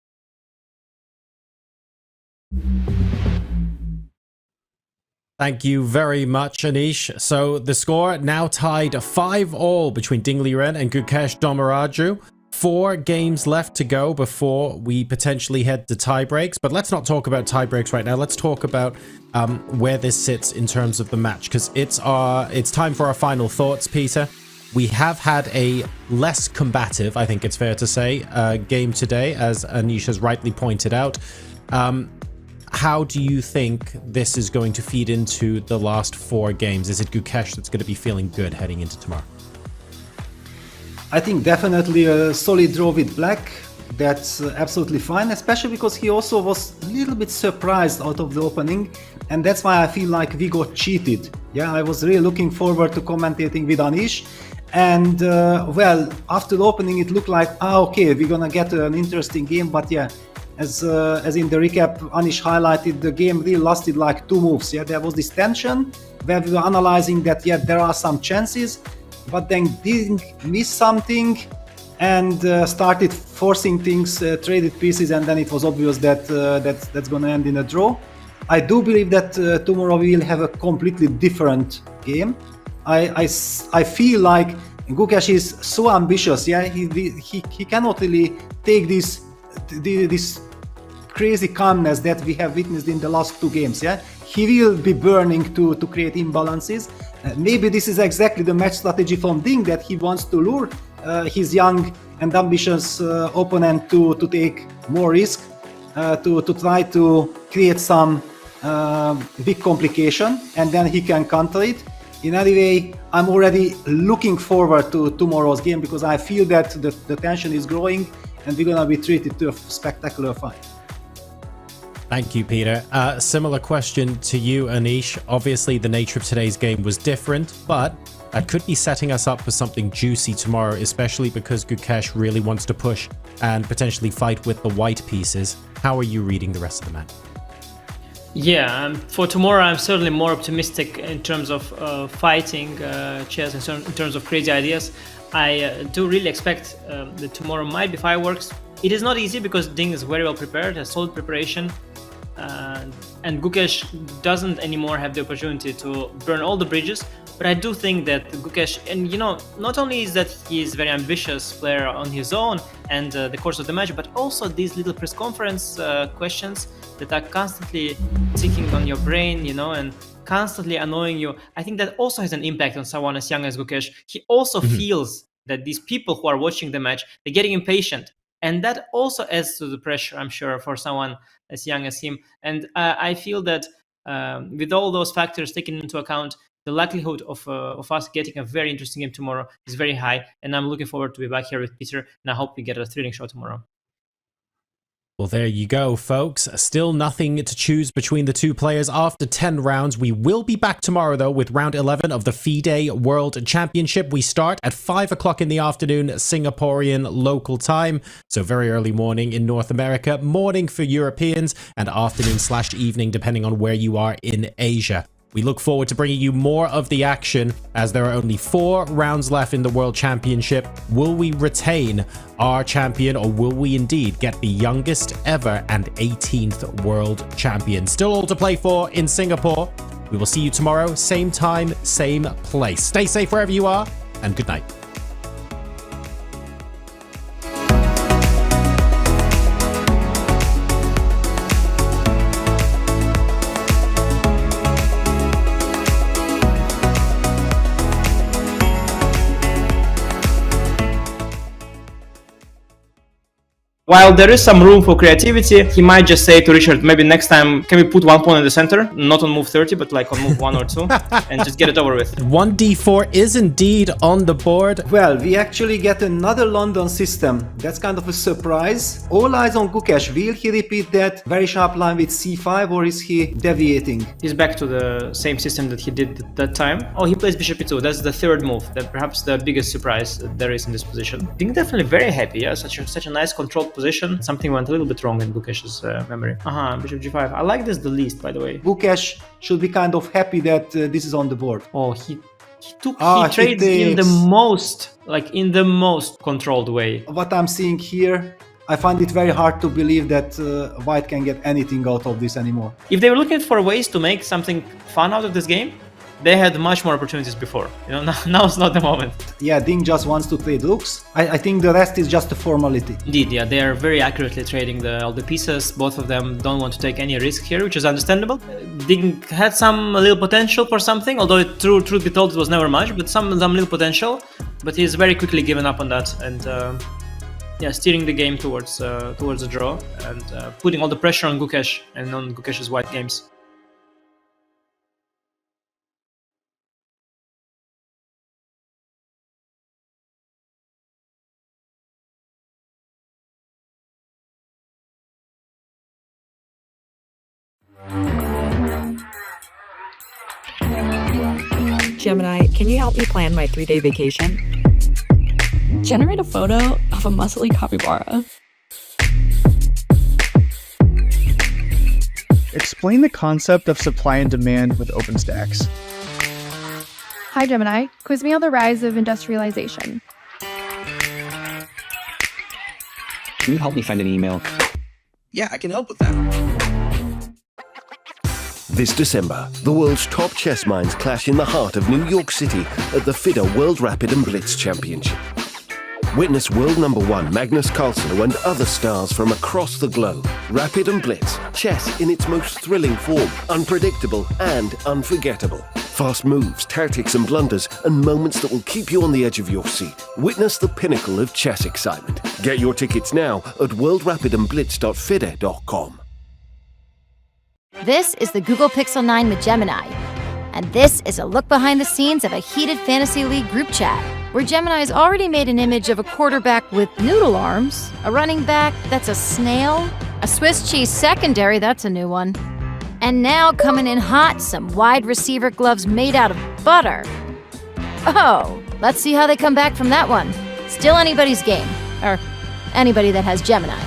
Thank you very much, Anish. So the score now tied 5-all between Ding Liren and Gukesh Dommaraju. 4 games left to go before we potentially head to tie breaks. But let's not talk about tie breaks right now. Let's talk about where this sits in terms of the match, because it's time for our final thoughts, Peter. We have had a less combative, I think it's fair to say, game today, as Anish has rightly pointed out. How do you think this is going to feed into the last 4 games? Is it Gukesh that's going to be feeling good heading into tomorrow? I think definitely a solid draw with Black. That's absolutely fine, especially because he also was a little bit surprised out of the opening, and that's why I feel like we got cheated. Yeah, I was really looking forward to commentating with Anish, and well, after the opening it looked like, okay, we're gonna get an interesting game, but yeah, as in the recap Anish highlighted, the game really lasted like 2 moves. Yeah, there was this tension where we were analyzing that, yeah, there are some chances, but then Ding missed something and started forcing things, traded pieces, and then it was obvious that that's gonna end in a draw. I do believe that tomorrow we will have a completely different game. I feel like Gukesh is so ambitious. Yeah, he cannot really take this crazy calmness that we have witnessed in the last 2 games. Yeah, he will be burning to create imbalances. Maybe this is exactly the match strategy from Ding, that he wants to lure his young and ambitious opponent to take more risk, to try to create some big complication, and then he can counter it. In any way, I'm already looking forward to tomorrow's game, because I feel that the tension is growing and we're gonna be treated to a spectacular fight. Thank you, Peter. Similar question to you, Anish. Obviously, the nature of today's game was different, but that could be setting us up for something juicy tomorrow, especially because Gukesh really wants to push and potentially fight with the white pieces. How are you reading the rest of the match? Yeah, for tomorrow, I'm certainly more optimistic in terms of fighting chess, in terms of crazy ideas. I do really expect that tomorrow might be fireworks. It is not easy because Ding is very well prepared, has solid preparation, and Gukesh doesn't anymore have the opportunity to burn all the bridges. But I do think that Gukesh, and you know, not only is that he is a very ambitious player on his own and the course of the match, but also these little press conference questions that are constantly ticking on your brain, you know, and constantly annoying you. I think that also has an impact on someone as young as Gukesh. He also feels that these people who are watching the match, they're getting impatient. And that also adds to the pressure, I'm sure, for someone as young as him. And I feel that with all those factors taken into account, the likelihood of us getting a very interesting game tomorrow is very high. And I'm looking forward to be back here with Peter. And I hope we get a thrilling show tomorrow. Well, there you go, folks. Still nothing to choose between the 2 players after 10 rounds. We will be back tomorrow, though, with round 11 of the FIDE World Championship. We start at 5 o'clock in the afternoon, Singaporean local time. So very early morning in North America, morning for Europeans, and afternoon/evening, depending on where you are in Asia. We look forward to bringing you more of the action as there are only 4 rounds left in the World Championship. Will we retain our champion, or will we indeed get the youngest ever and 18th World Champion? Still all to play for in Singapore. We will see you tomorrow, same time, same place. Stay safe wherever you are, and good night. While there is some room for creativity, he might just say to Richard, maybe next time, can we put one pawn in the center? Not on move 30, but like on move 1 or 2, and just get it over with. 1d4 is indeed on the board. Well, we actually get another London system. That's kind of a surprise. All eyes on Gukesh. Will he repeat that very sharp line with c5, or is he deviating? He's back to the same system that he did at that time. Oh, he plays bishop e2. That's the third move. That perhaps the biggest surprise that there is in this position. I think definitely very happy. Yeah, such a nice controlled position. Something went a little bit wrong in Gukesh's memory. Bishop g5. I like this the least, by the way. Gukesh should be kind of happy that this is on the board. Oh, he trades in the most controlled way. What I'm seeing here, I find it very hard to believe that White can get anything out of this anymore. If they were looking for ways to make something fun out of this game, they had much more opportunities before. Now it's not the moment. Yeah, Ding just wants to trade rooks. I think the rest is just a formality. Indeed, yeah, they are very accurately trading all the pieces. Both of them don't want to take any risk here, which is understandable. Ding had some little potential for something, although truth be told, it was never much, but some little potential. But he's very quickly given up on that, and steering the game towards a draw, and putting all the pressure on Gukesh and on Gukesh's white games. Gemini, can you help me plan my 3-day vacation? Generate a photo of a muscly capybara. Explain the concept of supply and demand with OpenStax. Hi Gemini, quiz me on the rise of industrialization. Can you help me find an email? Yeah, I can help with that. This December, the world's top chess minds clash in the heart of New York City at the FIDE World Rapid and Blitz Championship. Witness world #1 Magnus Carlsen and other stars from across the globe. Rapid and Blitz, chess in its most thrilling form, unpredictable and unforgettable. Fast moves, tactics and blunders, and moments that will keep you on the edge of your seat. Witness the pinnacle of chess excitement. Get your tickets now at worldrapidandblitz.fide.com. This is the Google Pixel 9 with Gemini, and this is a look behind the scenes of a heated Fantasy League group chat, where Gemini's already made an image of a quarterback with noodle arms, a running back that's a snail, a Swiss cheese secondary, that's a new one, and now coming in hot, some wide receiver gloves made out of butter. Oh, let's see how they come back from that one. Still anybody's game, or anybody that has Gemini.